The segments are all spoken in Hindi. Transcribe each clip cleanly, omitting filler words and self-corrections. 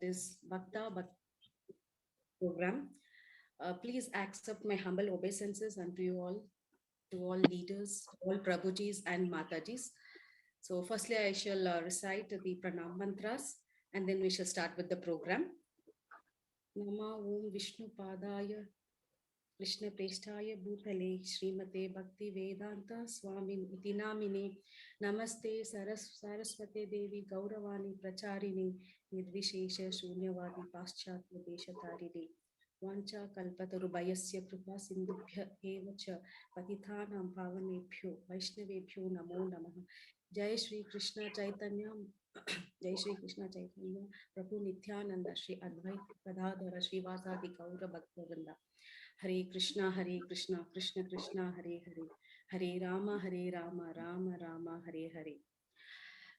is Bhakta program. Please accept my humble obeisances unto you all, to all leaders, all Prabhujis and Matajis. So firstly, I shall recite the Pranam mantras and then we shall start with the program. Nama Om Vishnu Padaya Krishna Prestaya Bhutale Srimate Bhakti Vedanta Swami Iti Namine Namaste Saraswate Devi Gauravani Pracharini Nirvishesha Shunyavadi Paschatya Deshatarine Vancha Kalpatarubhayasya Kripa Sindhubhya Evacha Patithanam Pavanebhyo Vaishnavebhyo Namo Namaha. Jai Shri Krishna Chaitanya Jai Shri Krishna Chaitanya Prabhu Nityananda Shri Advaita Gadadhara Srivasadi Gaura Bhaktivinoda. Hare Krishna, Krishna Krishna, Hare Hare, Hare Rama, Rama Rama, Hare Hare.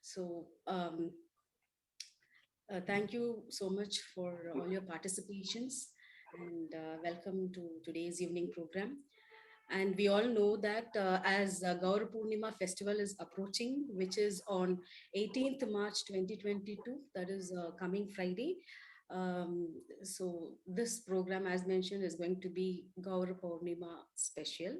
So, thank you so much for all your participations and welcome to today's evening program. And we all know that as Gaur Purnima festival is approaching, which is on 18th March 2022, that is coming Friday. So this program, as mentioned, is going to be Gaur Purnima special.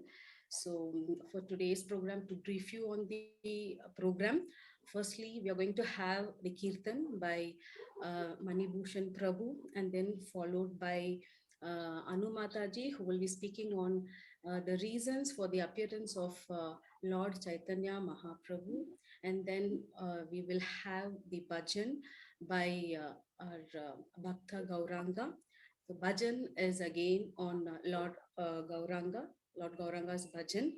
So for today's program, to brief you on the program, firstly, we are going to have the Kirtan by Manibhushan Prabhu, and then followed by Anu Mataji, who will be speaking on the reasons for the appearance of Lord Chaitanya Mahaprabhu. And then we will have the bhajan by our Bhakta Gauranga. The bhajan is again on Lord Gauranga's bhajan,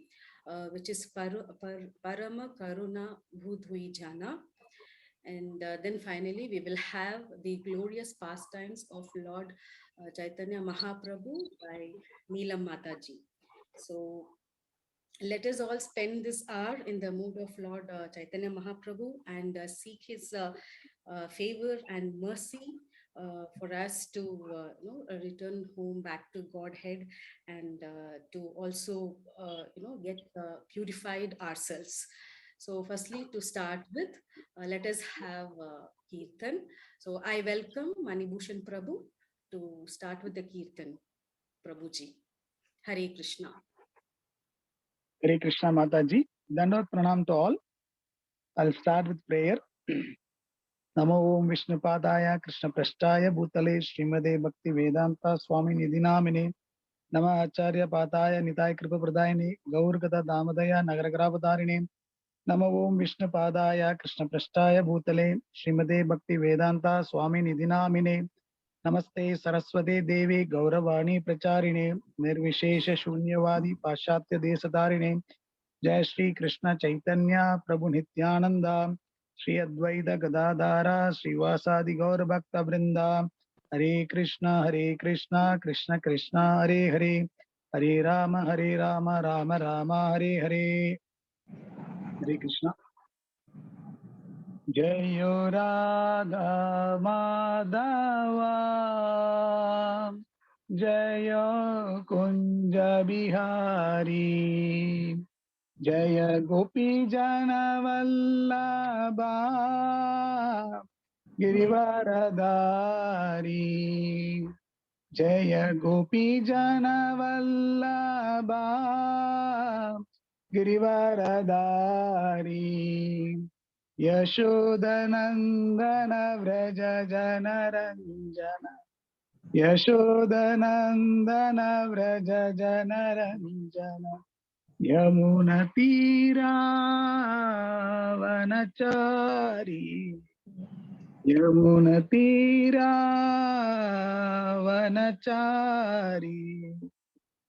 which is Parama Karuna Bhudhui Jana. And then finally, we will have the glorious pastimes of Lord Chaitanya Mahaprabhu by Neelam Mataji. So let us all spend this hour in the mood of Lord Chaitanya Mahaprabhu and seek his favor and mercy for us to return home back to Godhead and to also get purified ourselves. So firstly, to start with, let us have Kirtan. So I welcome Manibhushan Prabhu to start with the Kirtan. Prabhuji. Hare Krishna. Hare Krishna Mataji. Dandavat Pranam to all. I'll start with prayer. Namo Om Vishnu Padaya Krishna Prasthaya Bhutale Srimade Bhakti Vedanta Swami Nidhinamine Nama Acharya Pataya Nitai Kripa Pradayani Gaurgata Damadaya Nagaragravadharine Namo Om Vishnu Padaya Krishna Prasthaya Bhutale Srimade Bhakti Vedanta Swami Nidhinamine Namaste Saraswate Devi Gauravani Pracharine Nirvishesha Shunyavadi Paschatya Deshatarine Jai Shri Krishna Chaitanya Prabhu Nityananda Shri Advaita Gadadhara Srivasadi Gaur Bhakta Vrinda Hare Krishna Krishna Krishna Hare Hare Hare Rama Rama Rama Hare Hare. Hare Krishna. Jayo Radha Madhava Jayo Kunja Bihari Jaya Gopi Jana Vallabha Girivaradari Jaya Gopi Jana Vallabha Girivaradari Yashodanandana Vraja Janaranjana Yashodanandana Vraja Janaranjana Yamuna Tira Vanachari Yamuna Tira Vanachari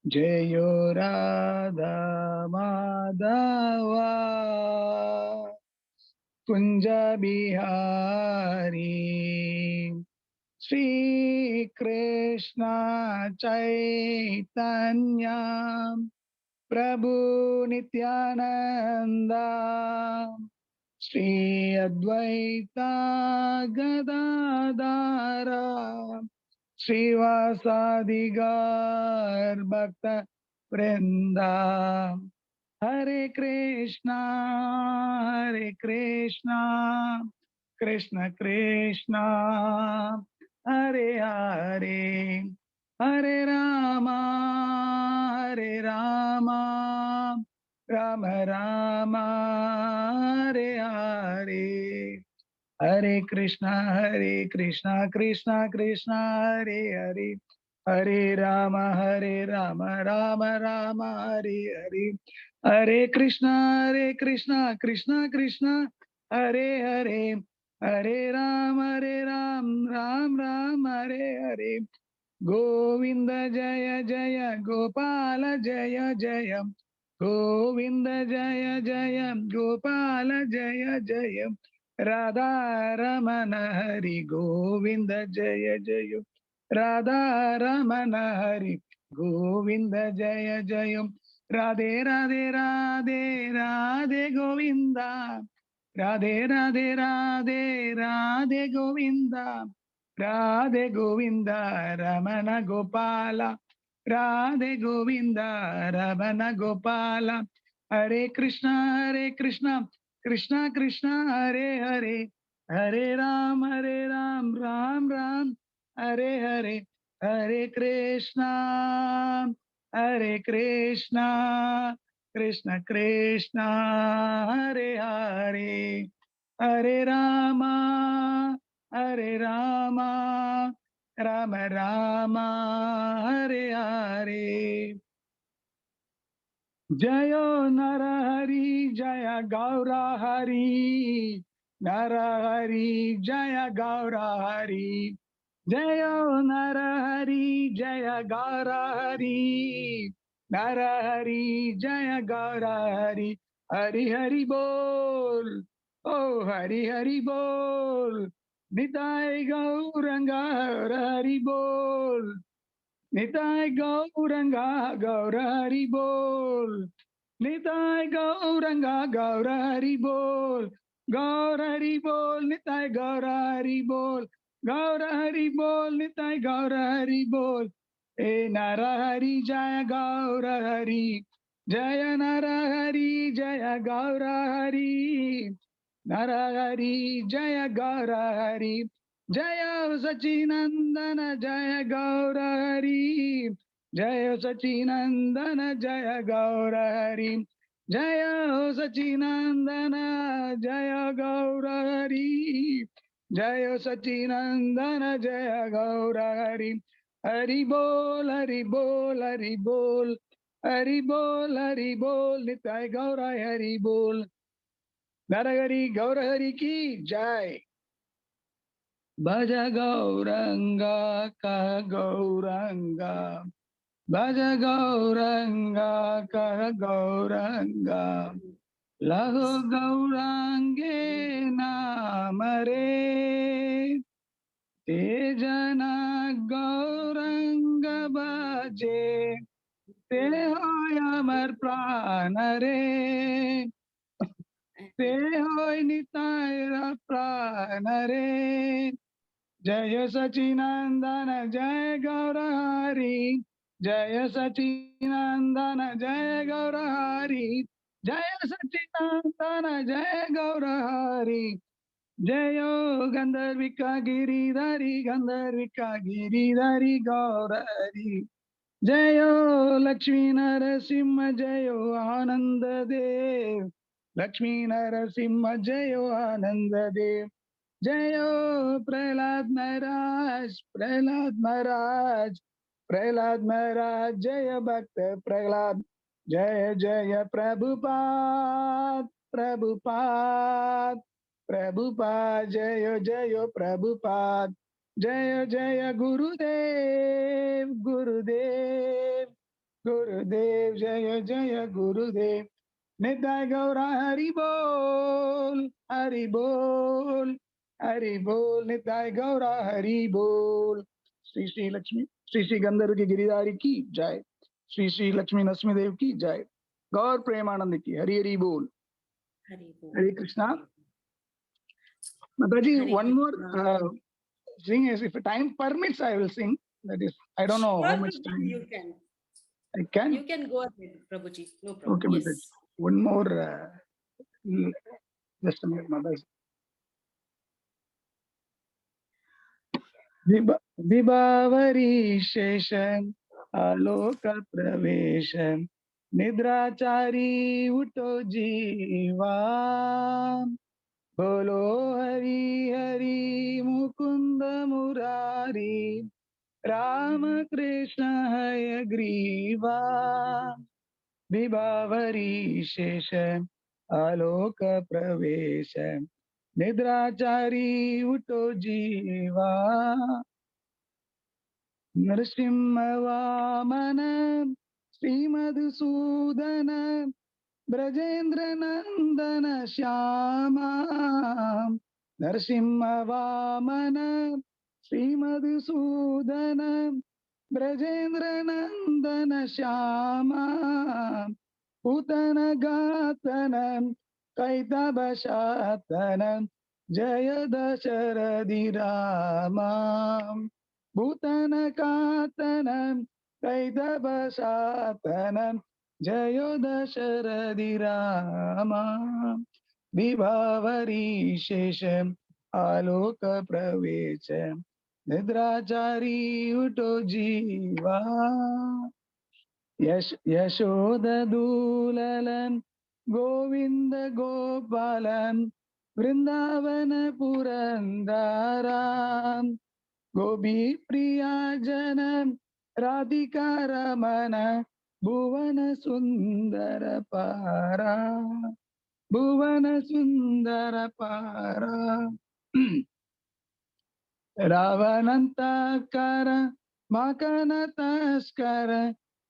Jayo Radha Madhava Kunja Bihari Sri Krishna Chaitanya Prabhu Nityananda Shri Advaita Gadadhara Srivasadi Gaur Bhakta Vrinda Hare Krishna Krishna Krishna Hare Rama, Hare Rama, Rama Rama, Hare Hare. Hare Krishna, Krishna Krishna, Hare Hare. Hare Rama, Rama Rama, Hare Hare. Hare Krishna, Krishna Krishna, Hare Hare. Hare Ram, Ram Ram, Hare Hare. Govinda Jaya Jaya, Gopala Jaya Jaya. Govinda Jaya Jaya, Gopala Jaya Jaya. Radha Ramana Hari Govinda Jaya Jaya. Radha Ramana Hari Govinda Jaya Jaya. Radhe Radhe Radhe Radhe Govinda. Radhe Radhe Radhe Radhe Govinda. Radhe Govinda Ramana Gopala. Radhe Govinda Ramana Gopala. Hare Krishna, Krishna Krishna, Hare Hare. Hare Ram, Ram Ram, Hare Hare. Hare Krishna, Krishna Krishna, Hare Hare. Hare Rama, Rama Rama, Hare Hare. Jayo Narahari, Jaya Gaura Hari. Narahari, Jaya Gaura Hari. Jayo Narahari, Jaya Gaura Hari. Narahari, Jaya Gaura Hari. Hari Hari Bol. Oh, Hari Hari Bol. Nitai Gauranga, Hari Bol. Nitai Gauranga, Gaurari Bol. Nitai Gauranga, Gaurari Bol. Gaurari Bol, Nitai Gaurari Bol. Gaurari Bol, Nitai Gaurari Bol. E Narahari Jaya Gaurahari. Jaya Narahari Jaya Gaurahari. Narahari Jaya Gaurahari. Jaya Sachinandana Jaya Gaurahari. Jaya Sachinandana Jaya Gaurahari. Jaya Sachinandana Jaya Gaurahari. Jaya Sachinandana Jaya Gaurahari. Hari Bol, Hari Bol, Hari Bol. Hari Bol, Hari Bol, Nitai Gaurai Hari Bol. Narahari Gaurahari ki Jai. Bhaja Gauranga Ka Gauranga. Bhaja Gauranga Ka Gauranga. Laho Gaurange Namare. Tejana Gauranga Bhaje. Te hoy amar pranare. Te hoy nitaira pranare. Jaya Sachinandana Jaya Gaurahari. Jaya Sachinandana Jaya Gaurahari. Jaya Sachinandana Jaya Gaurahari. Jayo Gandharvika Giridhari Gandharvika Giridhari Gaurahari. Jayo Lakshmi Narasimha Jayo Ananda Dev. Lakshmi Narasimha Jayo Ananda Dev. Jayo Prahlad Maharaj, Prahlad Maharaj, Prahlad Maharaj, Jaya Bhakta Prahlad, Jaya Jaya Prabhupada, Prabhupada, Prabhupada, Jaya Jaya Prabhupada, Jaya Jaya Gurudev, Gurudev, Gurudev, Jaya Jaya Gurudev, Nitai Gaura Hari Bol, Hari Bol. Hari Bol, Nitai Gaura Hari Bol. Shri Shri Lakshmi, Shri Shri Gandharv की गिरिधारी की जय. Shri Shri Lakshmi Nasmi Dev की जय. गौर प्रेमानंद की हरि हरि बोल. Hare Krishna. Mataji, one more thing is, if time permits, I will sing. That is, I don't know how much time. You can. I can. You can go ahead, Prabhuji. No problem. Okay, yes. Mataji. One more. Just a minute, Mataji. विभावरी शेषम आलोक प्रवेशम निद्राचारी उठो जीवा बोलो हरि हरि मुकुंद मुरारी राम कृष्ण हय ग्रीवा विभावरी शेष आलोक प्रवेश निद्राचारी उठो जीवा नरसिंह वामन श्रीमधुसूदन ब्रजेंद्र नंदन श्यामा नरसिंह वामन श्रीमधुसूदन ब्रजेंद्र नंदन श्यामा पूतन गातन कैतवशातन जय दशरथि रामा भूतन कातन कैतवशातन जयो दशरथि रामा विभावरी शेष आलोक प्रवेश निद्राचारी उठो जीवा यशोदूललन गोविंद गोपालन वृंदावन पुरंदरा गोपी प्रिया जन राधिका रमण भुवन सुंदर पारा भुवन सुंदर पारा रावणंतकर मकन तस्कर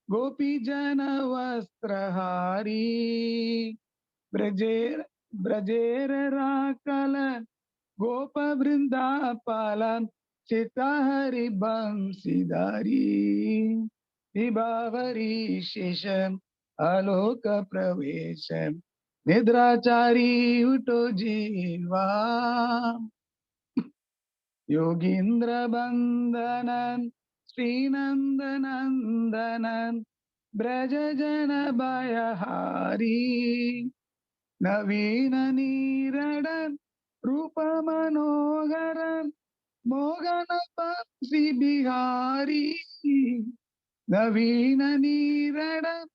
गोपी जन वस्त्रहारी ब्रजेर राकल गोप वृंदापाल चितहरि बंशीधारी विभावरी शेष आलोक प्रवेश निद्राचारी उठो जीवा योगींद्र बंदनन श्रीनंदनंदनन ब्रज जन भयहारी नवीन नीरडन रूप मनोहरन मोगन बंसी बिहारी नवीन नीरडन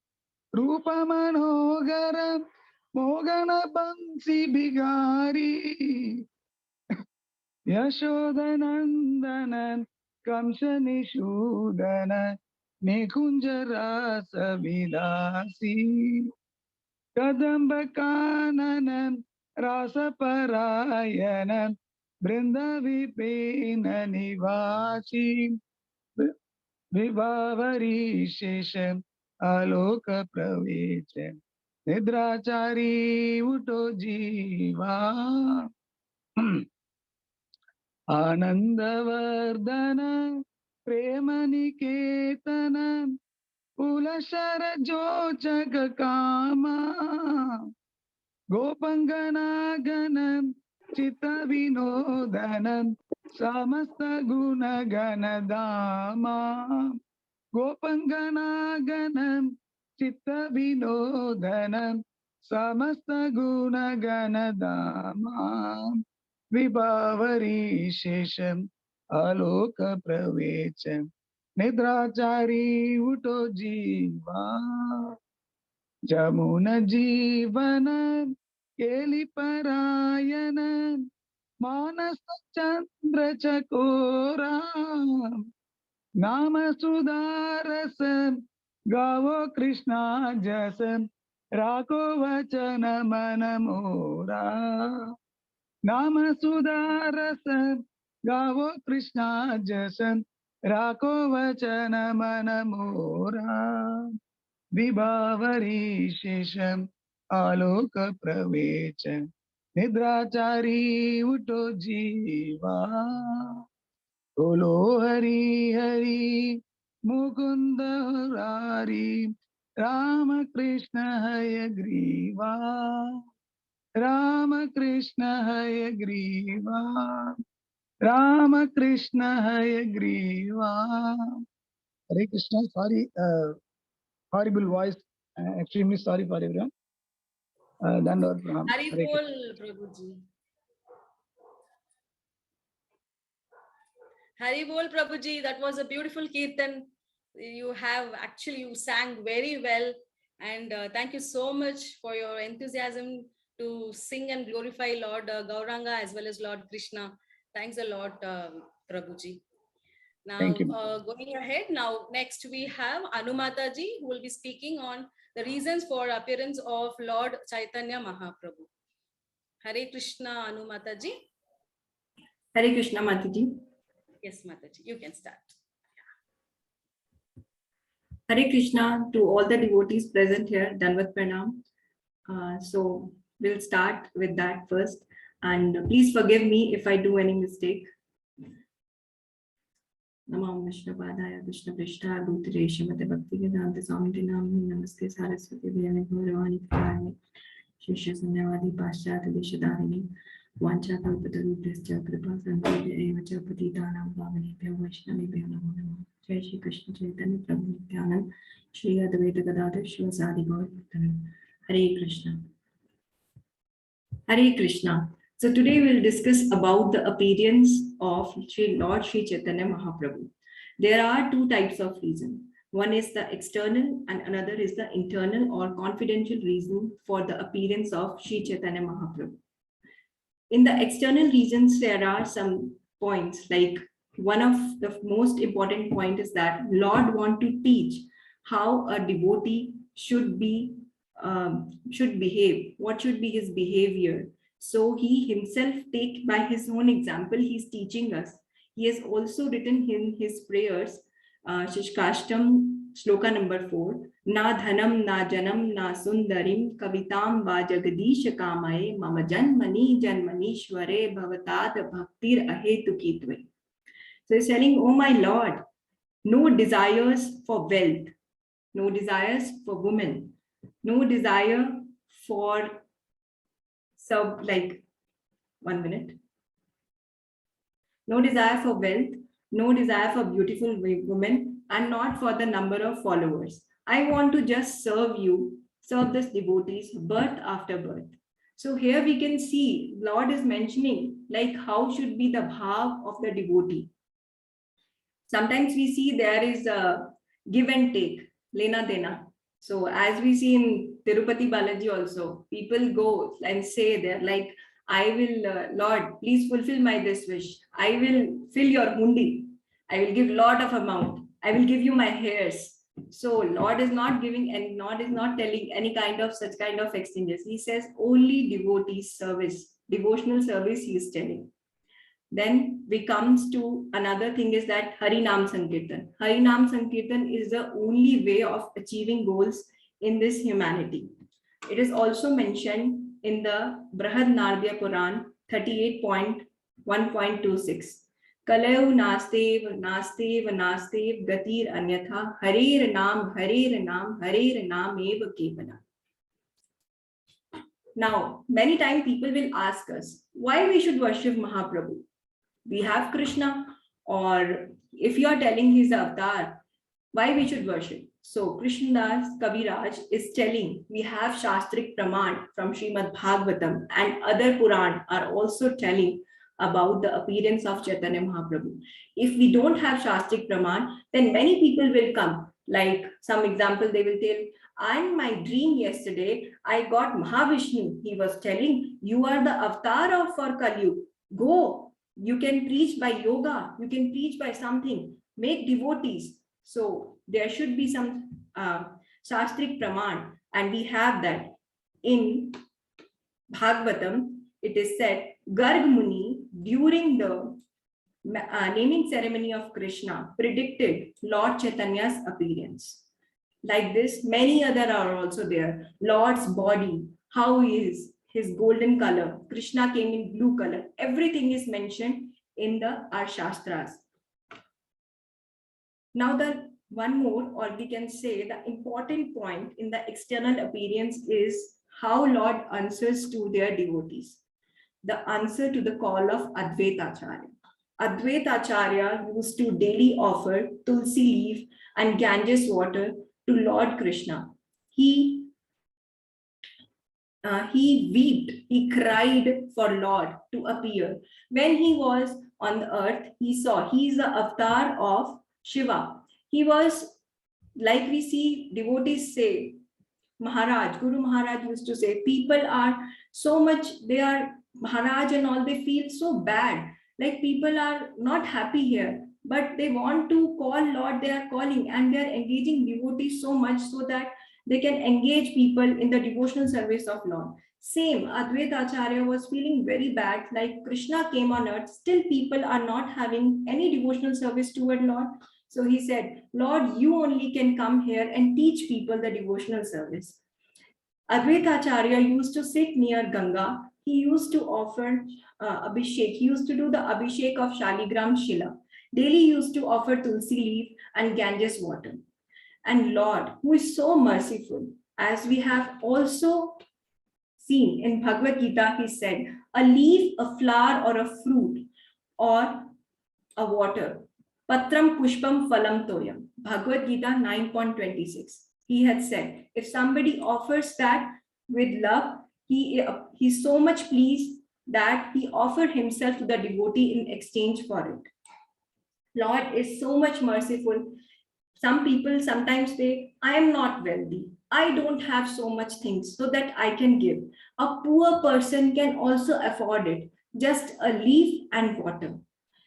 रूप मनोहरन मोगन बंसी बिहारी यशोदनंदन कंस निषूदन निकुंज रास विलासी कदम्ब कानन रास परायण बृंद विपिन निवासी विभावरी शेष आलोक प्रवेश निद्राचारी उठो जीवा आनंदवर्धन प्रेम निकेतन कुलशर जोचक कामा गोपंगनागन चित विनोदन समस्त गुण गण दामा गोपंगनागन चित विनोदन समस्त गुण गण दामा विभावरी शेष आलोक प्रवेश निद्राचारी उठो जीवा जमुन जीवन केली परायण मानस चंद्र चकोरा नाम सुधारस गावो कृष्णा जस राखो वचन मन मोरा नाम सुधारस गावो कृष्णा जसन राखो वचन मन मोरा विभावरी शेषम आलोक प्रवेश निद्राचारी उठो जीवा बोलो हरि हरि मुकुंद मुरारी राम कृष्ण हय ग्रीवा राम कृष्ण हय ग्रीवा Ram Krishna Hayagriva Hare Krishna sorry horrible voice extremely sorry for everyone dandavad pranam Hari hare Bol, Prabhuji. Hari Bol Prabhuji, that was a beautiful kirtan. You sang very well. And thank you so much for your enthusiasm to sing and glorify Lord Gauranga as well as Lord Krishna. Thanks a lot, Prabhuji. Thank Now, you. going ahead, now next we have Anumataji, who will be speaking on the reasons for appearance of Lord Chaitanya Mahaprabhu. Hare Krishna, Anumataji. Hare Krishna, Mataji. Yes, Mataji, you can start. Hare Krishna to all the devotees present here, Danvat Pranam. So we'll start with that first. And please forgive me if I do any mistake. Namam Vishnu Padaya Krishna Prishta Bhutire Shrimate Bhakti Vedanta Swami Namni Namaste Saraswati Devani Gauravani Purani Shishya Sanyavadi Paschat Deshadarini Vancha Kalpatarubhyascha Kripa Sandhya Evacha Patitanam Bhavanebhyo Vaishnavebhyo Namo Namo Jai Shri Krishna Chaitanya Prabhu Nityanand Shri Advaita Gadadhar Shivasadi Gaur Bhaktavan Hare Krishna. Hare Krishna. So today we'll discuss about the appearance of Lord Sri Chaitanya Mahaprabhu. There are two types of reason. One is the external and another is the internal or confidential reason for the appearance of Sri Chaitanya Mahaprabhu. In the external reasons, there are some points, like one of the most important point is that Lord want to teach how a devotee should behave, what should be his behavior. So he himself take by his own example, he's teaching us. He has also written in his prayers, Shishkashtam, Shloka number 4, Na dhanam, na janam, na sundarim, kavitam va jagadish kamaye, mama janmani janmanishware bhavatad bhaktir ahetukitve. So he's telling, oh my Lord, no desires for wealth, no desires for women, no desire for no desire for wealth, no desire for beautiful women, and not for the number of followers. I want to just serve you, serve this devotees birth after birth. So here we can see Lord is mentioning like how should be the bhav of the devotee. Sometimes we see there is a give and take, lena dena. So as we see in Tirupati Balaji also, people go and say they're like, I will, Lord, please fulfill my this wish. I will fill your hundi. I will give lot of amount. I will give you my hairs. So Lord is not giving and Lord is not telling any kind of such kind of exchanges. He says only devotee service, devotional service he is telling. Then we comes to another thing is that Harinam Sankirtan. Harinam Sankirtan is the only way of achieving goals in this humanity. It is also mentioned in the Brahad Nardiya Puran 38.1.26. Kalayu nastev nastev nastev gatir anyatha harer nam eva kevala. Now, many times people will ask us why we should worship Mahaprabhu. We have Krishna, or if you are telling his avatar, why we should worship? So Krishnadas Kaviraj is telling we have Shastrik Praman from Srimad Bhagavatam and other Puran are also telling about the appearance of Chaitanya Mahaprabhu. If we don't have Shastrik Praman, then many people will come. Like some example, they will tell, in my dream yesterday, I got Mahavishnu. He was telling, you are the avatar for Kali Yuga. Go, you can preach by yoga, you can preach by something, make devotees. So there should be some Shastrik Praman, and we have that. In Bhagavatam, it is said, Garg Muni, during the naming ceremony of Krishna, predicted Lord Chaitanya's appearance. Like this, many other are also there. Lord's body, how is his golden color, Krishna came in blue color. Everything is mentioned in the our Shastras. Now the one more, or we can say the important point in the external appearance is how Lord answers to their devotees. The answer to the call of Advaita Acharya. Advaita Acharya used to daily offer tulsi leaf and Ganges water to Lord Krishna. He wept, he cried for Lord to appear. When he was on the earth, he saw, he is the avatar of Shiva. He was, like we see devotees say, Maharaj, Guru Maharaj used to say, people are so much, they are Maharaj and all, they feel so bad. Like people are not happy here, but they want to call Lord, they are calling and they are engaging devotees so much so that they can engage people in the devotional service of Lord. Same, Advaita Acharya was feeling very bad, like Krishna came on earth, still people are not having any devotional service toward Lord. So he said, Lord, you only can come here and teach people the devotional service. Advaita Acharya used to sit near Ganga. He used to offer Abhishek. He used to do the Abhishek of Shaligram Shila. Daily he used to offer Tulsi leaf and Ganges water. And Lord, who is so merciful, as we have also seen in Bhagavad Gita, he said, a leaf, a flower, or a fruit, or a water. Patram Pushpam Phalam Toyam. Bhagavad Gita 9.26. He had said, if somebody offers that with love, he's so much pleased that he offered himself to the devotee in exchange for it. Lord is so much merciful. Some people sometimes say, I am not wealthy. I don't have so much things so that I can give. A poor person can also afford it. Just a leaf and water.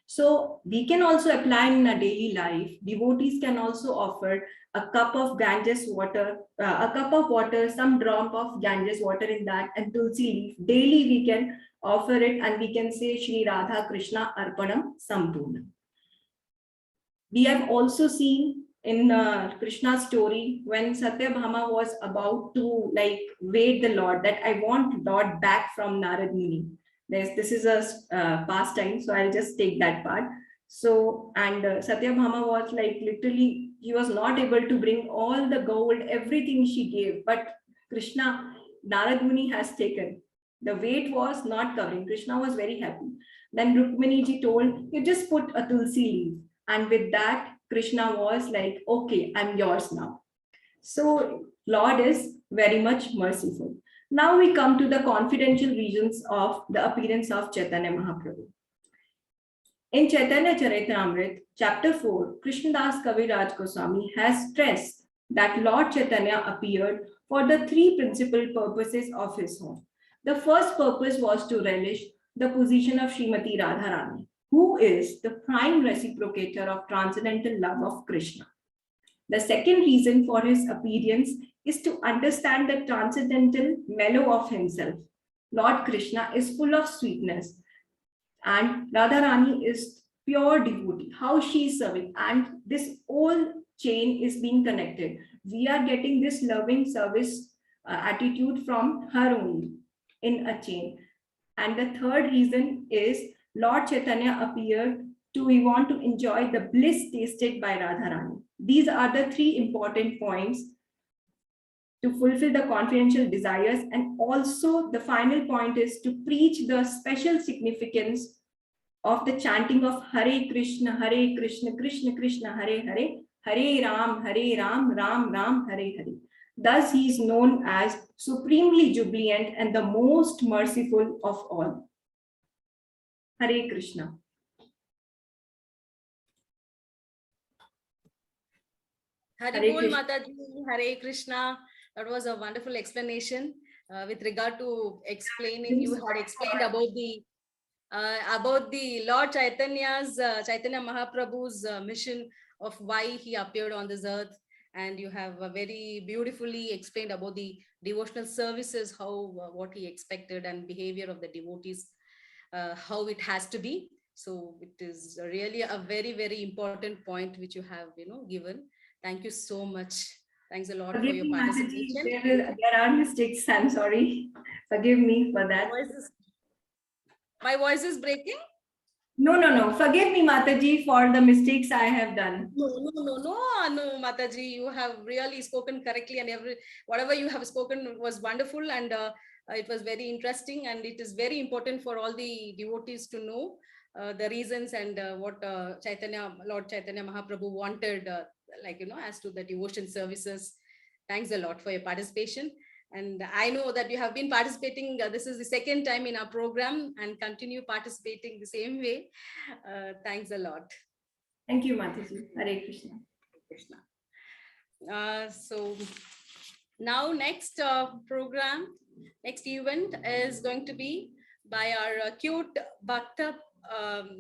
So we can also apply in a daily life. Devotees can also offer a cup of Ganges water, some drop of Ganges water in that, and Tulsi leaf. Daily we can offer it and we can say Shri Radha Krishna Arpanam Sampurna. We have also seen in Krishna's story when Satyabhama was about to wait the Lord, that I want Lord back from Narad Muni. This is a pastime, so I'll just take that part. So, and Satyabhama was literally, he was not able to bring all the gold, everything she gave, but Krishna, Narad Muni has taken. The weight was not covering. Krishna was very happy. Then Rukmini ji told, you just put a Tulsi leaf. And with that, Krishna was like, okay, I'm yours now. So Lord is very much merciful. Now we come to the confidential reasons of the appearance of Chaitanya Mahaprabhu. In Chaitanya Charitamrita, chapter 4, Krishnadas Kaviraj Goswami has stressed that Lord Chaitanya appeared for the three principal purposes of his home. The first purpose was to relish the position of Srimati Radharani, who is the prime reciprocator of transcendental love of Krishna. The second reason for his appearance is to understand the transcendental mellow of himself. Lord Krishna is full of sweetness and Radharani is pure devotee, how she is serving, and this whole chain is being connected. We are getting this loving service attitude from her only in a chain. And the third reason is Lord Chaitanya appeared to, we want to enjoy the bliss tasted by Radharani. These are the three important points to fulfill the confidential desires. And also the final point is to preach the special significance of the chanting of Hare Krishna, Krishna Krishna, Hare Hare, Hare Ram, Ram Ram, Hare Hare. Thus he is known as supremely jubilant and the most merciful of all. Hare Krishna. Hare Bol Mataji, Hare Krishna. That was a wonderful explanation with regard to explaining. You had explained about the Lord Chaitanya's, Chaitanya Mahaprabhu's mission of why he appeared on this earth. And you have very beautifully explained about the devotional services, how what he expected and behavior of the devotees, how it has to be. So it is really a very, very important point which you have, given. Thank you so much. Thanks a lot for your participation. There are mistakes. I'm sorry. Forgive me for that. My voice is breaking? No. Forgive me, Mataji, for the mistakes I have done. No, Mataji. You have really spoken correctly, and whatever you have spoken was wonderful, and it was very interesting, and it is very important for all the devotees to know the reasons and what Lord Chaitanya Mahaprabhu wanted, as to the devotion services. Thanks a lot for your participation. And I know that you have been participating. This is the second time in our program and continue participating the same way. Thanks a lot. Thank you, Mataji. Hare Krishna. Krishna. So now next next event is going to be by our cute Bhakta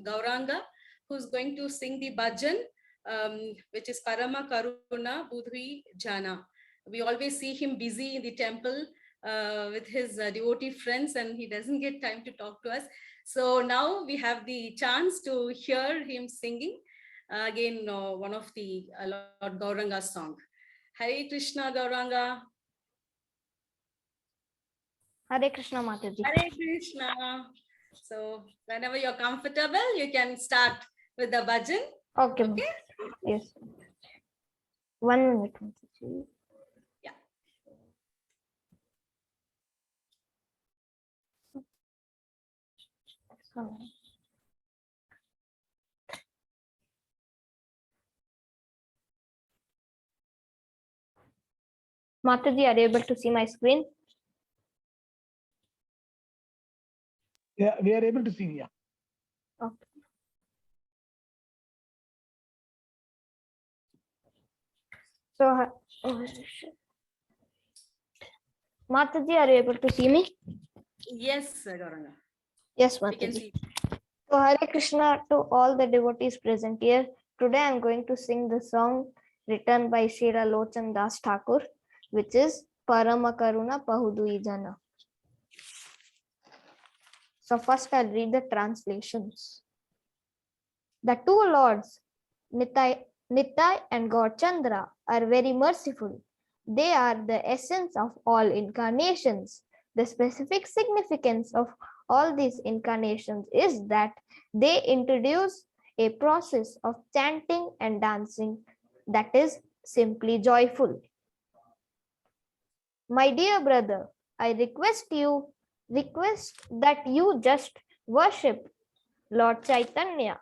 Gauranga, who's going to sing the bhajan, which is Parama Karuna Budhi Jana. We always see him busy in the temple with his devotee friends, and he doesn't get time to talk to us. So now we have the chance to hear him singing again one of the Lord Gauranga's song. Hare Krishna, Gauranga. Hare Krishna, Mataji. Hare Krishna. So whenever you're comfortable, you can start with the bhajan. Okay. Okay. Yes. 1 minute, Mataji. Yeah. Mataji, are you able to see my screen? Yeah, we are able to see. Yeah. Okay. So, Mataji, are you able to see me? Yes, Gauranga. Yes, We can Mataji. see. So, Hare Krishna to all the devotees present here. Today, I am going to sing the song written by Srila Lochan Das Thakur, which is Parama Karuna Pahudui Jana. So first I'll read the translations. The two lords, Nitai and Gaurchandra, are very merciful. They are the essence of all incarnations. The specific significance of all these incarnations is that they introduce a process of chanting and dancing that is simply joyful. My dear brother, I request that you just worship Lord Chaitanya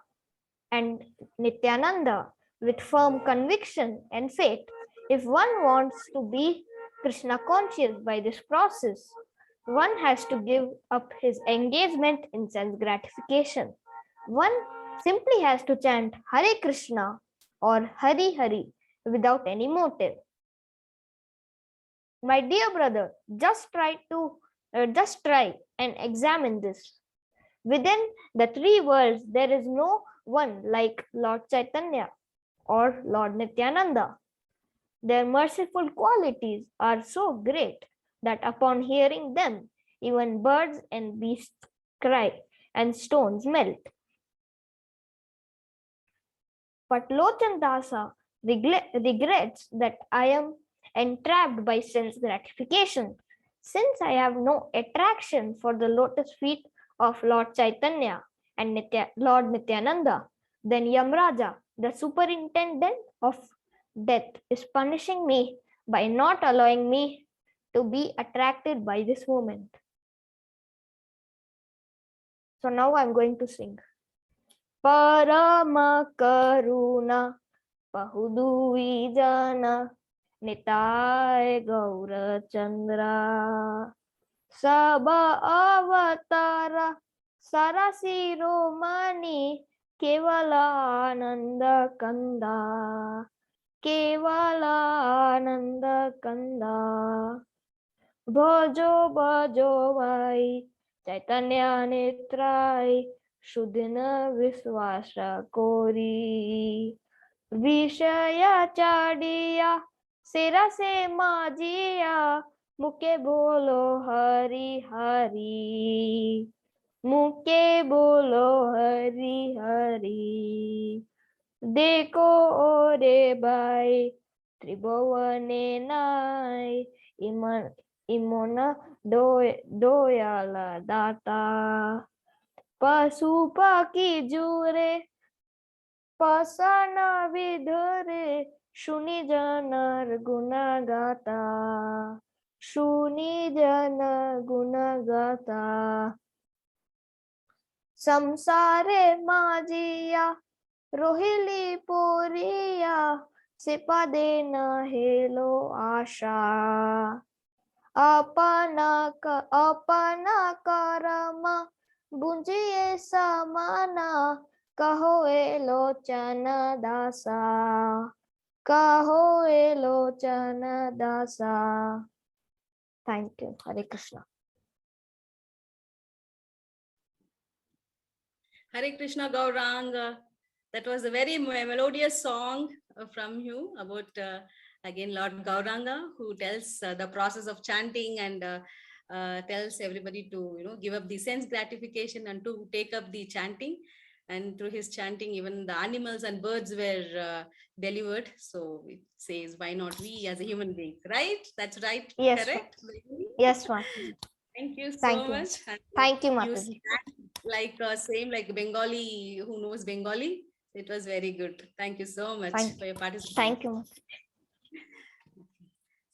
and Nityananda with firm conviction and faith. If one wants to be Krishna conscious by this process, one has to give up his engagement in sense gratification. One simply has to chant Hare Krishna or Hari Hari without any motive. My dear brother, just try and examine this. Within the three worlds, there is no one like Lord Chaitanya or Lord Nityananda. Their merciful qualities are so great that upon hearing them, even birds and beasts cry and stones melt. But Lochan Dasa regrets that I am entrapped by sense gratification. Since I have no attraction for the lotus feet of Lord Chaitanya and Lord Nityananda, then Yamraja, the superintendent of death, is punishing me by not allowing me to be attracted by this moment. So now I'm going to sing. Parama Karuna Pahudui Jana Nitai Gaura Chandra Saba Avatara Sarasiro Mani Kevala Ananda Kanda Kevala Ananda Kanda Bhajo Bhajo Vai Chaitanya Netrai Shudina Viswasa Kori Vishaya Chadiya Sirase Majiya Muke Bolo Hari Hari Muke Bolo Hari Hari Deko Ore Bai Tribhavane Nai Imona Doyala Data Pasu Paki Jure Pasana Vidhare Shuni Janar Gunagata Shuni Janar Gunagata Samsare Majiya Rohili Poriya Sipade na Helo Asha अपना करम बुझिए समाना, कहो ए लोचन दासा, कहो ए लोचन दासा. Thank you. Hare Krishna. Hare Krishna Gaurang. That was a very melodious song from you about again Lord Gauranga, who tells the process of chanting and tells everybody to give up the sense gratification and to take up the chanting. And through his chanting, even the animals and birds were delivered. So it says, why not we as a human being, right? That's right. Yes, Correct. Yes, Mataji. Thank you so Thank you. much. And Thank you, you Mataji. sang like same like Bengali, who knows Bengali. It was very good. Thank you so much Thank for your participation. Thank you.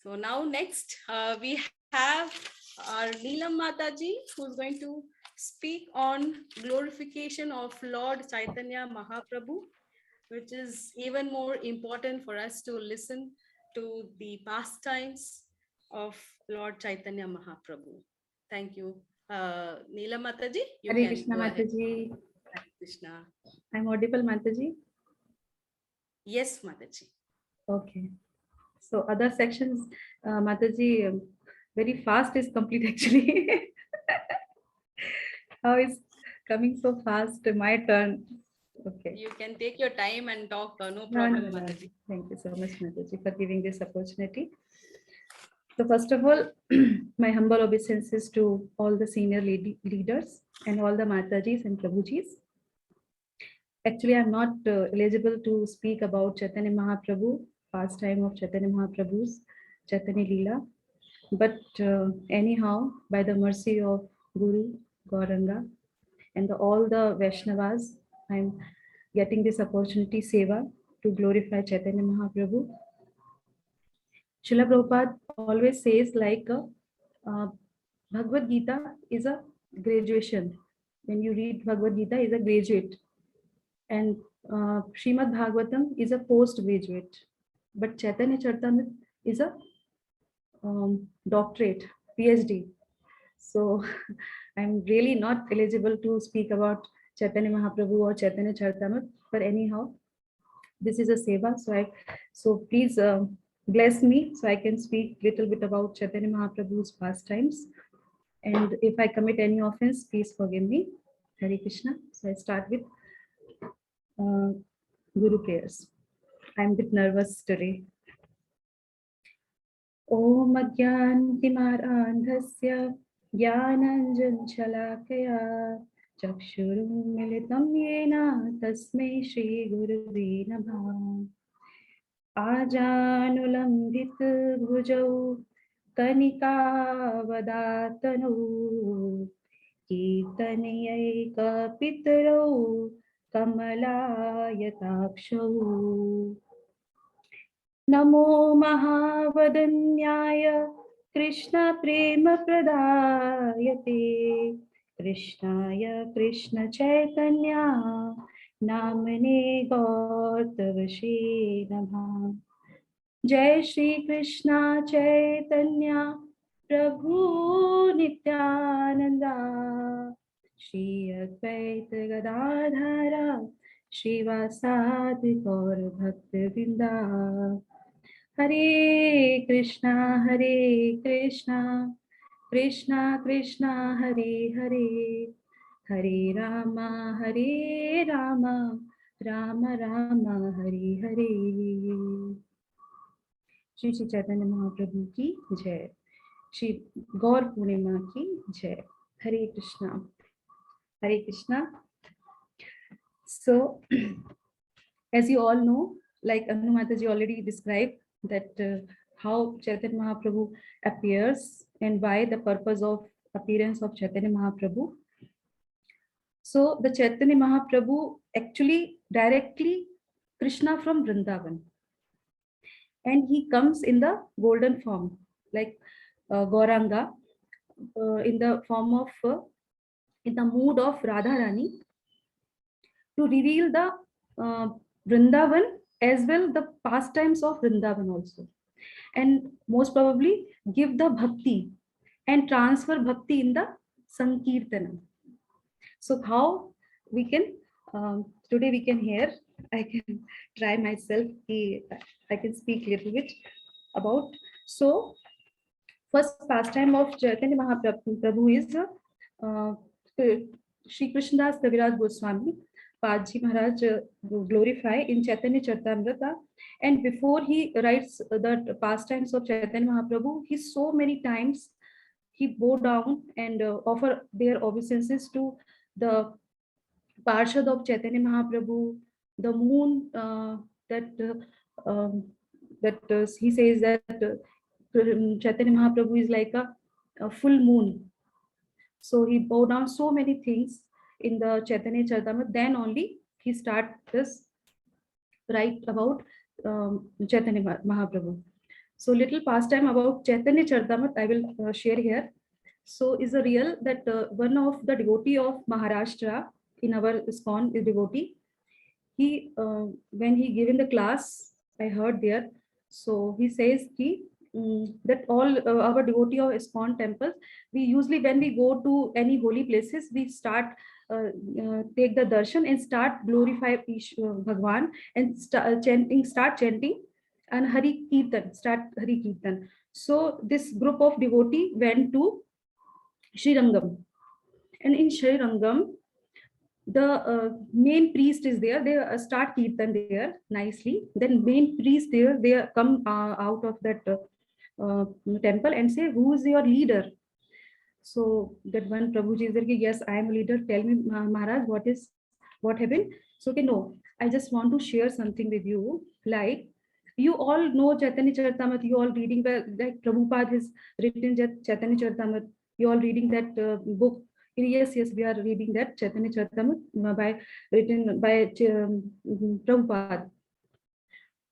So now next we have our Neelam Mataji, who's going to speak on glorification of Lord Chaitanya Mahaprabhu, which is even more important for us to listen to the pastimes of Lord Chaitanya Mahaprabhu. Thank you. Neelam Mataji, you Hare can Krishna go ahead. Mataji. Hare Krishna. I'm audible, Mataji? Yes, Mataji. Okay. So other sections, Mataji, very fast is complete actually. How is coming so fast? My turn. Okay. You can take your time and talk. No No, problem, no, no. Mataji. Thank you so much, Mataji, for giving this opportunity. So first of all, my humble obeisances to all the senior leaders and all the Matajis and Prabhujis. Actually, I'm not eligible to speak about Chaitanya Mahaprabhu, pastime of Chaitanya Mahaprabhu's Chaitanya Leela. But anyhow, by the mercy of Guru Gauranga and all the Vaishnavas, I'm getting this opportunity, seva, to glorify Chaitanya Mahaprabhu. Srila Prabhupada always says like Bhagavad Gita is a graduation. When you read Bhagavad Gita, is a graduate. And Srimad Bhagavatam is a postgraduate, but Chaitanya Charitamrita is a doctorate, PhD. So I'm really not eligible to speak about Chaitanya Mahaprabhu or Chaitanya Charitamrita, but anyhow, this is a seva. So please bless me so I can speak little bit about Chaitanya Mahaprabhu's pastimes. And if I commit any offense, please forgive me. Hare Krishna. So I start with Guru prayers. I'm a bit nervous today. Om Ajnantimarandhasya Jnananjanjalakaya Chakshurum Militam Yena Tasmai Shri Gurave Namah. Ajanulambit Bhujau Kanikavadatanu Kirtanayaka Pitaro Kamalayatakshavu. Namo Mahavadanyaya Krishna Prema Pradayate Krishnaya Krishna Chaitanya Namane Gautavashe Namah. Jai Shri Krishna Chaitanya Prabhu Nityananda Shri Advaita Gadadhara Srivasadi Gaur Bhaktivinda. Hare Krishna, Krishna Krishna, Hare Hare, Hare Rama, Rama Rama, Hare Hare. Shri Shri Chaitanya Mahaprabhu ki jai. Shri Gaur Purnima ki jai. Hare Krishna. Hare Krishna. So, as you all know, like Anu Mataji already described that how Chaitanya Mahaprabhu appears and why the purpose of appearance of Chaitanya Mahaprabhu. So the Chaitanya Mahaprabhu actually directly Krishna from Vrindavan, and he comes in the golden form like Gauranga, in the form of in the mood of Radharani, to reveal the Vrindavan as well the pastimes of Vrindavan also. and most probably give the bhakti and transfer bhakti in the Sankirtanam. So how we can, today we can hear, I can try myself, I can speak little bit about. So first pastime of Chaitanya Mahaprabhu is Shri Krishnadas Kaviraj Goswami. Paji Maharaj glorify in Chaitanya Charitamrita, and before he writes the pastimes of Chaitanya Mahaprabhu, he so many times he bow down and offer their obeisances to the Parshad of Chaitanya Mahaprabhu, the moon he says that Chaitanya Mahaprabhu is like a full moon. So he bowed down so many things in the Chaitanya Charitamrita. Then only he start this write about Chaitanya Mahaprabhu. So little pastime about Chaitanya Charitamrita I will share here. So is a real that one of the devotee of Maharashtra in our ISKCON is devotee. He when he given the class, I heard there. So he says that all our devotee of ISKCON temples, we usually when we go to any holy places, we start take the darshan and start glorify Bhagwan and start chanting and Hari Kirtan, start Hari Kirtan. So this group of devotee went to Srirangam, and in Srirangam, the main priest is there. They start kirtan there nicely. Then main priest there, they come out of that temple and say, "Who is your leader?" So that one Prabhuji is there. Yes, I am a leader. Tell me, Maharaj, what happened? So okay, no, I just want to share something with you. Like you all know Chaitanya Charitamrita. You all reading like Prabhupada has written Chaitanya Charitamrita. You all reading that book. Yes, we are reading that Chaitanya Charitamrita written by Prabhupada.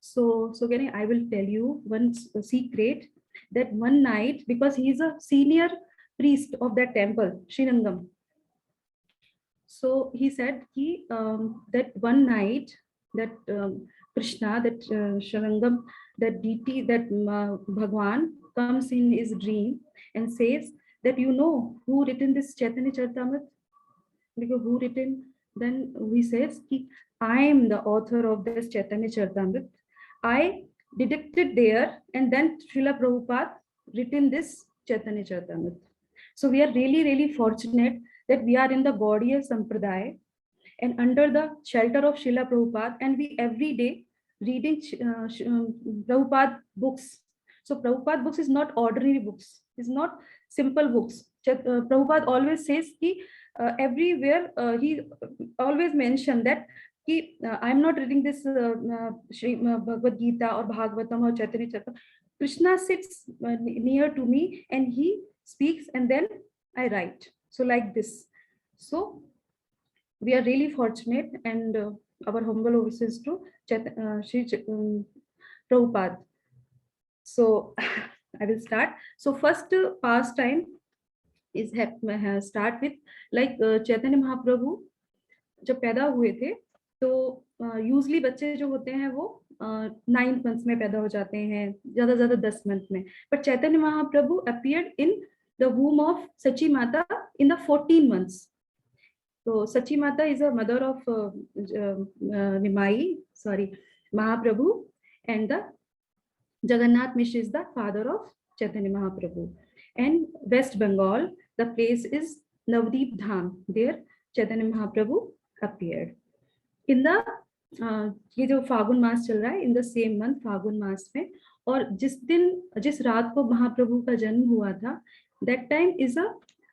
So I will tell you one secret that one night, because he is a senior priest of that temple, Srirangam. So he said that one night that Krishna, that Srirangam, that deity, that Bhagwan comes in his dream and says that you know who written this Chaitanya Charitamrita? Because who written? Then he says, I am the author of this Chaitanya Charitamrita. I deducted there, and then Srila Prabhupada written this Chaitanya Charitamrita. So we are really, really fortunate that we are in the Gaudiya Sampradaya and under the shelter of Srila Prabhupada, and we every day reading Prabhupada books. So Prabhupada books is not ordinary books, it's not simple books. Prabhupada always says everywhere he always mentioned that I am not reading this Bhagavad Gita or Bhagavatam or Chaitanya Charitamrita. Krishna sits near to me and he speaks, and then I write. So like this. So we are really fortunate, and our humble obeisance to Shri Prabhupada. So I will start. So first pastime is start with like Chaitanya Mahaprabhu जब पैदा हुए थे तो यूजली बच्चे जो होते हैं वो 9 months में पैदा हो जाते हैं, ज्यादा 10 months में. But Chaitanya Mahaprabhu appeared in the womb of Sachi Mata in the 14 months. So Sachi Mata is a mother of Mahaprabhu, and the Jagannath Mishra is the father of Chaitanya Mahaprabhu. And West Bengal, the place is Navdeep Dham. There Chaitanya Mahaprabhu appeared. In the ये जो फागुन मास चल रहा है, in the same month फागुन मास में, और जिस रात को महाप्रभु का जन्म हुआ था, that time is a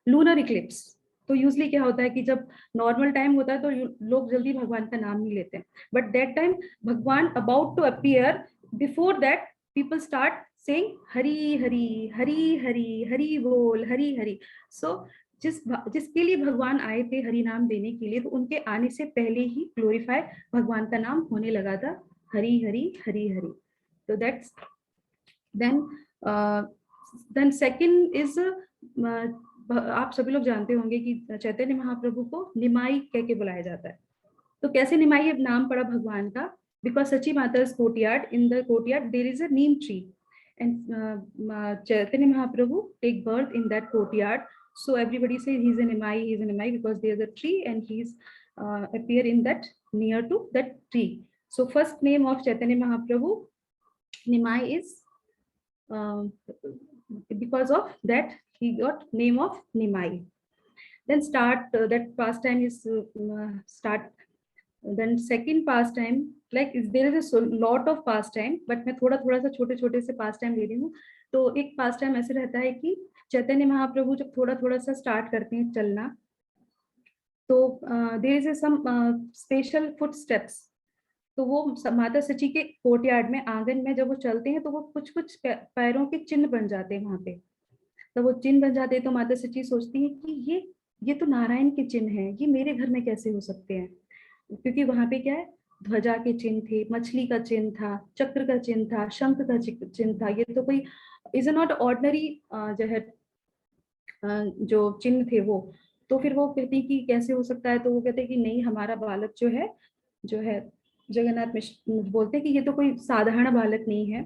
lunar eclipse. तो यूजली क्या होता है कि जब नॉर्मल टाइम होता है तो लोग जल्दी भगवान का नाम नहीं लेते हैं, बट दैट टाइम भगवान about to appear, before that people start saying Hari Hari Hari Hari Hari बोल हरी हरी. सो जिसके लिए भगवान आए थे हरि नाम देने के लिए, तो उनके आने से पहले ही ग्लोरीफाई भगवान का नाम होने लगा था, हरि हरि हरि हरि. तो दैट्स देन सेकंड इज आप सभी लोग जानते होंगे कि चैतन्य महाप्रभु को निमाई कह के बुलाया जाता है. तो कैसे निमाई नाम पड़ा भगवान का? बिकॉज सची माता's courtyard, in the courtyard there is a neem tree, and Chaitanya Mahaprabhu take birth in that courtyard. So everybody says he's an Nimai because there's a tree and he's appear in that near to that tree. So first name of Chaitanya Mahaprabhu, Nimai, is because of that he got name of Nimai. Then that pastime is start. Then second pastime, like there is a lot of pastime, but मैं थोड़ा सा छोटे से pastime ले रही हूँ. तो एक pastime ऐसे रहता है कि चैतन्य महाप्रभु जब थोड़ा सा start करते हैं चलना, तो there is some special footsteps. तो वो माता सची के कोर्टयार्ड में, आंगन में जब वो चलते हैं तो वो कुछ पैरों के चिन्ह बन जाते हैं वहां पे. तो वो चिन्ह बन जाते हैं तो माता सची सोचती है कि ये तो नारायण के चिन्ह हैं, ये मेरे घर में कैसे हो सकते हैं. क्योंकि वहां पे क्या है, ध्वजा के चिन्ह थे, मछली का चिन्ह था, चक्र का चिन्ह था, शंख का चिन्ह था. ये तो कोई इज नॉट ऑर्डिनरी जो है जो चिन्ह थे वो. तो फिर वो कहती कि कैसे हो सकता है. तो वो कहते हैं कि नहीं, हमारा बालक जो है जगन्नाथ मिश्र बोलते हैं कि ये तो कोई साधारण बालक नहीं है,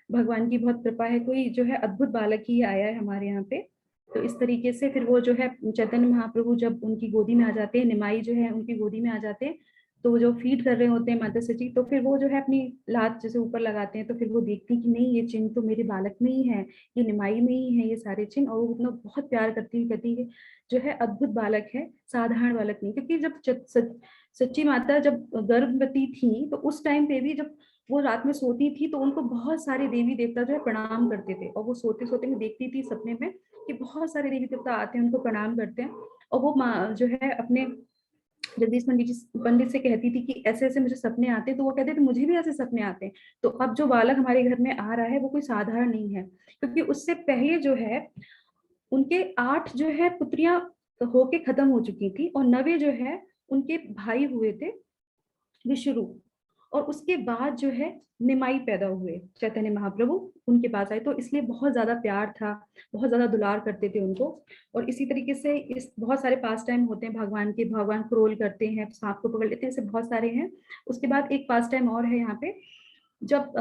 भगवान की बहुत कृपा है, कोई जो है अद्भुत बालक ही आया है हमारे यहाँ पे. तो इस तरीके से फिर वो जो है चैतन्य महाप्रभु जब उनकी गोदी में आ जाते हैं, निमाई जो है उनकी गोदी में आ जाते हैं, तो वो जो फीड कर रहे होते हैं माता सची, तो फिर वो जो है अपनी लात जैसे ऊपर लगाते हैं, तो फिर वो देखती कि नहीं, ये चिन्ह तो मेरे बालक में ही है, ये निमाई में ही है ये सारे चिन्ह. और वो उतना बहुत प्यार करती हुई कहती है जो है अद्भुत बालक है, साधारण बालक नहीं. क्योंकि जब सच्ची माता जब गर्भवती थी तो उस टाइम पे भी जब वो रात में सोती थी तो उनको बहुत सारे देवी देवता जो है प्रणाम करते थे. और वो सोते सोते में देखती थी सपने में कि बहुत सारे देवी देवता आते हैं, उनको प्रणाम करते हैं. और वो माँ जो है अपने जगदीश पंडित से कहती थी कि ऐसे ऐसे मुझे सपने आते हैं. तो वो कहते थे मुझे भी ऐसे सपने आते हैं. तो अब जो बालक हमारे घर में आ रहा है वो कोई साधारण नहीं है, क्योंकि उससे पहले जो है उनके 8 जो है पुत्रियां होके खत्म हो चुकी थी और 9वें जो है उनके भाई हुए थे विश्वरूप. और उसके बाद जो है निमाई पैदा हुए, चैतन्य महाप्रभु उनके पास आए. तो इसलिए बहुत ज्यादा प्यार था, बहुत ज्यादा दुलार करते थे उनको. और इसी तरीके से इस बहुत सारे पास टाइम होते हैं भगवान के, भगवान क्रोल करते हैं, सांप को पकड़ लेते हैं, ऐसे बहुत सारे हैं. उसके बाद एक पास टाइम और है यहाँ पे, जब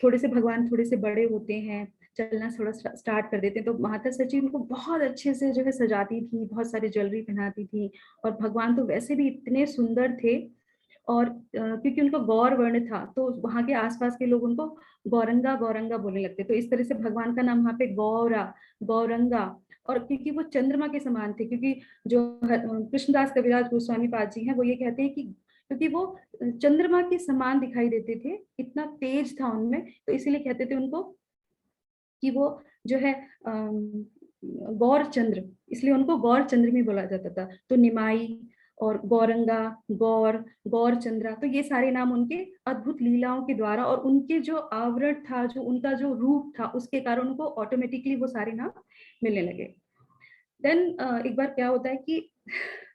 थोड़े से भगवान थोड़े से बड़े होते हैं, चलना थोड़ा स्टार्ट कर देते हैं, तो माता सची उनको बहुत अच्छे से जो है सजाती थी, बहुत सारी ज्वेलरी पहनाती थी. और भगवान तो वैसे भी इतने सुंदर थे. और क्योंकि उनको गौर वर्ण था तो वहां के आसपास के लोग उनको गौरंगा गौरंगा बोलने लगते. तो इस तरह से भगवान का नाम वहां पे गौरा, गौरंगा. और क्योंकि वो चंद्रमा के समान थे, क्योंकि जो कृष्णदास कविराज गोस्वामी पाद जी हैं वो ये कहते हैं कि क्योंकि वो चंद्रमा के समान दिखाई देते थे, इतना तेज था उनमें, तो इसीलिए कहते थे उनको कि वो जो है गौर चंद्र, इसलिए उनको गौर चंद्र में बोला जाता था. तो निमाई और गौरंगा, गौर चंद्रा, तो ये सारे नाम उनके अद्भुत लीलाओं के द्वारा और उनके जो आवरण था, जो उनका जो रूप था, उसके कारण उनको ऑटोमेटिकली वो सारे नाम मिलने लगे. देन एक बार क्या होता है कि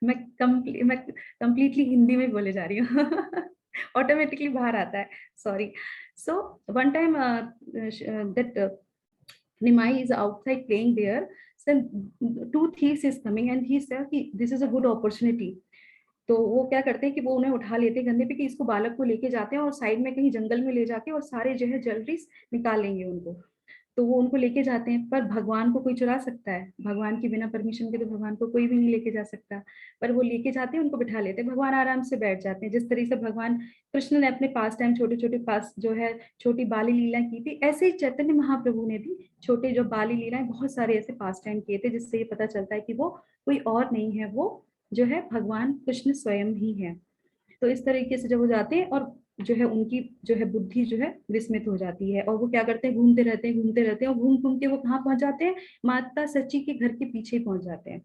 मैं कंप्लीटली हिंदी में बोले जा रही हूँ ऑटोमेटिकली बाहर आता है, sorry. So one time that Nimai is outside playing there. Then 2 thieves is coming and he said कि this is a good opportunity. तो वो क्या करते हैं कि वो उन्हें उठा लेते हैं कंधे पे कि इसको बालक को लेके जाते हैं और साइड में कहीं जंगल में ले जाके और सारे जो है ज्वेलरीज निकाल लेंगे उनको. तो वो उनको लेके जाते हैं, पर भगवान को कोई चुरा सकता है? भगवान की बिना परमिशन के तो भगवान को कोई भी नहीं लेके जा सकता. पर वो लेके जाते हैं, उनको बिठा लेते हैं, भगवान आराम से बैठ जाते हैं. जिस तरीके से भगवान कृष्ण ने अपने पास टाइम छोटे छोटे पास जो है छोटी बाली लीला की थी, ऐसे ही चैतन्य महाप्रभु ने भी छोटे जो बाली लीलाएं बहुत सारे ऐसे पास टाइम किए थे, जिससे ये पता चलता है कि वो कोई और नहीं है, वो जो है भगवान कृष्ण स्वयं ही है. तो इस तरीके से जब वो जाते हैं और जो है उनकी जो है बुद्धि जो है विस्मित हो जाती है और वो क्या करते हैं, घूमते रहते हैं और घूम घूम के वो कहाँ पहुंच जाते हैं, माता सची के घर के पीछे पहुंच जाते हैं.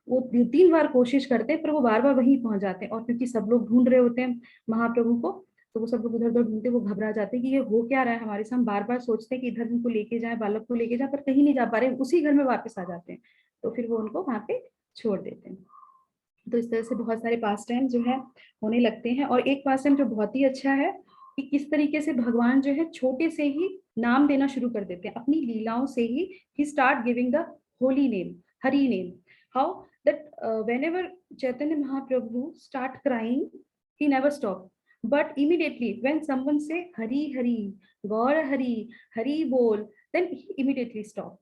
वो 3 बार कोशिश करते हैं पर वो बार बार वहीं पहुंच जाते हैं. और क्योंकि सब लोग ढूंढ रहे होते हैं महाप्रभु को, तो वो सब लोग उधर उधर ढूंढते, वो घबरा जाते हैं कि ये हो क्या रहा है हमारे साथ. बार बार सोचते हैं कि इधर उनको लेके जाए, बालक को लेके जाए, पर कहीं नहीं जा पा रहे, उसी घर में वापस आ जाते हैं. तो फिर वो उनको वहां पे छोड़ देते हैं. तो इस तरह से बहुत सारे पास टाइम जो है होने लगते हैं. और एक पास टाइम जो बहुत ही अच्छा है कि किस तरीके से भगवान जो है छोटे से ही नाम देना शुरू कर देते हैं अपनी लीलाओं से ही start giving the holy name, Hari name. How that whenever Chaitanya Mahaprabhu start crying, he never stop, but immediately when someone say hari hari, gaur hari, hari bol, then immediately stop.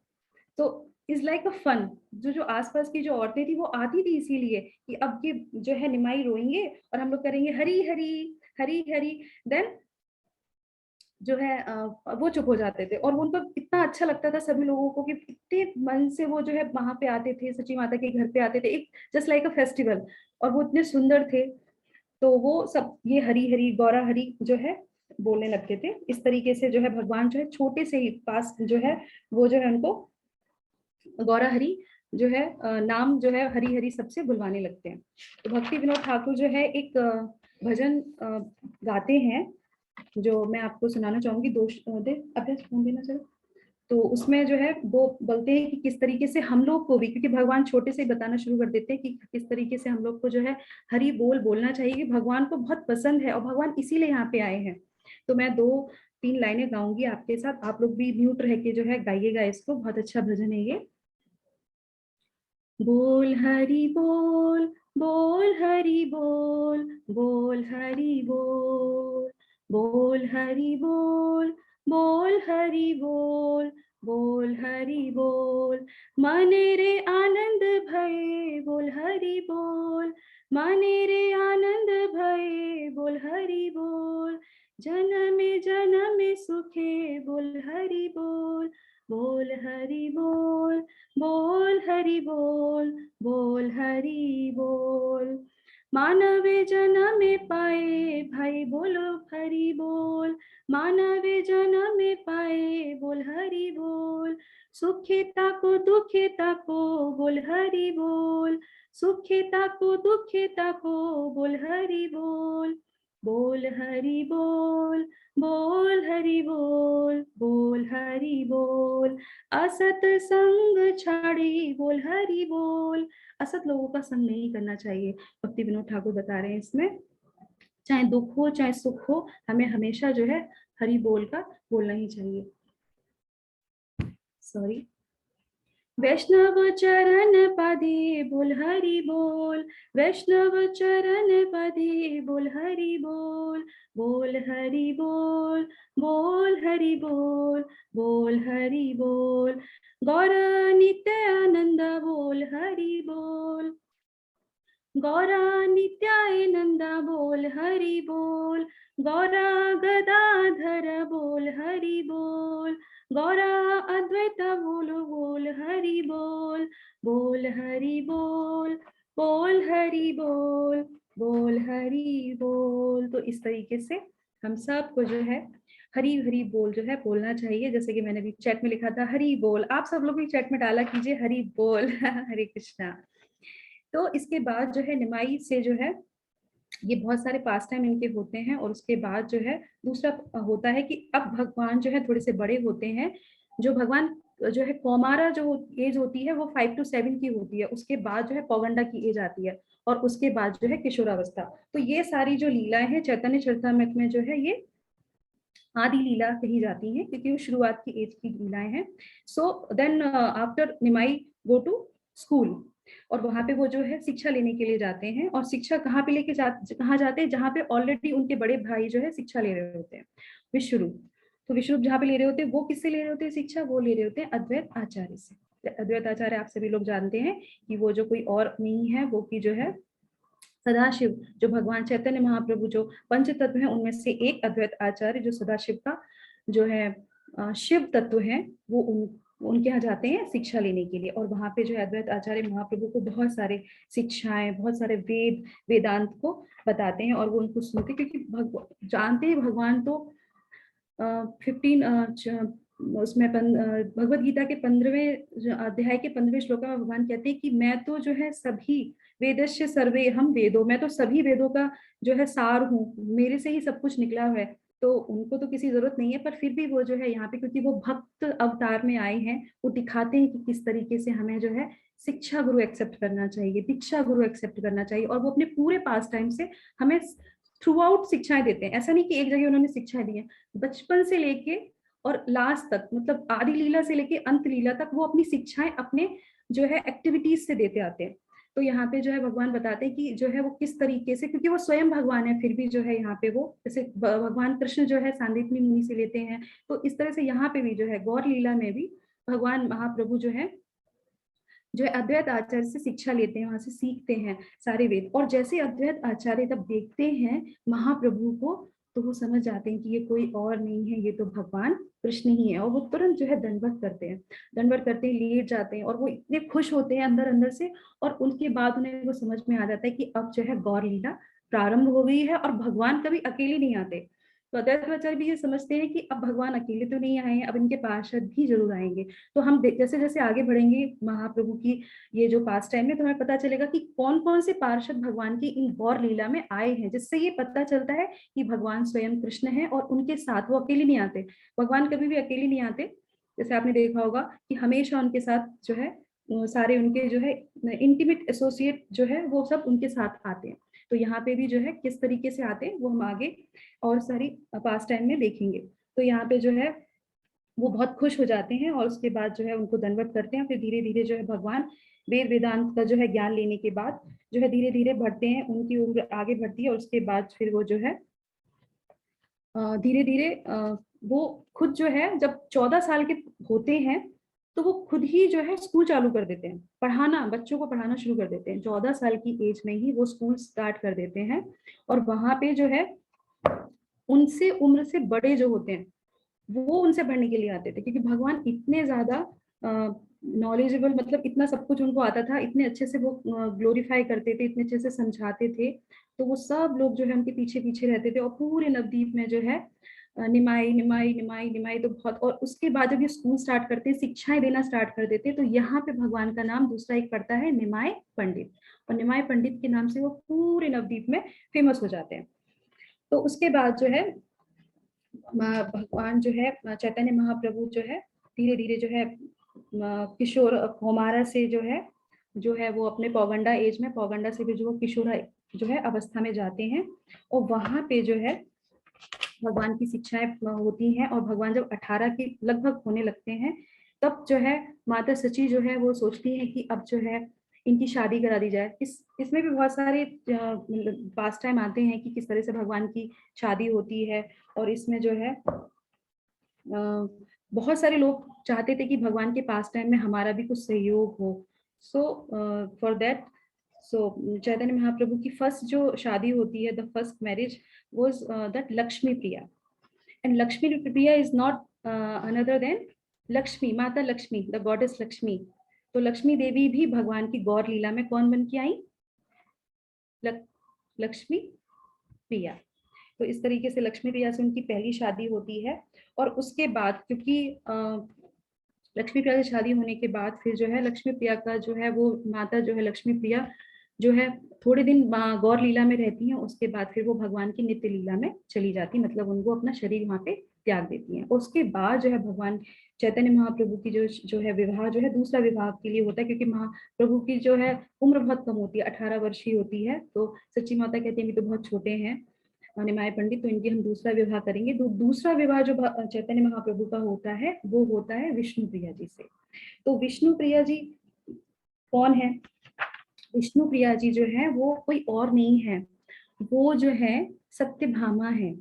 तो इज लाइक अ फन। जो आसपास की जो औरतें थी वो आती थी इसीलिए कि अब ये जो है निमाई रोएंगे और हम लोग करेंगे हरी हरी हरी हरी। देन जो है वो चुप हो जाते थे और उनको इतना अच्छा लगता था सभी लोगों को कि इतने मन से वो जो है वहां पे आते थे, सची माता के घर पे आते थे, एक जस्ट लाइक अ फेस्टिवल। और वो इतने सुंदर थे, तो वो सब ये हरी हरी गौरा हरी जो है बोलने लगते थे। इस तरीके से जो है भगवान जो है छोटे से ही पास जो है वो जो है उनको गौरा हरी जो है नाम जो है हरी हरी सबसे बुलवाने लगते हैं। तो भक्ति विनोद ठाकुर जो है एक भजन गाते हैं जो मैं आपको सुनाना चाहूंगी। अभ्यास फोन देना चाहिए। तो उसमें जो है वो बोलते हैं कि किस तरीके से हम लोग को भी, क्योंकि भगवान छोटे से ही बताना शुरू कर देते हैं कि किस तरीके से हम लोग को जो है हरि बोल बोलना चाहिए, कि भगवान को बहुत पसंद है और भगवान इसीलिए यहाँ पे आए हैं। तो मैं 2-3 लाइनें गाऊंगी आपके साथ, आप लोग भी म्यूट रह के जो है गाइएगा इसको। बहुत अच्छा भजन है ये। बोल हरि बोल, बोल हरि बोल, बोल हरि बोल, बोल हरि बोल, बोल हरि बोल, बोल हरि बोल। माने रे आनंद भये बोल हरि बोल, माने रे आनंद भये बोल हरि बोल। जन्म सुखे बोल हरि बोल, बोल हरि बोल, बोल हरि बोल, बोल हरि बोल। मानवे जन्म पाए भाई बोलो हरि बोल, मानवे जन्म पाए बोल हरि बोल। सुखेता को दुखेता को बोल हरि बोल, सुखेता को दुखेता को बोल हरि बोल। बोल हरि बोल, बोल हरि बोल, बोल हरि बोल। असत संग छाड़ी बोल हरि बोल। असत लोगों का संग नहीं करना चाहिए, भक्ति विनोद ठाकुर बता रहे हैं इसमें। चाहे दुख हो चाहे सुख हो, हमें हमेशा जो है हरि बोल का बोलना ही चाहिए। सॉरी। वैष्णव चरण पदे बोल हरि बोल, वैष्णव चरण पदे बोल हरि बोल। बोल हरि बोल, बोल हरि बोल, बोल हरि बोल। गौर नित्य आनंद बोल हरि बोल, गौरा नित्यानंद बोल हरि बोल। गौरा गदाधर बोल हरि बोल, गौरा अद्वैत बोलो बोल हरि बोल। बोल हरि बोल, बोल हरि बोल, बोल हरि बोल। तो इस तरीके से हम सबको जो है हरि हरि बोल जो है बोलना चाहिए। जैसे कि मैंने भी चैट में लिखा था हरि बोल, आप सब लोग भी चैट में डाला कीजिए हरि बोल। हरे कृष्णा। तो इसके बाद जो है निमाई से जो है ये बहुत सारे पास टाइम इनके होते हैं। और उसके बाद जो है दूसरा होता है कि अब भगवान जो है थोड़े से बड़े होते हैं। जो भगवान जो है कौमारा जो एज होती है वो 5 to 7 की होती है। उसके बाद जो है पौगंडा की एज आती है और उसके बाद जो है किशोरावस्था। तो ये सारी जो लीलाएं हैं चैतन्य चरितामृत में जो है ये आदि लीला कही जाती हैं, क्योंकि वो शुरुआत की एज की लीलाएं हैं। So then after Nimai go to school, और वहां पे वो जो है शिक्षा लेने के लिए जाते हैं। और शिक्षा कहाँ पे लेके कहाँ जाते हैं, जहाँ पे ऑलरेडी उनके बड़े भाई जो है शिक्षा ले रहे होते हैं, विश्वरूप। तो विश्वरूप जहाँ पे ले रहे होते हैं वो किससे ले रहे होते हैं शिक्षा, वो ले रहे होते हैं अद्वैत आचार्य से। अद्वैत आचार्य आप सभी लोग जानते हैं कि वो जो कोई और नहीं है, वो की जो है सदाशिव, जो भगवान चैतन्य महाप्रभु जो पंच तत्व हैं उनमें से एक अद्वैत आचार्य जो सदाशिव का जो है शिव तत्व है, वो उनके यहाँ जाते हैं शिक्षा लेने के लिए। और वहां पे जो है अद्वैत आचार्य महाप्रभु को बहुत सारे शिक्षाएं, बहुत सारे वेदांत को बताते हैं और वो उनको सुनते, क्योंकि जानते हैं भगवान तो 15 उसमें भगवत गीता के 15वें अध्याय के 15वें श्लोक में भगवान कहते हैं कि मैं तो जो है सभी वेदस्य सर्वे हम वेदों, मैं तो सभी वेदों का जो है सार हूँ, मेरे से ही सब कुछ निकला हुआ है। तो उनको तो किसी जरूरत नहीं है, पर फिर भी वो जो है यहाँ पे क्योंकि वो भक्त अवतार में आए हैं, वो दिखाते हैं कि किस तरीके से हमें जो है शिक्षा गुरु एक्सेप्ट करना चाहिए, दीक्षा गुरु एक्सेप्ट करना चाहिए। और वो अपने पूरे पास टाइम से हमें थ्रू आउट शिक्षाएं देते हैं। ऐसा नहीं कि एक जगह उन्होंने शिक्षाएं दी है, बचपन से लेके और लास्ट तक, मतलब आदि लीला से लेके अंत लीला तक वो अपनी शिक्षाएं अपने जो है एक्टिविटीज से देते आते हैं। तो यहाँ पे जो है भगवान बताते हैं कि जो है वो किस तरीके से, क्योंकि वो स्वयं भगवान है, फिर भी जो है यहाँ पे वो जैसे भगवान कृष्ण जो है सांदीपनी मुनि से लेते हैं, तो इस तरह से यहाँ पे भी जो है गौर लीला में भी भगवान महाप्रभु जो है अद्वैत आचार्य से शिक्षा लेते हैं, वहां से सीखते हैं सारे वेद। और जैसे अद्वैत आचार्य तब देखते हैं महाप्रभु को, तो वो समझ जाते हैं कि ये कोई और नहीं है, ये तो भगवान कृष्ण ही है। और वो तुरंत जो है दंडवत करते हैं, लेट जाते हैं, और वो इतने खुश होते हैं अंदर अंदर से। और उनके बाद उन्हें वो समझ में आ जाता है कि अब जो है गौर लीला प्रारंभ हो गई है, और भगवान कभी अकेले नहीं आते। तो अद्वैत आचार्य भी ये समझते हैं कि अब भगवान अकेले तो नहीं आए हैं, अब इनके पार्षद भी जरूर आएंगे। तो हम जैसे जैसे आगे बढ़ेंगे महाप्रभु की ये जो पास टाइम में, तो हमें पता चलेगा कि कौन कौन से पार्षद भगवान की इन गौर लीला में आए हैं, जिससे ये पता चलता है कि भगवान स्वयं कृष्ण है और उनके साथ वो अकेले नहीं आते। भगवान कभी भी अकेले नहीं आते। जैसे आपने देखा होगा कि हमेशा उनके साथ जो है सारे उनके जो है इंटीमेट एसोसिएट जो है वो सब उनके साथ आते हैं। तो यहाँ पे भी जो है किस तरीके से आते हैं वो हम आगे और सारी पास टाइम में देखेंगे। तो यहाँ पे जो है वो बहुत खुश हो जाते हैं, और उसके बाद जो है उनको दंडवत करते हैं। फिर धीरे धीरे जो है भगवान वेद वेदांत का जो है ज्ञान लेने के बाद जो है धीरे धीरे बढ़ते हैं, उनकी उम्र आगे बढ़ती है। और उसके बाद फिर वो जो है धीरे धीरे वो खुद जो है जब 14 साल के होते हैं, तो वो खुद ही जो है स्कूल चालू कर देते हैं, पढ़ाना, बच्चों को पढ़ाना शुरू कर देते हैं। 14 साल की एज में ही वो स्कूल स्टार्ट कर देते हैं। और वहां पे जो है उनसे उम्र से बड़े जो होते हैं वो उनसे पढ़ने के लिए आते थे, क्योंकि भगवान इतने ज्यादा नॉलेजेबल, मतलब इतना सब कुछ उनको आता था, इतने अच्छे से वो ग्लोरीफाई करते थे, इतने अच्छे से समझाते थे। तो वो सब लोग जो है उनके पीछे पीछे रहते थे, और पूरे नवद्वीप में जो है निमाई निमाई निमाई निमाई तो बहुत। और उसके बाद जब ये स्कूल स्टार्ट करते हैं, शिक्षाएं देना स्टार्ट कर देते हैं, तो यहाँ पे भगवान का नाम दूसरा एक पड़ता है, निमाय पंडित। और निमाय पंडित के नाम से वो पूरे नवद्वीप में फेमस हो जाते हैं। तो उसके बाद जो है भगवान जो है चैतन्य महाप्रभु जो है धीरे धीरे जो है किशोर कौमारा से जो है वो अपने पौगंडा एज में, पौगंडा से भी जो किशोर जो है अवस्था में जाते हैं। और वहां पे जो है भगवान की शिक्षाएं होती हैं। और भगवान जब 18 के लगभग होने लगते हैं, तब जो है माता सची जो है वो सोचती है कि अब जो है इनकी शादी करा दी जाए। इसमें भी बहुत सारे पास टाइम आते हैं कि किस तरह से भगवान की शादी होती है। और इसमें जो है बहुत सारे लोग चाहते थे कि भगवान के पास टाइम में हमारा भी कुछ सहयोग हो। सो फॉर दैट, सो चैतन्य महाप्रभु की फर्स्ट जो शादी होती है, the first marriage was that Lakshmi Priya. And Lakshmi Priya is not another than Lakshmi, माता लक्ष्मी, द गॉडेस लक्ष्मी। तो लक्ष्मी देवी भी भगवान की गौर लीला में कौन बन के आई? लक्ष्मी प्रिया। तो इस तरीके से लक्ष्मी प्रिया से उनकी पहली शादी होती है। और उसके बाद क्योंकि लक्ष्मी प्रिया से शादी होने के बाद फिर जो है लक्ष्मी प्रिया का जो है वो माता जो है लक्ष्मी प्रिया जो है थोड़े दिन गौर लीला में रहती हैं। उसके बाद फिर वो भगवान की नित्य लीला में चली जाती, मतलब उनको अपना शरीर वहां पे त्याग देती हैं। उसके बाद जो है भगवान चैतन्य महाप्रभु की जो है विवाह जो है दूसरा विवाह के लिए होता है, क्योंकि महाप्रभु की जो है उम्र बहुत कम होती है, 18 वर्ष ही होती है। तो सच्ची माता कहती है तो बहुत छोटे हैं निमाय पंडित, तो इनकी हम दूसरा विवाह करेंगे। तो दूसरा विवाह जो चैतन्य महाप्रभु का होता है वो होता है विष्णु प्रिया जी से। तो विष्णु प्रिया जी कौन है? विष्णु प्रिया जी जो है वो कोई और नहीं है, वो जो है सत्यभामा है।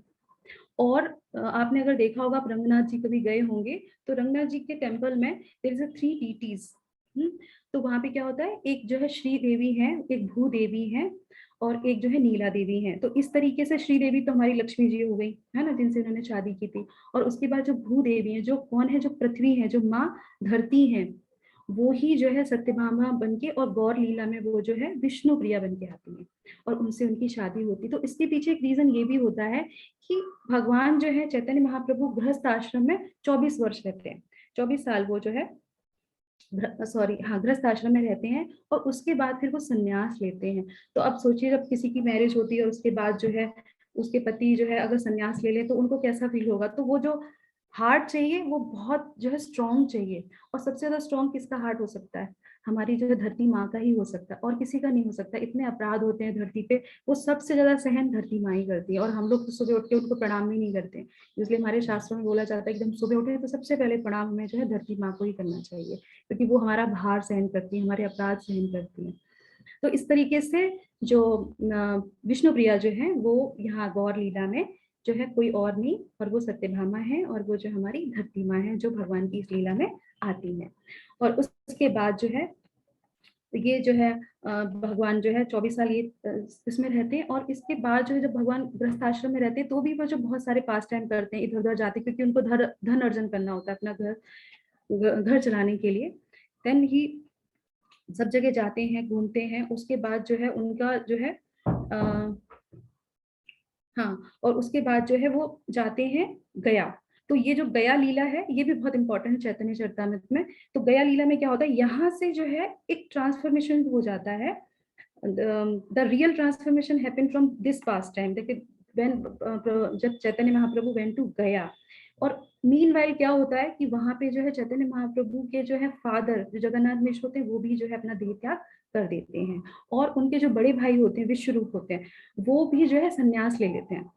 और आपने अगर देखा होगा, आप रंगनाथ जी कभी गए होंगे, तो रंगनाथ जी के टेम्पल में देयर इज 3 डीटीज। तो वहां पे क्या होता है, एक जो है श्री देवी है, एक भू देवी है, और एक जो है नीला देवी है। तो इस तरीके से श्री देवी तो हमारी लक्ष्मी जी हो गई है ना, जिनसे उन्होंने शादी की थी। और उसके बाद जो भू देवी है, जो कौन है, जो पृथ्वी है, जो माँ धरती है, वो ही जो है सत्यभामा बनके और गौर लीला में वो जो है विष्णु प्रिया बनके आती है, और उनसे उनकी शादी होती। तो इसके पीछे एक रीजन ये भी होता है कि भगवान जो है चैतन्य महाप्रभु गृहस्थ आश्रम में 24 वर्ष रहते हैं, 24 साल वो जो है गृहस्थ आश्रम में रहते हैं। और उसके बाद फिर वो संन्यास लेते हैं। तो अब सोचिए, जब किसी की मैरिज होती है और उसके बाद जो है उसके पति जो है अगर संन्यास ले ले तो उनको कैसा फील होगा। तो वो जो हार्ट चाहिए वो बहुत जो है स्ट्रॉन्ग चाहिए। और सबसे ज्यादा स्ट्रॉन्ग किसका हार्ट हो सकता है? हमारी जो है धरती माँ का ही हो सकता है, और किसी का नहीं हो सकता। इतने अपराध होते हैं धरती पे, वो सबसे ज्यादा सहन धरती माँ ही करती है। और हम लोग तो सुबह उठ के उनको प्रणाम भी नहीं करते, इसलिए हमारे शास्त्रों में बोला जाता है कि हम सुबह उठे तो सबसे पहले प्रणाम हमें जो है धरती माँ को ही करना चाहिए, क्योंकि वो हमारा भार सहन करती है, हमारे अपराध सहन करती है। तो इस तरीके से जो विष्णु प्रिया जो है वो यहाँ गौर लीला में जो है कोई और नहीं, और वो सत्यभामा है, और वो जो हमारी धरती माँ है जो भगवान की इस लीला में आती है। और उसके बाद जो है ये जो है भगवान जो है 24 साल ये इसमें रहते हैं, और इसके बाद जो है जब भगवान गृहस्थ आश्रम में रहते हैं तो भी वो जो बहुत सारे पास टाइम करते हैं, इधर उधर जाते हैं, क्योंकि उनको धन अर्जन करना होता है अपना घर चलाने के लिए। देन ही सब जगह जाते हैं, घूमते हैं। उसके बाद जो है उनका जो है हाँ, और उसके बाद जो है वो जाते हैं गया। तो ये जो गया लीला है ये भी बहुत इंपॉर्टेंट है चैतन्य चरितामृत में। तो गया लीला में क्या होता है, यहाँ से जो है एक ट्रांसफॉर्मेशन हो जाता है। The real transformation happen from this past time. देखिए जब चैतन्य महाप्रभु वेंट टू गया, और मीनवाइल क्या होता है कि वहां पे जो है चैतन्य महाप्रभु के जो है फादर जो जगन्नाथ मिश्र होते हैं वो भी जो है अपना देह त्याग कर देते हैं, और उनके जो बड़े भाई होते हैं विश्वरूप होते हैं वो भी जो है संन्यास ले लेते हैं।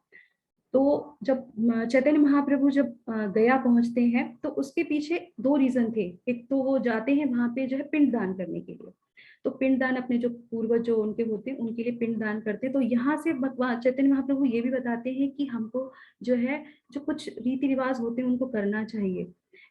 तो जब चैतन्य महाप्रभु जब गया पहुंचते हैं तो उसके पीछे दो रीजन थे। एक तो वो जाते हैं वहां पे जो है पिंड दान करने के लिए, तो पिंड दान अपने जो पूर्वज जो उनके होते हैं उनके लिए पिंड दान करते हैं। तो यहाँ से भगवान चैतन्य महाप्रभु ये भी बताते हैं कि हमको जो है जो कुछ रीति रिवाज होते हैं उनको करना चाहिए।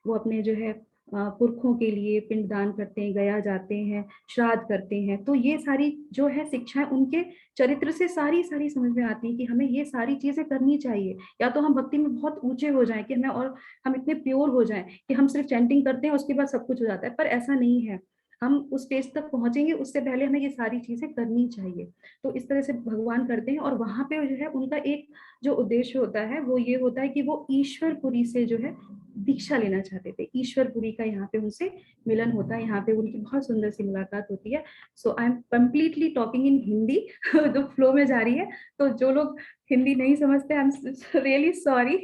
वो अपने जो है पुरखों के लिए पिंड दान करते हैं, गया जाते हैं, श्राद्ध करते हैं। तो ये सारी जो है शिक्षाएं उनके चरित्र से सारी समझ में आती है कि हमें ये सारी चीजें करनी चाहिए। या तो हम भक्ति में बहुत ऊंचे हो जाएं कि हमें, और हम इतने प्योर हो जाएं कि हम सिर्फ चैंटिंग करते हैं उसके बाद सब कुछ हो जाता है, पर ऐसा नहीं है। हम उस स्टेज तक पहुंचेंगे उससे पहले हमें ये सारी चीजें करनी चाहिए। तो इस तरह से भगवान करते हैं, और वहां पे जो है उनका एक जो उद्देश्य होता है वो ये होता है कि वो ईश्वरपुरी से जो है दीक्षा लेना चाहते थे। ईश्वरपुरी का यहाँ पे उनसे मिलन होता है, यहाँ पे उनकी बहुत सुंदर सी मुलाकात होती है। So I am completely talking in Hindi जो फ्लो में जा रही है, तो जो लोग हिंदी नहीं समझते आई एम रियली सॉरी।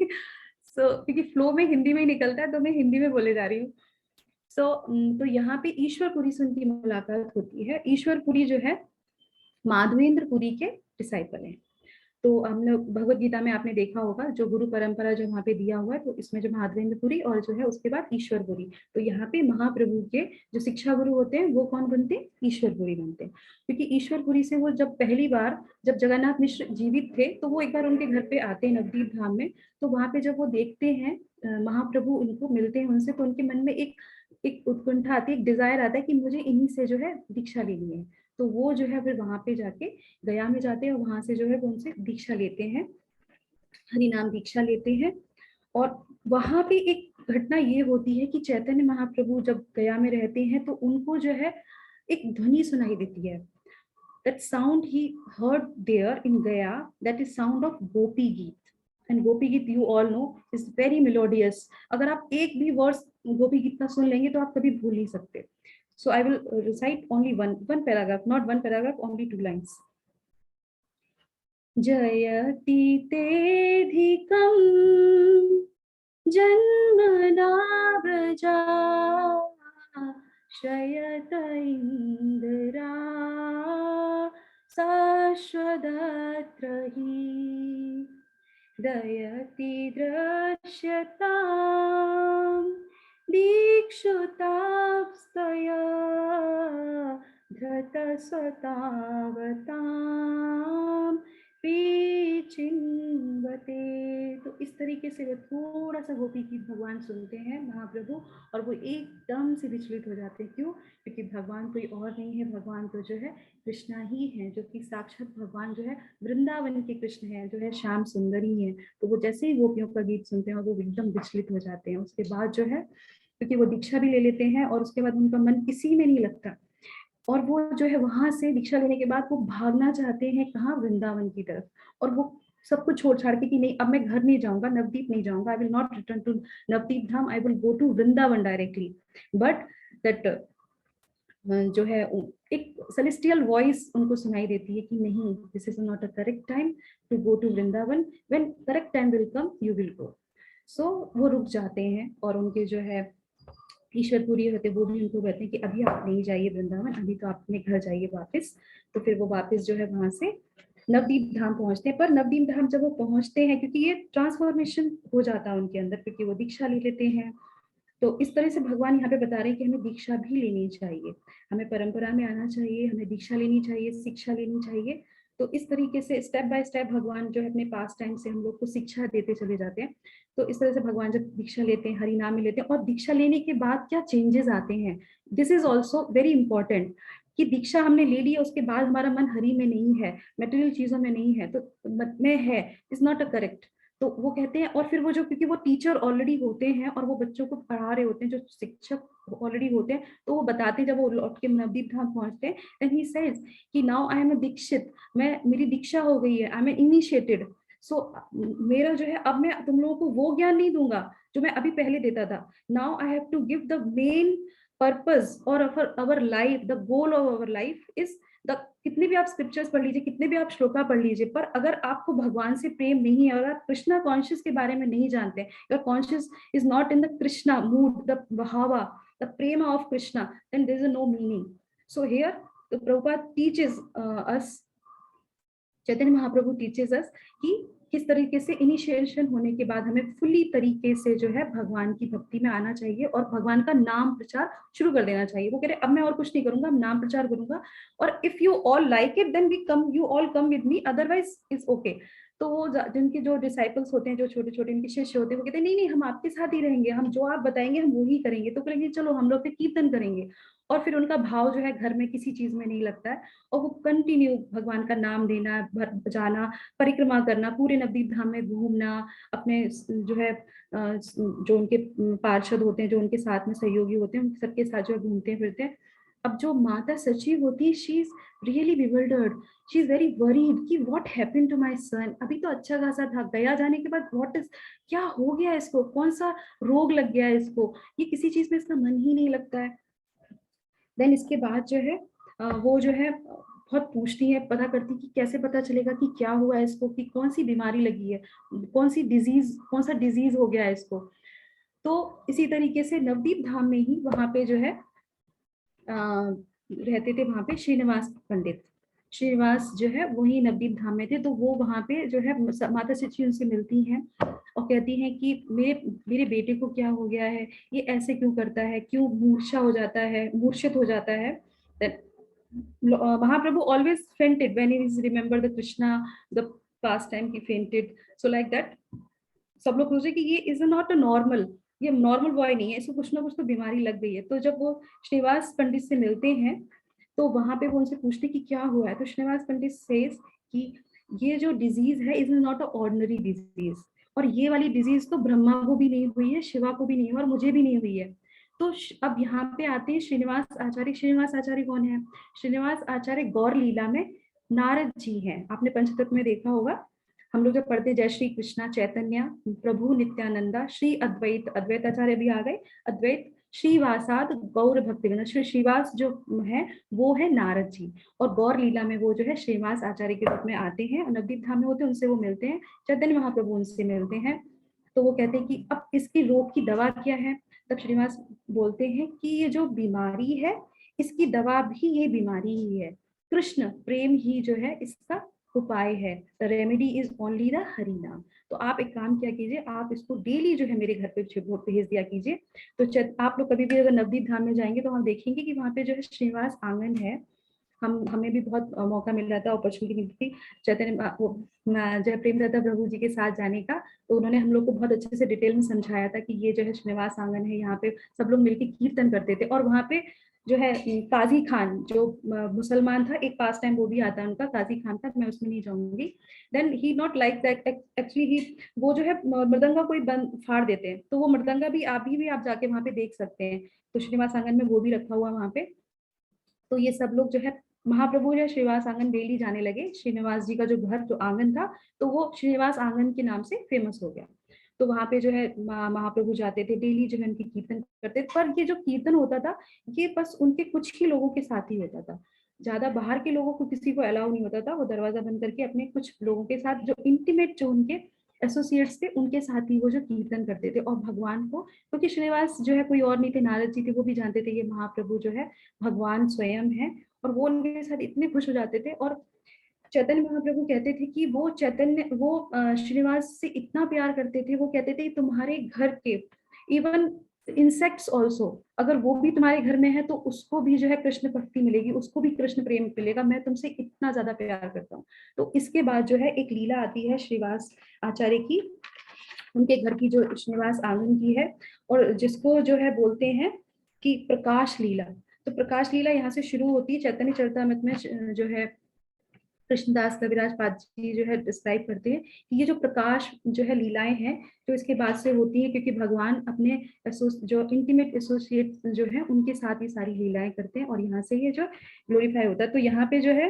सो क्योंकि फ्लो में हिंदी में ही निकलता है तो मैं हिंदी में बोले जा रही हूँ। तो यहाँ पे ईश्वरपुरी से उनकी मुलाकात होती है। ईश्वरपुरी जो है माधवेंद्रपुरी के डिसाइपल हैं। तो हमने भगवत गीता में आपने देखा होगा जो गुरु परंपरा जो वहाँ पे दिया हुआ है, तो इसमें जो माधवेंद्रपुरी और जो है उसके बाद ईश्वरपुरी, तो यहाँ पे महाप्रभु के जो शिक्षा गुरु होते हैं वो कौन बनते हैं, ईश्वरपुरी बनते हैं। क्योंकि ईश्वरपुरी से वो जब पहली बार जब जगन्नाथ मिश्र जीवित थे तो वो एक बार उनके घर पे आते हैं नवदीप धाम में। तो वहां पे जब वो देखते हैं महाप्रभु उनको मिलते हैं उनसे, तो उनके मन में एक उत्कंठा आती है, एक डिजायर आता है कि मुझे इन्हीं से जो है दीक्षा लेनी है। तो वो जो है फिर वहां पे जाके गया में जाते हैं और वहां से जो है वो उनसे दीक्षा लेते हैं, हरि नाम दीक्षा लेते हैं। और वहां पे एक घटना ये होती है कि चैतन्य महाप्रभु जब गया में रहते हैं तो उनको जो है एक ध्वनि सुनाई देती है। That sound he heard there in Gaya, that is sound of Gopi Geet. And Gopi Geet you all know is very melodious. अगर आप एक भी वर्स गोपी गीत का सुन लेंगे तो आप कभी भूल नहीं सकते। So I will recite only one paragraph, not one paragraph, only 2 lines. जयति तेधिकं जन्मना व्रजा शयत इंदिरा शाश्वतत्र हि दयति दृश्यतां दीक्षुतास्तया धृतस्वतावतां चिन्वते। तो इस तरीके से वो थोड़ा सा गोपी गीत भगवान सुनते हैं महाप्रभु और वो एकदम से विचलित हो जाते हैं। क्यों? क्योंकि भगवान कोई और नहीं है, भगवान तो जो है कृष्णा ही है, जो कि साक्षात भगवान जो है वृंदावन के कृष्ण है, जो है श्याम सुंदरी है। तो वो जैसे ही गोपियों का गीत सुनते हैं और वो एकदम विचलित हो जाते हैं। उसके बाद जो है क्योंकि वो दीक्षा भी ले लेते हैं और उसके बाद उनका मन किसी में नहीं लगता, और वो जो है वहां से दीक्षा लेने के बाद वो भागना चाहते हैं कहाँ, वृंदावन की तरफ। और वो सब कुछ छोड़ छाड़ के कि नहीं अब मैं घर नहीं जाऊंगा, नवदीप नहीं जाऊंगा, I will not return to Navadvip Dham, I will go to Vrindavan directly. But that जो है एक सेलेस्टियल वॉइस उनको सुनाई देती है कि नहीं, this is not a correct time to go to Vrindavan, when correct time will come you will go. So वो रुक जाते हैं और उनके जो है ईश्वरपुरी होते वो भी उनको कहते हैं कि अभी आप नहीं जाइए वृंदावन, अभी तो आप अपने घर जाइए वापस। तो फिर वो वापस जो है वहां से नवदीप धाम पहुंचते हैं। पर नवदीप धाम जब वो पहुंचते हैं, क्योंकि ये ट्रांसफॉर्मेशन हो जाता है उनके अंदर, क्योंकि वो दीक्षा ले लेते हैं तो इस तरह से भगवान यहाँ पे बता रहे हैं कि हमें दीक्षा भी लेनी चाहिए, हमें परंपरा में आना चाहिए, हमें दीक्षा लेनी चाहिए, शिक्षा लेनी चाहिए। तो इस तरीके से स्टेप बाय स्टेप भगवान जो है अपने पास टाइम से हम लोग को शिक्षा देते चले जाते हैं। तो इस तरह से भगवान जब दीक्षा लेते हैं, हरि नाम में लेते हैं, और दीक्षा लेने के बाद क्या चेंजेस आते हैं, this is also very important. कि दीक्षा हमने ले ली, उसके बाद हमारा मन हरि में नहीं है, मटेरियल चीजों में नहीं है, तो में है, इज नॉट अ करेक्ट। तो वो कहते हैं, और फिर वो जो, क्योंकि वो टीचर ऑलरेडी होते हैं और वो बच्चों को पढ़ा रहे होते हैं, जो शिक्षक ऑलरेडी होते हैं, तो वो बताते हैं जब वो लौट के नवदीप धाम पहुंचते हैं, एंड ही सेज कि नाउ आई एम अ दीक्षित, मेरी दीक्षा हो गई है, आई एम इनिशिएटेड। सो मेरा जो है, अब मैं तुम लोगों को वो ज्ञान नहीं दूंगा जो मैं अभी पहले देता था। Now I have to give the main purpose और our life, the goal of our life is the, कितने भी आप स्क्रिप्चर्स पढ़ लीजिए, कितने भी आप श्लोका पढ़ लीजिए, पर अगर आपको भगवान से प्रेम नहीं है, और आप कृष्णा कॉन्शियस के बारे में नहीं जानते, your conscious is not in the Krishna mood, the bhava, the prem of Krishna, then there is no meaning. So here the Prabhupada teaches us, Chaitanya Mahaprabhu teaches us कि किस तरीके से इनिशिएशन होने के बाद हमें फुली तरीके से जो है भगवान की भक्ति में आना चाहिए और भगवान का नाम प्रचार शुरू कर देना चाहिए। वो कह रहे अब मैं और कुछ नहीं करूंगा, अब नाम प्रचार करूंगा, और if you all like it then we come, you all come with me, otherwise is okay. तो वो जिनके जो डिसाइपल्स होते हैं, जो छोटे छोटे इनके शिष्य होते हैं, वो कहते हैं नहीं नहीं, हम आपके साथ ही रहेंगे, हम जो आप बताएंगे हम वो ही करेंगे। तो कहेंगे चलो हम लोग फिर कीर्तन करेंगे, और फिर उनका भाव जो है घर में किसी चीज में नहीं लगता है, और वो कंटिन्यू भगवान का नाम लेना, जाना, परिक्रमा करना, पूरे नवदीप धाम में घूमना, अपने जो है जो उनके पार्षद होते हैं, जो उनके साथ में सहयोगी होते हैं, उन सबके साथ जो घूमते फिरते हैं। अब जो माता सची होती है, she is really bewildered, she is very worried कि what happened to my son. अभी तो अच्छा खासा था, गया जाने के बाद व्हाट इज, क्या हो गया इसको, कौन सा रोग लग गया है इसको, ये किसी चीज में इसका मन ही नहीं लगता है। देन इसके बाद जो है वो जो है बहुत पूछती है, पता करती कि कैसे पता चलेगा कि क्या हुआ है इसको, कि कौन सी बीमारी लगी है, कौन सी डिजीज, कौन सा डिजीज हो गया है इसको। तो इसी तरीके से नवदीप धाम में ही वहां पे जो है रहते थे, वहां पे श्रीनिवास पंडित, श्रीनिवास जो है वही नवदीप धाम में थे। तो वो वहां पे जो है माता सची उनसे मिलती हैं और कहती हैं कि मेरे बेटे को क्या हो गया है, ये ऐसे क्यों करता है, क्यों मूर्छा हो जाता है, मूर्छित हो जाता है। Mahaprabhu always fainted when he remember the Krishna, the pastime he fainted. So like that, सब लोग सोचे कि ये इज नॉट अ नॉर्मल, ये नॉर्मल बॉय नहीं है, इसको कुछ ना कुछ तो बीमारी लग गई है। तो जब वो श्रीनिवास पंडित से मिलते हैं तो वहां पे वो उनसे पूछते कि क्या हुआ है। तो श्रीनिवास पंडित सेज कि ये जो डिजीज है is not a ordinary disease, और ये वाली डिजीज तो ब्रह्मा को भी नहीं हुई है, शिवा को भी नहीं हुई, और मुझे भी नहीं हुई है। तो अब यहाँ पे आते हैं श्रीनिवास आचार्य। श्रीनिवास आचार्य कौन है? श्रीनिवास आचार्य गौर लीला में नारद जी हैं। आपने पंचतत्व में देखा होगा, हम लोग जब पढ़ते जय श्री कृष्णा चैतन्य प्रभु नित्यानंदा श्री अद्वैत, अद्वैत आचार्य भी आ गए, अद्वैत श्रीवासाद गौर भक्तिवृंद, श्री श्रीवास जो है वो है नारद जी, और गौर लीला में वो जो है श्रीनिवास आचार्य के रूप में आते हैं, और नवदीप धाम में होते हैं, उनसे वो मिलते हैं, चैतन्य महाप्रभु उनसे मिलते हैं। तो वो कहते हैं कि अब इसकी रोग की दवा क्या है। तब श्रीनिवास बोलते हैं कि ये जो बीमारी है इसकी दवा भी ये बीमारी ही है, कृष्ण प्रेम ही जो है इसका उपाय है, the remedy is only the Hari नाम। तो आप एक काम क्या कीजिए, आप इसको डेली जो है मेरे घर पे भेज दिया कीजिए। तो आप लोग कभी भी अगर नवदीप धाम में जाएंगे तो हम देखेंगे कि वहाँ पे जो है श्रीनिवास आंगन है। हमें भी बहुत मौका मिल रहा था, अपॉर्चुनिटी मिली थी चैतन्य जय प्रेमदाता प्रभु जी के साथ जाने का। तो उन्होंने हम लोग को बहुत अच्छे से डिटेल में समझाया था कि ये जो है श्रीनिवास आंगन है, यहाँ पे सब लोग मिलकर कीर्तन करते थे। और वहाँ पे जो है काजी खान जो मुसलमान था, एक पास टाइम वो भी आता है उनका, काजी खान था, मैं उसमें नहीं जाऊंगी। Then he not like that actually, he वो जो है मृदंगा कोई बंद फाड़ देते हैं, तो वो मृदंगा भी आप जाके वहाँ पे देख सकते हैं। तो श्रीनिवास आंगन में वो भी रखा हुआ वहाँ पे। तो ये सब लोग जो है महाप्रभु या श्रीनिवास आंगन डेली जाने लगे। श्रीनिवास जी का जो घर जो आंगन था तो वो श्रीनिवास आंगन के नाम से फेमस हो गया। तो वहां पे जो है महाप्रभु जाते थे, डेली जो है उनकी कीर्तन करते थे। पर ये जो कीर्तन होता था ये बस उनके कुछ ही लोगों के साथ ही होता था, ज्यादा बाहर के लोगों को किसी को अलाउ नहीं होता था। वो दरवाजा बंद करके अपने कुछ लोगों के साथ, जो इंटीमेट जो उनके एसोसिएट्स थे उनके साथ ही वो जो कीर्तन करते थे। और भगवान को, क्योंकि श्रीनिवास जो है कोई और नहीं थे, नारद जी थे, वो भी जानते थे ये महाप्रभु जो है भगवान स्वयं है, और वो उनके साथ इतने खुश हो जाते थे। और चैतन्य महाप्रभु कहते थे कि वो श्रीनिवास से इतना प्यार करते थे, वो कहते थे तुम्हारे घर के इवन इंसेक्ट्स ऑल्सो, अगर वो भी तुम्हारे घर में है तो उसको भी जो है कृष्ण भक्ति मिलेगी, उसको भी कृष्ण प्रेम मिलेगा, मैं तुमसे इतना ज्यादा प्यार करता हूँ। तो इसके बाद जो है एक लीला आती है श्रीवास आचार्य की, उनके घर की, जो श्रीनिवास आंगन की है, और जिसको जो है बोलते हैं कि प्रकाश लीला। तो प्रकाश लीला यहाँ से शुरू होती है। चैतन्य चरितामृत में जो है कृष्णदास कविराज पाद जी जो है डिस्क्राइब करते हैं कि ये जो प्रकाश जो है लीलाएं हैं जो इसके बाद से होती है, क्योंकि भगवान अपने जो इंटीमेट एसोसिएट जो है उनके साथ ये सारी लीलाएं करते हैं, और यहाँ से ये जो ग्लोरीफाई होता है। तो यहाँ पे जो है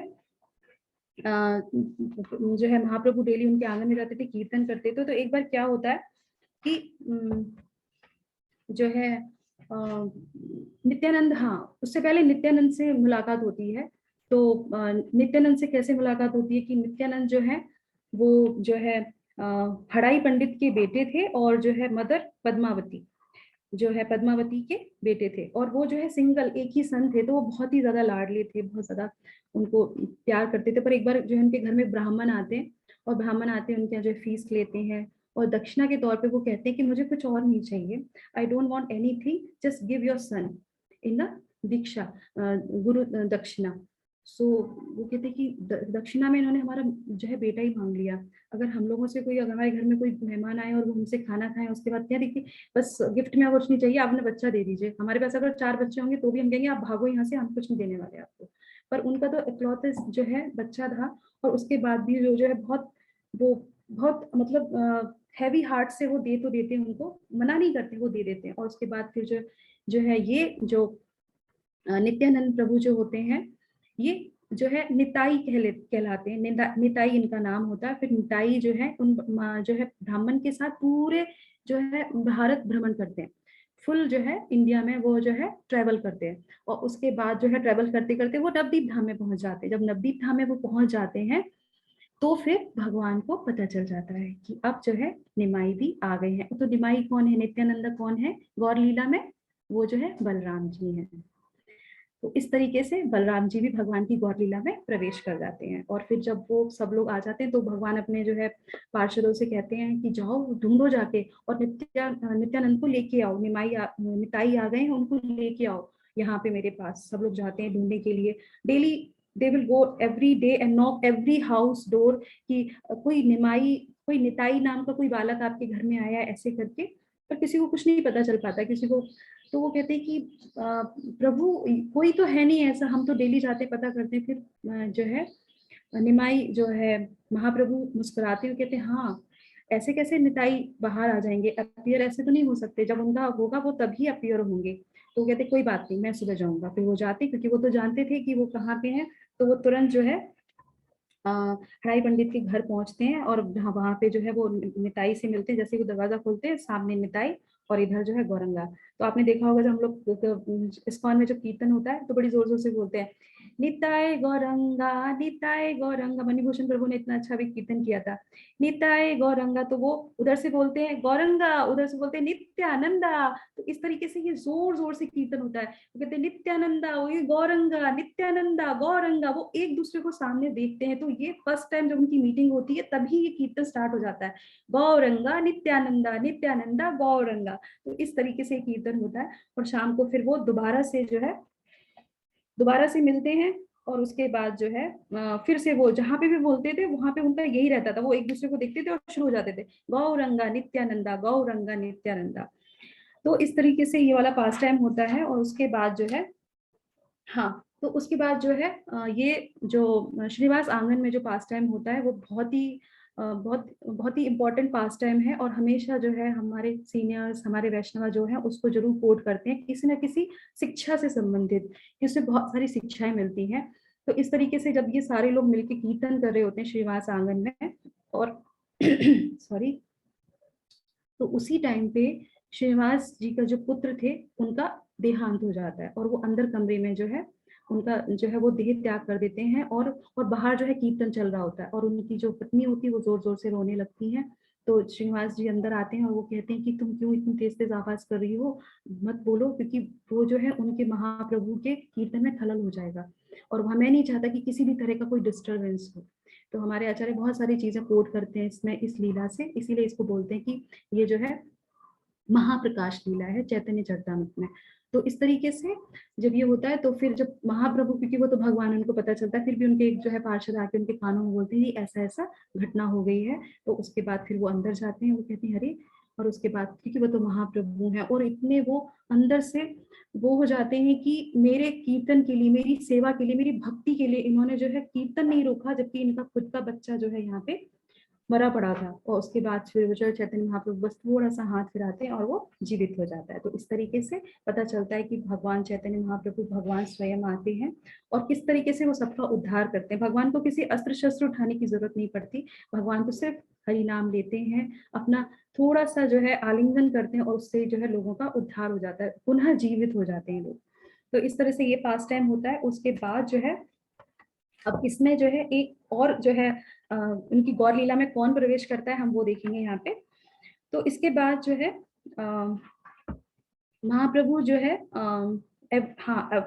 महाप्रभु डेली उनके आंगन में जाते थे, कीर्तन करते थे। तो एक बार क्या होता है कि जो है नित्यानंद, हाँ उससे पहले नित्यानंद से मुलाकात होती है। तो नित्यानंद से कैसे मुलाकात होती है कि नित्यानंद जो है वो जो है हड़ाई पंडित के बेटे थे, और जो है मदर पद्मावती जो है पद्मावती के बेटे थे, और वो जो है सिंगल एक ही सन थे। तो वो बहुत ही ज्यादा लाडले थे, बहुत ज्यादा उनको प्यार करते थे। पर एक बार जो है उनके घर में ब्राह्मण आते हैं, और ब्राह्मण आते हैं उनके जो फीस लेते हैं, और दक्षिणा के तौर पे वो कहते हैं कि मुझे कुछ और नहीं चाहिए, I don't want anything, just give your son in the diksha, guru dakshina. सो वो कहते हैं कि दक्षिणा में इन्होंने हमारा जो है बेटा ही मांग लिया। अगर हम लोगों से कोई, अगर हमारे घर में कोई मेहमान आए और वो हमसे खाना खाएं, उसके बाद क्या देखिए बस गिफ्ट में कुछ नहीं चाहिए, आप अपना बच्चा दे दीजिए। हमारे पास अगर 4 बच्चे होंगे तो भी हम कहेंगे आप भागो यहाँ से, हम कुछ नहीं देने वाले आपको। पर उनका तो इकलौते जो है बच्चा था, और उसके बाद भी जो है बहुत मतलब हैवी हार्ट से वो दे तो देते हैं, उनको मना नहीं करते, वो दे देते हैं। और उसके बाद फिर जो है ये जो नित्यानंद प्रभु जो होते हैं, ये जो है निताई कहलाते हैं। निताई इनका नाम होता है। फिर निताई जो है उन जो है ब्राह्मण के साथ पूरे जो है भारत भ्रमण करते हैं, फुल जो है इंडिया में वो जो है ट्रेवल करते हैं। और उसके बाद जो है ट्रेवल करते करते वो नवदीप धाम में पहुंच जाते हैं। जब नवदीप धाम में वो पहुंच जाते हैं तो फिर भगवान को पता चल जाता है कि अब जो है निमाई भी आ गए हैं। तो निमाई कौन है, नित्यानंद कौन है गौर लीला में, वो जो है बलराम जी हैं। तो इस तरीके से बलराम जी भी भगवान की गौर लीला में प्रवेश कर जाते हैं। और फिर जब वो सब लोग आ जाते हैं तो भगवान अपने जो है पार्षदों से कहते हैं कि जाओ ढूंढो जाके, और नित्यानंद को लेके आओ, निताई आ गए हैं, उनको लेके आओ यहाँ पे मेरे पास। सब लोग जाते हैं ढूंढने के लिए। Daily they will go every day and knock every house door कि कोई निताई नाम का कोई बालक आपके घर में आया ऐसे करके। पर किसी को कुछ नहीं पता चल पाता किसी को। तो वो कहते हैं कि प्रभु कोई तो है नहीं ऐसा, हम तो डेली जाते पता करते हैं। फिर जो है निमाई जो है महाप्रभु मुस्कुराते हुए कहते हैं हाँ ऐसे कैसे निताई बाहर आ जाएंगे, अपीयर ऐसे तो नहीं हो सकते, जब उनका होगा वो तभी अपीयर होंगे। तो कहते कोई बात नहीं मैं सुबह जाऊंगा। फिर वो जाते, क्योंकि वो तो जानते थे कि वो कहाँ पे हैं। तो वो तुरंत जो है हराई पंडित के घर पहुंचते हैं, और वहां पे जो है वो निताई से मिलते हैं। जैसे वो दरवाजा खोलते हैं सामने निताई, और इधर जो है गौरंगा। तो आपने देखा होगा जब हम लोग इस्कॉन में जो कीर्तन होता है तो बड़ी जोर जोर से बोलते हैं निताय गौरंगा, निताय गौरंगा। मणिभूषण प्रभु ने इतना अच्छा भी कीर्तन किया था, निताय गौरंगा। तो वो उधर से बोलते हैं गौरंगा, उधर से बोलते हैं नित्यानंदा। तो इस तरीके से ये जोर जोर से कीर्तन होता है। वो कहते हैं नित्यानंदा, वो ये गौरंगा, नित्यानंदा गौरंगा। वो एक दूसरे को सामने देखते हैं। तो ये फर्स्ट टाइम जब उनकी मीटिंग होती है तभी ये कीर्तन स्टार्ट हो जाता है, गौरंगा नित्यानंदा, नित्यानंदा गौरंगा। तो इस तरीके से कीर्तन होता है। और शाम को फिर वो दोबारा से मिलते हैं। और उसके बाद जो है फिर से वो जहाँ पे भी बोलते थे वहां पे उनका यही रहता था, वो एक दूसरे को देखते थे और शुरू हो जाते थे गौरंगा नित्यानंदा, गौरंगा नित्यानंदा। तो इस तरीके से ये वाला पास टाइम होता है। और उसके बाद जो है हाँ, तो उसके बाद जो है ये जो श्रीनिवास आंगन में जो पास टाइम होता है वो बहुत ही इम्पोर्टेंट पास टाइम है। और हमेशा जो है हमारे सीनियर्स, हमारे वैष्णव जो है उसको जरूर कोट करते हैं किसी न किसी शिक्षा से संबंधित, इससे बहुत सारी शिक्षाएं मिलती हैं। तो इस तरीके से जब ये सारे लोग मिलकर कीर्तन कर रहे होते हैं श्रीनिवास आंगन में, और सॉरी, तो उसी टाइम पे श्रीनिवास जी का जो पुत्र थे उनका देहांत हो जाता है, और वो अंदर कमरे में जो है उनका जो है वो देह त्याग कर देते हैं। और बाहर जो है कीर्तन चल रहा होता है, और उनकी जो पत्नी होती है वो जोर जोर से रोने लगती हैं। तो श्रीनिवास जी अंदर आते हैं और वो कहते हैं कि तुम क्यों इतनी तेज तेज आवाज कर रही हो, मत बोलो, क्योंकि वो जो है उनके महाप्रभु के कीर्तन में खलल हो जाएगा, और मैं नहीं चाहता कि किसी भी तरह का कोई डिस्टर्बेंस हो। तो हमारे आचार्य बहुत सारी चीजें कोट करते हैं इसमें, इस लीला से, इसीलिए इसको बोलते हैं कि ये जो है महाप्रकाश लीला है चैतन्य चरितामृत में। तो इस तरीके से जब ये होता है तो फिर जब महाप्रभु, क्योंकि वो तो भगवान, उनको पता चलता है, फिर भी उनके एक जो है पार्षद आके उनके कानों में बोलते हैं ऐसा ऐसा घटना हो गई है। तो उसके बाद फिर वो अंदर जाते हैं, वो कहते हैं अरे, और उसके बाद क्योंकि वो तो महाप्रभु हैं और इतने वो अंदर से वो हो जाते हैं कि मेरे कीर्तन के लिए, मेरी सेवा के लिए, मेरी भक्ति के लिए इन्होंने जो है कीर्तन नहीं रोका, जबकि इनका खुद का बच्चा जो है यहाँ पे मरा पड़ा था। और उसके बाद फिर वो जो चैतन्य महाप्रभु बस थोड़ा सा हाथ फिराते हैं और वो जीवित हो जाता है। तो इस तरीके से पता चलता है कि भगवान चैतन्य महाप्रभु, भगवान स्वयं आते हैं और किस तरीके से वो सबका उद्धार करते हैं। भगवान को किसी अस्त्र शस्त्र उठाने की जरूरत नहीं पड़ती, भगवान तो सिर्फ हरि नाम लेते हैं, अपना थोड़ा सा जो है आलिंगन करते हैं और उससे जो है लोगों का उद्धार हो जाता है, पुनः जीवित हो जाते हैं लोग। तो इस तरह से ये पास टाइम होता है। उसके बाद जो है अब इसमें जो है एक और जो है उनकी गौर लीला में कौन प्रवेश करता है हम वो देखेंगे यहाँ पे। तो इसके बाद जो है महाप्रभु जो है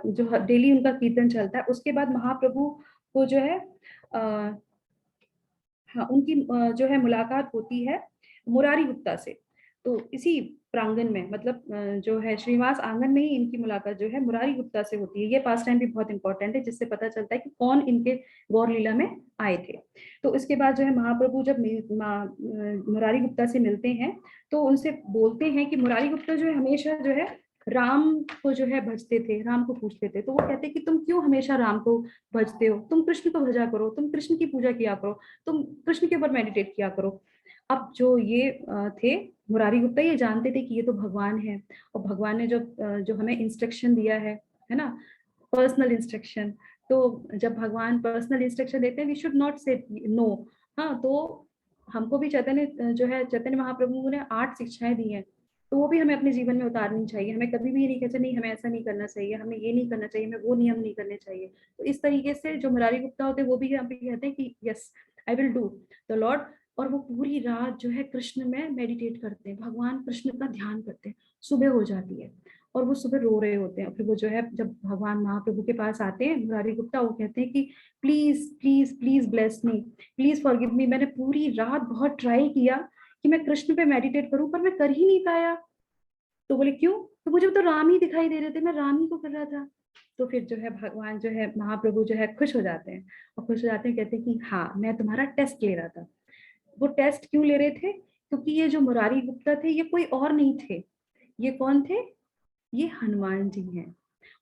जो डेली उनका कीर्तन चलता है, उसके बाद महाप्रभु को जो है उनकी जो है मुलाकात होती है मुरारी गुप्ता से। तो इसी प्रांगण में, मतलब जो है श्रीनिवास आंगन में ही इनकी मुलाकात जो है मुरारी गुप्ता से होती है। ये पास टाइम भी बहुत इंपॉर्टेंट है, जिससे पता चलता है कि कौन इनके गौर लीला में आए थे। तो इसके बाद जो है महाप्रभु जब मुरारी गुप्ता से मिलते हैं तो उनसे बोलते हैं कि मुरारी गुप्ता जो है हमेशा जो है राम को जो है भजते थे, राम को पूजते थे। तो वो कहते कि तुम क्यों हमेशा राम को भजते हो, तुम कृष्ण को भजा करो, तुम कृष्ण की पूजा किया करो, तुम कृष्ण के ऊपर मेडिटेट किया करो। अब जो ये थे मुरारी गुप्ता, ये जानते थे कि ये तो भगवान है और भगवान ने जो हमें इंस्ट्रक्शन दिया है ना, पर्सनल इंस्ट्रक्शन। तो जब भगवान पर्सनल इंस्ट्रक्शन देते हैं वी शुड नॉट से नो। हाँ, तो हमको भी चैतन्य जो है चैतन्य महाप्रभु ने 8 शिक्षाएं दी हैं, तो वो भी हमें अपने जीवन में उतारनी चाहिए। हमें कभी भी ये नहीं कहते नहीं हमें ऐसा नहीं करना चाहिए, हमें ये नहीं करना चाहिए, हमें वो नियम नहीं करने चाहिए। तो इस तरीके से जो मुरारी गुप्ता होते हैं वो भी यहाँ पे कहते हैं कि yes I will do the Lord. और वो पूरी रात जो है कृष्ण में मेडिटेट करते हैं, भगवान कृष्ण का ध्यान करते हैं। सुबह हो जाती है और वो सुबह रो रहे होते हैं। फिर वो जो है जब भगवान महाप्रभु के पास आते हैं मुरारी गुप्ता, वो कहते हैं कि please please please bless me, please forgive me. मैंने पूरी रात बहुत ट्राई किया कि मैं कृष्ण पे मेडिटेट करूं पर मैं कर ही नहीं पाया। तो बोले क्यों? तो मुझे तो राम ही दिखाई दे रहे थे, मैं राम ही को कर रहा था। तो फिर जो है भगवान जो है महाप्रभु जो है खुश हो जाते हैं और खुश हो जाते हैं, कहते हैं कि हाँ मैं तुम्हारा टेस्ट ले रहा था। वो टेस्ट क्यों ले रहे थे? क्योंकि ये जो मुरारी गुप्ता थे ये कोई और नहीं थे। ये कौन थे? ये हनुमान जी हैं,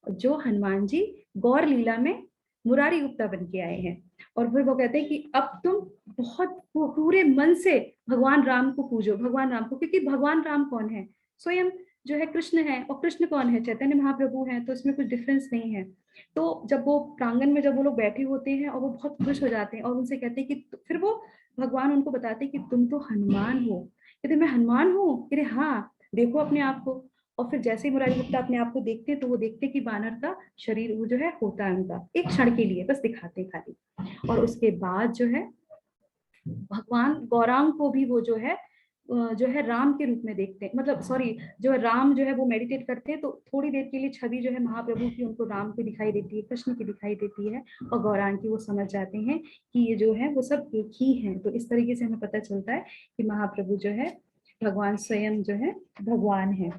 जो हनुमान जी गौर लीला में मुरारी गुप्ता बन के आए हैं। और फिर वो कहते हैं कि अब तुम बहुत पूरे मन से भगवान राम को पूजो, भगवान राम को, क्योंकि भगवान राम कौन है? स्वयं जो है कृष्ण है, और कृष्ण कौन है? चैतन्य महाप्रभु हैं। तो इसमें कुछ डिफरेंस नहीं है। तो जब वो प्रांगण में जब वो लोग बैठे होते हैं और वो बहुत खुश हो जाते हैं और उनसे कहते हैं कि फिर वो भगवान उनको बताते हैं कि तुम तो हनुमान हो। कहते मैं हनुमान हूँ? कहते हाँ, देखो अपने आप को। और फिर जैसे ही मुरारी गुप्ता अपने आप को देखते हैं तो वो देखते कि वानर का शरीर वो जो है होता है उनका एक क्षण के लिए, बस दिखाते खाली। और उसके बाद जो है भगवान गौरांग को भी वो जो है राम के रूप में देखते हैं, मतलब सॉरी जो है राम जो है वो मेडिटेट करते हैं तो थोड़ी देर के लिए छवि जो है महाप्रभु की उनको राम की दिखाई देती है, कृष्ण की दिखाई देती है, और गौरांग की वो समझ जाते हैं कि ये जो है वो सब एक ही है। तो इस तरीके से हमें पता चलता है कि महाप्रभु जो है भगवान स्वयं जो है भगवान है।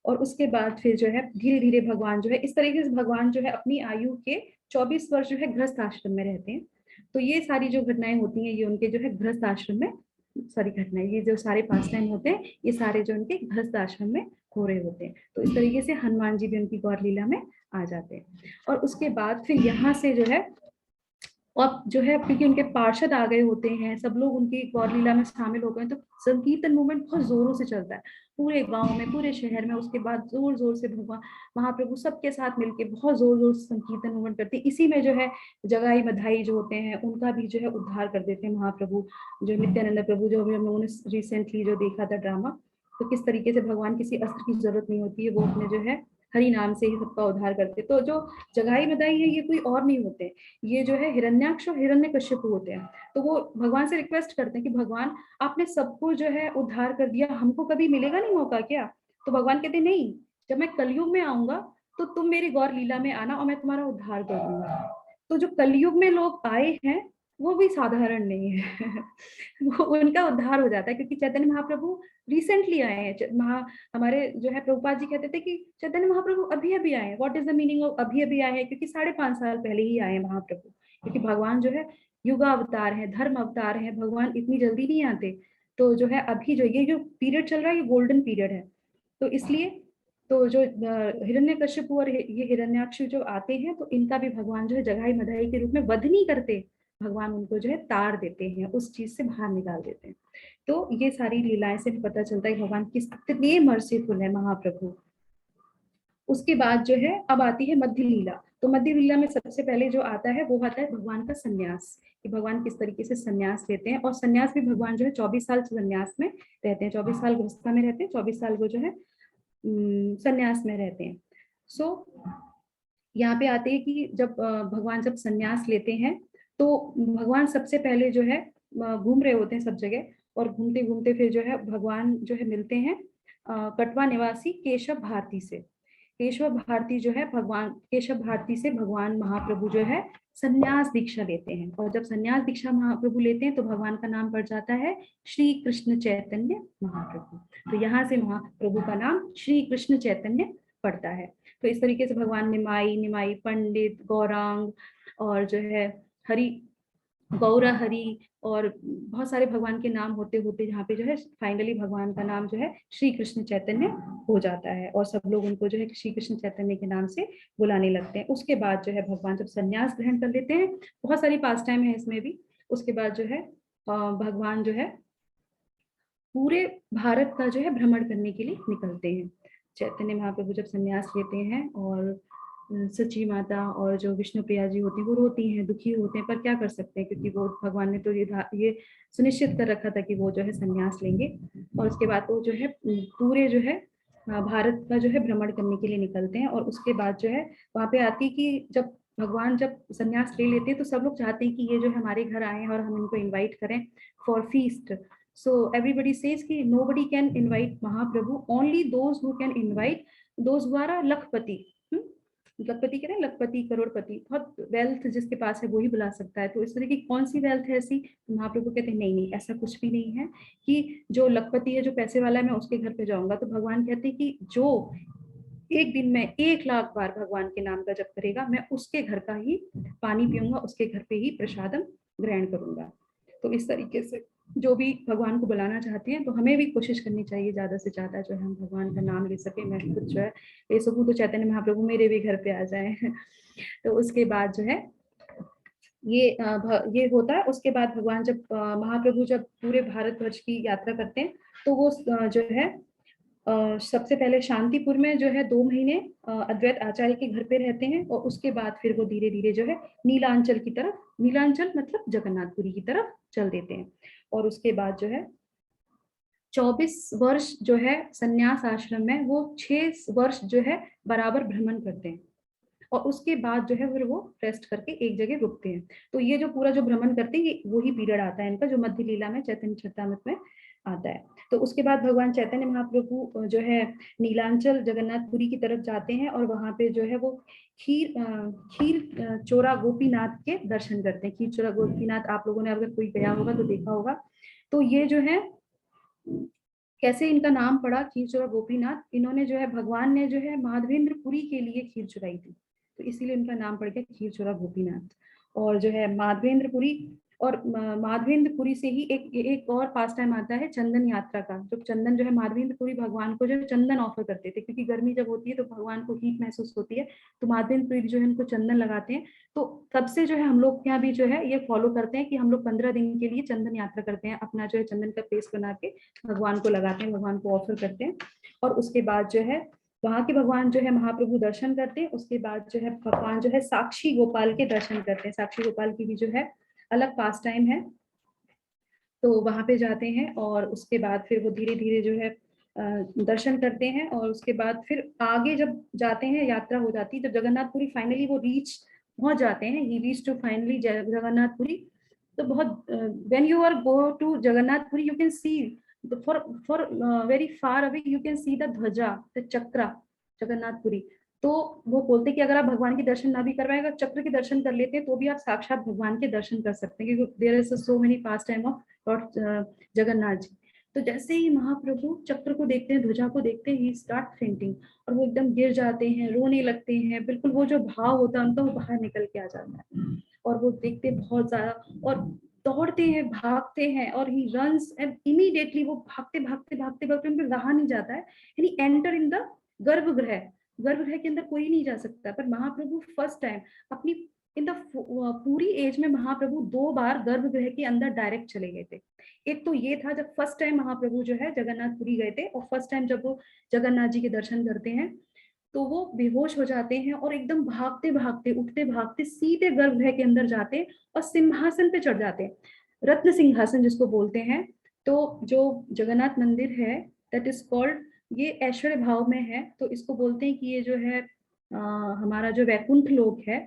और उसके बाद फिर जो है धीरे धीरे भगवान जो है इस तरीके से भगवान जो है अपनी आयु के 24 वर्ष जो है गृहस्थ आश्रम में रहते हैं। तो ये सारी जो घटनाएं होती हैं ये उनके जो है गृहस्थ आश्रम में, सारी घटनाएं, ये जो सारे पास टाइम होते हैं ये सारे जो उनके गृहस्थ आश्रम में हो रहे होते हैं। तो इस तरीके से हनुमान जी भी उनकी गौर लीला में आ जाते हैं। और उसके बाद फिर यहाँ से जो है और जो है क्योंकि उनके पार्षद आ गए होते हैं, सब लोग उनकी गौर लीला में शामिल हो गए, तो संकीर्तन मूवमेंट बहुत जोरों से चलता है पूरे गांव में, पूरे शहर में। उसके बाद जोर जोर से भगवान महाप्रभु सबके साथ मिलके बहुत जोर जोर से संकीर्तन मूवमेंट करते हैं। इसी में जो है जगाई बधाई जो होते हैं उनका भी जो है उद्धार कर देते हैं महाप्रभु। जो नित्यानंद प्रभु जो हम लोगों ने रिसेंटली जो देखा था ड्रामा, तो किस तरीके से भगवान किसी अस्त्र की जरूरत नहीं होती है, वो अपने जो है हरि नाम से ही सबका उद्धार करते। तो जो जगाई बधाई है ये कोई और नहीं होते, ये जो है हिरण्याक्ष और हिरण्यकश्यप होते हैं। तो वो भगवान से रिक्वेस्ट करते हैं कि भगवान आपने सबको जो है उद्धार कर दिया, हमको कभी मिलेगा नहीं मौका क्या? तो भगवान कहते नहीं, जब मैं कलयुग में आऊंगा तो तुम मेरी गौर लीला में आना और मैं तुम्हारा उद्धार कर दूंगा। तो जो कलयुग में लोग आए हैं वो भी साधारण नहीं है। वो उनका उद्धार हो जाता है, क्योंकि चैतन्य महाप्रभु रिसेंटली आए हैं। हमारे जो है प्रभुपाद जी कहते थे कि चैतन्य महाप्रभु अभी अभी आए हैं। What is the meaning of अभी अभी आए हैं? क्योंकि 5.5 साल पहले ही आए हैं महाप्रभु, क्योंकि भगवान जो है युगा अवतार है, धर्म अवतार है, भगवान इतनी जल्दी नहीं आते। तो जो है अभी जो ये जो पीरियड चल रहा है ये गोल्डन पीरियड है। तो इसलिए तो जो हिरण्यकश्यप और ये हिरण्याक्ष जो आते हैं, तो इनका भी भगवान जो है जगाई मधाई के रूप में वध नहीं करते, भगवान उनको जो है तार देते हैं, उस चीज से बाहर निकाल देते हैं। तो ये सारी लीलाएं से पता चलता है भगवान कितने मर्सीफुल है महाप्रभु। उसके बाद जो है अब आती है मध्य लीला। तो मध्य लीला में सबसे पहले जो आता है वो आता है भगवान का संन्यास, कि भगवान किस तरीके से संन्यास लेते हैं। और संन्यास भी भगवान जो है 24 साल संन्यास में रहते हैं, 24 साल गृहस्था में रहते हैं, 24 साल वो जो है संन्यास में रहते हैं। सो यहाँ पे आते हैं कि जब भगवान जब संन्यास लेते हैं तो भगवान सबसे पहले जो है घूम रहे होते हैं सब जगह, और घूमते घूमते फिर जो है भगवान जो है मिलते हैं कटवा निवासी केशव भारती से। केशव भारती जो है भगवान केशव भारती से भगवान महाप्रभु जो है संन्यास दीक्षा लेते हैं। और जब संन्यास दीक्षा महाप्रभु लेते हैं तो भगवान का नाम पड़ जाता है श्री कृष्ण चैतन्य महाप्रभु। तो यहाँ से महाप्रभु का नाम श्री कृष्ण चैतन्य पड़ता है। तो इस तरीके से भगवान निमाई, निमाई पंडित, गौरांग, और जो है हरि, गौरा हरि, और बहुत सारे भगवान के नाम होते होते जहाँ पे जो है फाइनली भगवान का नाम जो है श्री कृष्ण चैतन्य हो जाता है, और सब लोग उनको जो है श्री कृष्ण चैतन्य के नाम से बुलाने लगते हैं। उसके बाद जो है भगवान जब संन्यास ग्रहण कर लेते हैं, बहुत सारी पास टाइम है इसमें भी। उसके बाद जो है भगवान जो है पूरे भारत का जो है भ्रमण करने के लिए निकलते हैं। चैतन्य महाप्रभु जब संन्यास लेते हैं, और सची माता और जो विष्णु प्रिया जी होती हैं वो रोती हैं, दुखी होते हैं, पर क्या कर सकते हैं, क्योंकि वो भगवान ने तो ये सुनिश्चित कर रखा था कि वो जो है संन्यास लेंगे। और उसके बाद वो जो है पूरे जो है भारत का जो है भ्रमण करने के लिए निकलते हैं। और उसके बाद जो है वहाँ पे आती कि जब भगवान जब संन्यास ले लेते हैं तो सब लोग चाहते हैं कि ये जो है हमारे घर आए हैं और हम इनको इन्वाइट करें for feast. So everybody says कि nobody can invite Mahaprabhu, only those who can invite those who are लखपति। लखपति कह रहे हैं, लखपति करोड़पति, बहुत वेल्थ जिसके पास है वो ही बुला सकता है। तो इस तरह की कौन सी वेल्थ है ऐसी? महाप्रभु कहते हैं नहीं नहीं, ऐसा कुछ भी नहीं है कि जो लखपति है, जो पैसे वाला है, मैं उसके घर पे जाऊंगा। तो भगवान कहते हैं कि जो एक दिन में 1 लाख बार भगवान के नाम का जप करेगा, मैं उसके घर का ही पानी पीऊंगा, उसके घर पे ही प्रसादम ग्रहण करूंगा। तो इस तरीके से जो भी भगवान को बुलाना चाहते हैं, तो हमें भी कोशिश करनी चाहिए ज्यादा से ज्यादा जो है हम भगवान का नाम ले सके। मैं खुद जो है ले सकूं तो चैतन्य महाप्रभु मेरे भी घर पे आ जाए। तो उसके बाद जो है ये होता है। उसके बाद भगवान जब महाप्रभु जब पूरे भारतवर्ष की यात्रा करते हैं, तो वो जो है सबसे पहले शांतिपुर में जो है 2 महीने अद्वैत आचार्य के घर पे रहते हैं, और उसके बाद फिर वो धीरे धीरे जो है नीलांचल की तरफ, नीलांचल मतलब जगन्नाथपुरी की तरफ चल देते हैं। और उसके बाद जो है 24 वर्ष जो है संन्यास आश्रम में वो 6 वर्ष जो है बराबर भ्रमण करते हैं, और उसके बाद जो है फिर वो रेस्ट करके एक जगह रुकते हैं। तो ये जो पूरा जो भ्रमण करते हैं, ये वही पीरियड आता है इनका, जो मध्य लीला में चैतन्य चरितामृत में आता है। तो उसके बाद भगवान चैतन्य महाप्रभु जो है नीलांचल जगन्नाथपुरी की तरफ जाते हैं, और वहां पे जो है वो खीर चोरा गोपीनाथ के दर्शन करते हैं। खीर चोरा गोपीनाथ आप लोगों ने अगर कोई गया होगा तो देखा होगा। तो ये जो है कैसे इनका नाम पड़ा खीर चोरा गोपीनाथ, इन्होंने जो है भगवान ने जो है माधवेंद्रपुरी के लिए खीर चुराई थी, तो इसीलिए इनका नाम पड़ गया खीर चोरा गोपीनाथ। और जो है माधवेंद्रपुरी, और माधवेंद्रपुरी से ही एक और पास टाइम आता है चंदन यात्रा का। जो चंदन जो है माधवेंद्रपुरी भगवान को जो है चंदन ऑफर करते थे, क्योंकि गर्मी जब होती है तो भगवान को हीट महसूस होती है, तो माधवेंद्रपुरी जो है उनको चंदन लगाते हैं। तो तब से जो है हम लोग यहाँ भी जो है ये फॉलो करते हैं कि हम लोग 15 दिन के लिए चंदन यात्रा करते हैं, अपना जो है चंदन का पेस्ट बना के भगवान को लगाते हैं, भगवान को ऑफर करते हैं। और उसके बाद जो है वहां के भगवान जो है महाप्रभु दर्शन करते हैं। उसके बाद जो है भगवान जो है साक्षी गोपाल के दर्शन करते हैं। साक्षी गोपाल की भी जो है अलग पास टाइम है, तो वहां पे जाते हैं, और उसके बाद फिर वो धीरे धीरे जो है दर्शन करते हैं। और उसके बाद फिर आगे जब जाते हैं, यात्रा हो जाती है, जब जगन्नाथपुरी फाइनली वो पहुंच जाते हैं, he reach to finally Jagannathpuri. तो बहुत when you are go to Jagannathpuri, you can see for very far away you can see the ध्वजा, the चक्रा, जगन्नाथपुरी। तो वो बोलते हैं कि अगर आप भगवान के दर्शन ना भी करवाए, अगर चक्र के दर्शन कर लेते हैं तो भी आप साक्षात भगवान के दर्शन कर सकते हैं, क्योंकि there is so many pastime of lord Jagannath ji. तो जैसे ही महाप्रभु चक्र को देखते हैं, ध्वजा को देखते हैं, ही स्टार्ट फेंटिंग, और वो एकदम गिर जाते हैं, रोने लगते हैं, बिल्कुल वो जो भाव होता है उनका वो बाहर निकल के आ जाता है, और वो देखते हैं बहुत ज्यादा और दौड़ते हैं, भागते हैं, और ही रन्स एंड इमीडिएटली वो भागते भागते भागते भागते उनको रहा नहीं जाता है, यानी एंटर इन द गर्भगृह। गर्भगृह के अंदर कोई नहीं जा सकता, पर महाप्रभु फर्स्ट टाइम अपनी इन द पूरी एज में महाप्रभु 2 बार गर्भगृह के अंदर डायरेक्ट चले गए थे। एक तो ये था जब फर्स्ट टाइम महाप्रभु जो है जगन्नाथपुरी गए थे, और फर्स्ट टाइम जब वो जगन्नाथ जी के दर्शन करते हैं तो वो बेहोश हो जाते हैं, और एकदम भागते भागते उठते भागते सीधे गर्भगृह के अंदर जाते हैं और सिंहासन पे चढ़ जाते हैं, रत्न सिंहासन जिसको बोलते हैं। तो जो जगन्नाथ मंदिर है दैट इज कॉल्ड, ये ऐश्वर्य भाव में है, तो इसको बोलते हैं कि ये जो है हमारा जो वैकुंठ लोक है,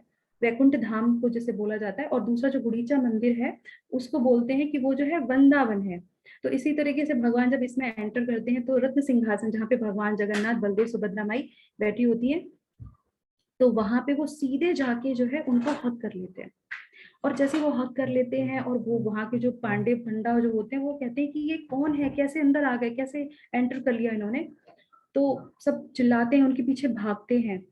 वैकुंठ धाम को जैसे बोला जाता है, और दूसरा जो गुड़ीचा मंदिर है उसको बोलते हैं कि वो जो है वृंदावन है। तो इसी तरीके से भगवान जब इसमें एंटर करते हैं तो रत्न सिंहासन, जहाँ पे भगवान जगन्नाथ बलदेव सुभद्रा माई बैठी होती है, तो वहां पे वो सीधे जाके जो है उनको हक कर लेते हैं, और जैसे वो हक कर लेते हैं और वो वहां के जो पांडे पंडा जो होते हैं वो कहते हैं कि ये कौन है, कैसे अंदर आ गए, कैसे एंटर कर लिया इन्होंने, तो सब चिल्लाते हैं, उनके पीछे भागते हैं।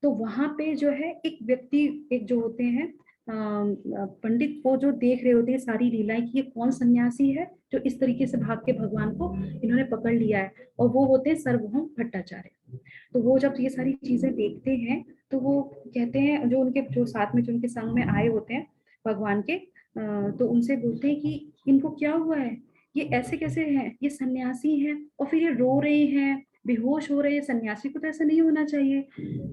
तो वहां पे जो है एक व्यक्ति, एक जो होते हैं पंडित, वो जो देख रहे होते हैं सारी लीलाएं कि ये कौन सन्यासी है जो इस तरीके से भाग के भगवान को इन्होंने पकड़ लिया है, और वो होते हैं सार्वभौम भट्टाचार्य। तो वो जब ये सारी चीजें देखते हैं तो वो कहते हैं, जो उनके जो साथ में जो उनके संग में आए होते हैं भगवान के, तो उनसे बोलते हैं कि इनको क्या हुआ है, ये ऐसे कैसे हैं, ये सन्यासी हैं और फिर ये रो रहे हैं, बेहोश हो रहे हैं, सन्यासी को तो ऐसा नहीं होना चाहिए।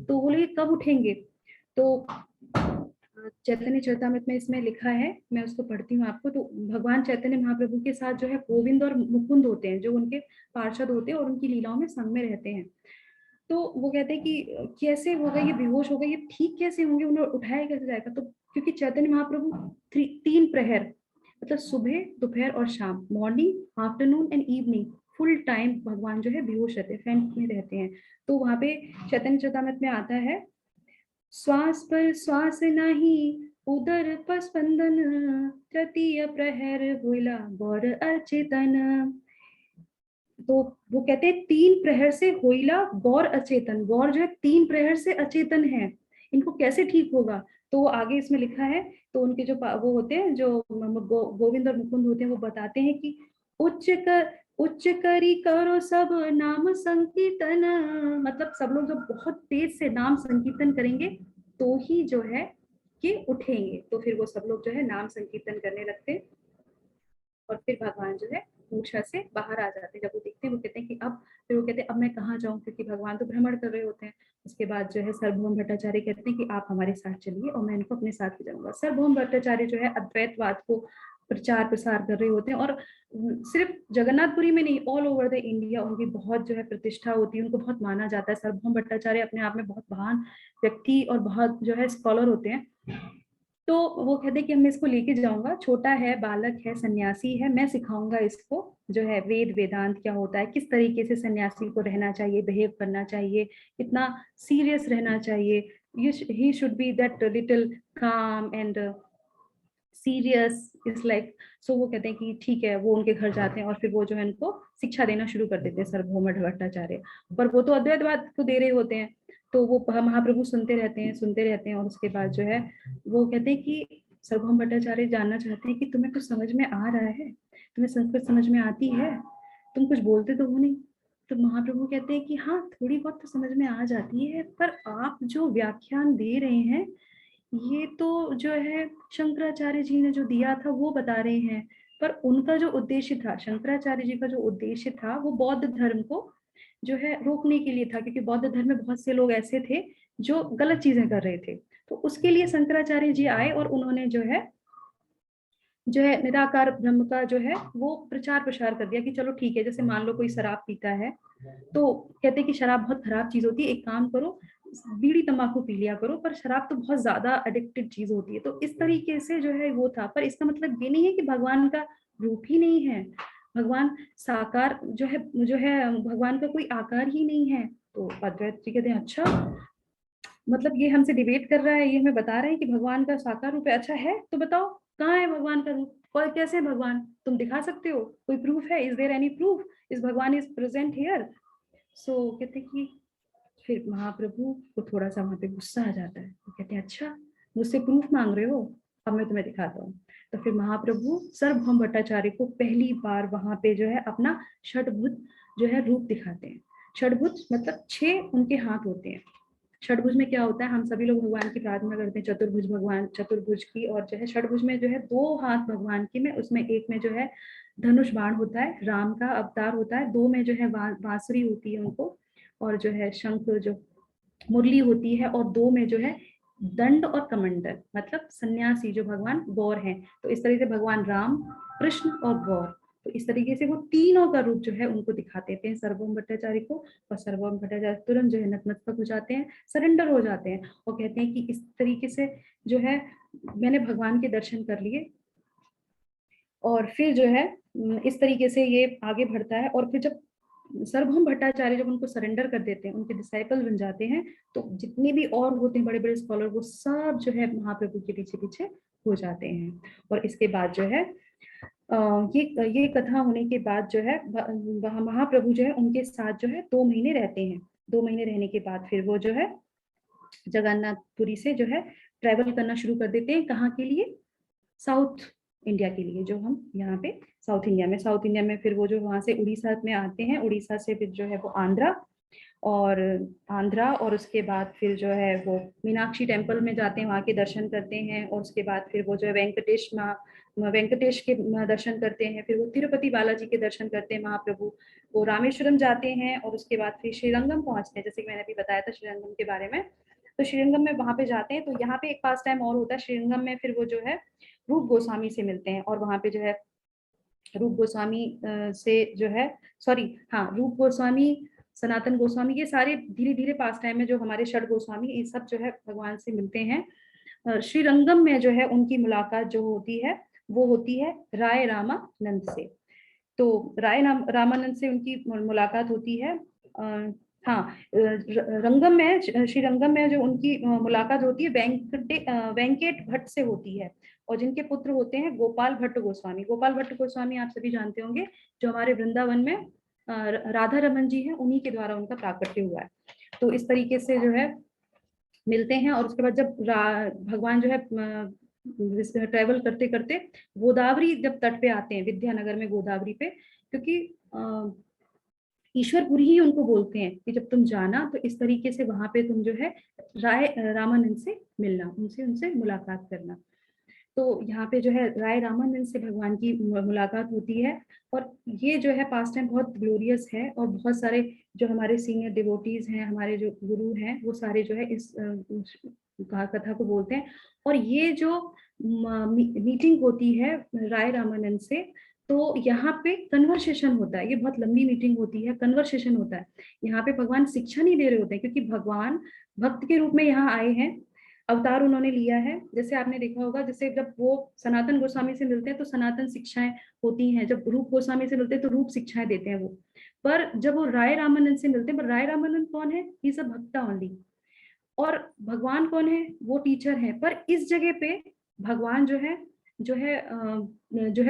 तो बोले कब उठेंगे, तो चैतन्य चरितामृत में इसमें लिखा है, मैं उसको पढ़ती हूँ आपको। तो भगवान चैतन्य महाप्रभु के साथ जो है गोविंद और मुकुंद होते हैं, जो उनके पार्षद होते हैं और उनकी लीलाओं में संग में रहते हैं। तो वो कहते हैं कि कैसे होगा, ये बेहोश हो गए, ये ठीक कैसे होंगे, उन्हें उठाया कैसे जाएगा। तो क्योंकि चैतन्य महाप्रभु 3 प्रहर, मतलब सुबह, दोपहर और शाम, morning, afternoon and evening, full time भगवान जो है बेहोश रहते हैं, फैंट में रहते हैं। तो वहां पे चैतन्य चरितामृत में आता है, श्वास पर श्वास नहीं, उदर पर स्पंदन, तृतीय प्रहर हुइला गौर अचेतन। तो वो कहते हैं 3 प्रहर से होइला गौर अचेतन, गौर जो है 3 प्रहर से अचेतन है, इनको कैसे ठीक होगा। तो वो आगे इसमें लिखा है, तो उनके जो वो होते हैं, जो गोविंद और मुकुंद होते हैं, वो बताते हैं कि उच्च करी करो सब नाम संकीर्तन, मतलब सब लोग जब बहुत तेज से नाम संकीर्तन करेंगे तो ही जो है ये उठेंगे। तो फिर वो सब लोग जो है नाम संकीर्तन करने लगते हैं, और फिर भगवान जो है मूर्छा से बाहर आ जाते हैं। जब वो देखते हैं, वो कहते हैं कि अब, फिर वो कहते हैं अब मैं कहाँ जाऊँ, क्योंकि भगवान तो भ्रमण कर रहे होते हैं। उसके बाद जो है सार्वभौम भट्टाचार्य कहते हैं कि आप हमारे साथ चलिए और मैं इनको अपने साथ ले जाऊंगा। सार्वभौम भट्टाचार्य जो है अद्वैतवाद को प्रचार प्रसार कर रहे होते हैं, और सिर्फ जगन्नाथपुरी में नहीं, ऑल ओवर द इंडिया उनकी बहुत जो है प्रतिष्ठा होती है, उनको बहुत माना जाता है। सार्वभौम भट्टाचार्य अपने आप में बहुत महान व्यक्ति और बहुत जो है स्कॉलर होते हैं। तो वो कहते हैं कि मैं इसको लेके जाऊंगा, छोटा है, बालक है, सन्यासी है, मैं सिखाऊंगा इसको जो है वेद वेदांत क्या होता है, किस तरीके से सन्यासी को रहना चाहिए, बिहेव करना चाहिए, कितना सीरियस रहना चाहिए, he should be that little calm and serious is like. So वो कहते हैं कि ठीक है, वो उनके घर जाते हैं और फिर वो जो है उनको शिक्षा देना शुरू कर देते हैं सार्वभौम भट्टाचार्य, पर वो तो अद्वैतवाद को दे रहे होते हैं। तो वो महाप्रभु सुनते रहते हैं, सुनते रहते हैं, और उसके बाद जो है वो कहते हैं कि सार्वभौम भट्टाचार्य जानना चाहते हैं कि तुम्हें कुछ समझ में आ रहा है, तुम्हें संस्कृत समझ में आती है, तुम कुछ बोलते तो हो नहीं। तो महाप्रभु कहते हैं कि हाँ, थोड़ी बहुत तो समझ में आ जाती है, पर आप जो व्याख्यान दे रहे हैं ये तो जो है शंकराचार्य जी ने जो दिया था वो बता रहे हैं, पर उनका जो उद्देश्य था, शंकराचार्य जी का जो उद्देश्य था, वो बौद्ध धर्म को जो है रोकने के लिए था, क्योंकि बौद्ध धर्म में बहुत से लोग ऐसे थे जो गलत चीजें कर रहे थे। तो उसके लिए शंकराचार्य जी आए और उन्होंने जो है निराकार ब्रह्म का जो है वो प्रचार प्रसार कर दिया कि चलो ठीक है, जैसे मान लो कोई शराब पीता है, तो कहते हैं कि शराब बहुत खराब चीज होती है, एक काम करो, बीड़ी तंबाकू पी लिया करो, पर शराब तो बहुत ज्यादा एडिक्टिव चीज होती है। तो इस तरीके से जो है वो था, पर इसका मतलब ये नहीं है कि भगवान का रूप ही नहीं है, भगवान साकार जो है भगवान का कोई आकार ही नहीं है। तो अद्वैत जी कहते हैं अच्छा, मतलब ये हमसे डिबेट कर रहा है, ये हमें बता रहे हैं कि भगवान का साकार रूप है। अच्छा है तो बताओ कहाँ है भगवान का रूप, और कैसे है भगवान, तुम दिखा सकते हो, कोई प्रूफ है, is there any proof, is भगवान इज प्रेजेंट हियर। सो कहते कि फिर महाप्रभु को थोड़ा सा वहां पे गुस्सा आ जाता है, वो कहते हैं अच्छा मुझसे प्रूफ मांग रहे हो, अब मैं तुम्हें दिखाता हूँ। तो फिर महाप्रभु सार्वभौम भट्टाचार्य को पहली बार वहां पे जो है अपना षटभुज जो है रूप दिखाते हैं। षटभुज मतलब 6 उनके हाथ होते हैं। षटभुज में क्या होता है, हम सभी लोग भगवान की प्रार्थना करते हैं चतुर्भुज भगवान, चतुर्भुज की, और जो है षटभुज में जो है 2 हाथ भगवान की में, उसमें एक में जो है धनुष बाण होता है, राम का अवतार होता है, 2 में जो है बांसुरी होती है उनको, और जो है शंख जो मुरली होती है, और 2 में जो है दंड और कमंडल मतलब सन्यासी जो भगवान गौर हैं। तो इस तरह से भगवान राम, कृष्ण और गौर, तो इस तरीके से वो तीनों का रूप जो है उनको दिखाते थे सार्वभौम भट्टाचार्य को। और सार्वभौम भट्टाचार्य तुरंत जो है नतमस्तक हो जाते हैं, सरेंडर हो जाते हैं, और कहते हैं कि इस तरीके से जो है मैंने भगवान के दर्शन कर लिए। और फिर जो है इस तरीके से ये आगे बढ़ता है। और फिर जब सार्वभौम भट्टाचार्य जब उनको सरेंडर कर देते हैं, उनके डिसाइपल बन जाते हैं, तो जितने भी और होते हैं बड़े बड़े स्कॉलर, वो सब जो है महाप्रभु के पीछे पीछे हो जाते हैं। और इसके बाद जो है ये कथा होने के बाद जो है महाप्रभु जो है उनके साथ जो है 2 महीने रहते हैं। 2 महीने रहने के बाद फिर वो जो है जगन्नाथपुरी से जो है ट्रैवल करना शुरू कर देते हैं। कहाँ के लिए, साउथ इंडिया के लिए, जो हम यहाँ पे साउथ इंडिया में फिर वो जो वहां से उड़ीसा में आते हैं, उड़ीसा से फिर जो है वो आंध्रा, और उसके बाद फिर जो है वो मीनाक्षी टेम्पल में जाते हैं, वहाँ के दर्शन करते हैं। और उसके बाद फिर वो जो है वेंकटेश के दर्शन करते हैं। फिर वो तिरुपति बालाजी के दर्शन करते हैं महाप्रभु। वो रामेश्वरम जाते हैं, और उसके बाद फिर श्रीरंगम पहुंचते हैं, जैसे कि मैंने अभी बताया था श्रीरंगम के बारे में। तो श्रीरंगम में वहां पे जाते हैं, तो यहाँ पे एक पास टाइम और होता है श्रीरंगम में, फिर वो जो है रूप गोस्वामी से मिलते हैं। और वहां पे जो है रूप गोस्वामी से जो है रूप गोस्वामी, सनातन गोस्वामी, ये सारे धीरे धीरे पास टाइम में जो हमारे षड गोस्वामी, ये सब जो है भगवान से मिलते हैं। श्रीरंगम में जो है उनकी मुलाकात जो होती है वो होती है राय रामानंद से। तो रामानंद से उनकी मुलाकात होती है। रंगम में, श्रीरंगम में जो उनकी मुलाकात होती है वेंकट भट्ट से होती है, और जिनके पुत्र होते हैं गोपाल भट्ट गोस्वामी। गोपाल भट्ट गोस्वामी आप सभी जानते होंगे, जो हमारे वृंदावन में राधा रमन जी हैं, उन्हीं के द्वारा उनका प्राकट्य हुआ है। तो इस तरीके से जो है मिलते हैं। और उसके बाद जब भगवान जो है ट्रेवल करते करते गोदावरी जब तट पे आते हैं, विद्यानगर में गोदावरी पे, क्योंकि ईश्वरपुरी ही उनको बोलते हैं कि जब तुम जाना तो इस तरीके से वहां पे तुम जो है राय रामानंद से मिलना, उनसे मुलाकात करना। तो यहाँ पे जो है राय रामानंद से भगवान की मुलाकात होती है। और ये जो है पास्ट टाइम बहुत ग्लोरियस है, और बहुत सारे जो हमारे सीनियर डिवोटीज हैं, हमारे जो गुरु हैं, वो सारे जो है इस कथा को बोलते हैं। और ये जो मीटिंग होती है राय रामानंद से, तो यहाँ पे कन्वर्सेशन होता है। ये बहुत लंबी मीटिंग होती है, कन्वर्सेशन होता है। यहाँ पे भगवान शिक्षा नहीं दे रहे होते हैं, क्योंकि भगवान भक्त के रूप में यहाँ आए हैं, अवतार उन्होंने लिया है। जैसे आपने देखा होगा, जैसे जब वो सनातन गोस्वामी से मिलते हैं तो सनातन शिक्षाएं होती हैं, जब रूप गोस्वामी से मिलते हैं तो रूप शिक्षाएं देते हैं वो। पर जब वो राय रामानंद से मिलते हैं, पर राय रामानंद कौन है, ही सब भक्ता ओनली, और भगवान कौन है, वो टीचर है। पर इस जगह पे भगवान जो है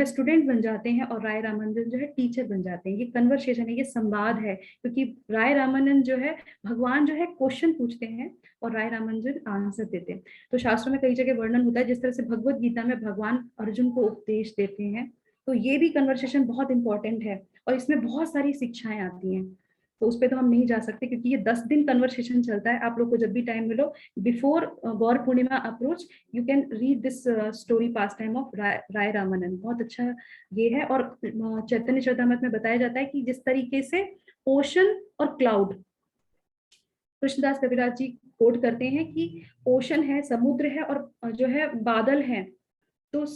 स्टूडेंट बन जाते हैं, और राय रामानंद जो है टीचर बन जाते हैं। ये कन्वर्सेशन है, ये संवाद है, क्योंकि राय रामानंद जो है, भगवान जो है क्वेश्चन पूछते हैं और राय रामानंद आंसर देते हैं। तो शास्त्रों में कई जगह वर्णन होता है, जिस तरह से भगवत गीता में भगवान अर्जुन को उपदेश देते हैं। तो ये भी कन्वर्सेशन बहुत इंपॉर्टेंट है, और इसमें बहुत सारी शिक्षाएं आती हैं। तो उस पर तो हम नहीं जा सकते, क्योंकि ये 10 दिन कन्वर्सेशन चलता है। आप लोग को जब भी टाइम मिलो, before Gaur Purnima approach, you can read this story pastime of राय रामानंद। बहुत अच्छा ये है। और चैतन्य चरितामृत में बताया जाता है कि जिस तरीके से ओशन और क्लाउड, कृष्णदास कविराज जी कोट करते हैं कि ओशन है, समुद्र है, और जो है बादल है, तो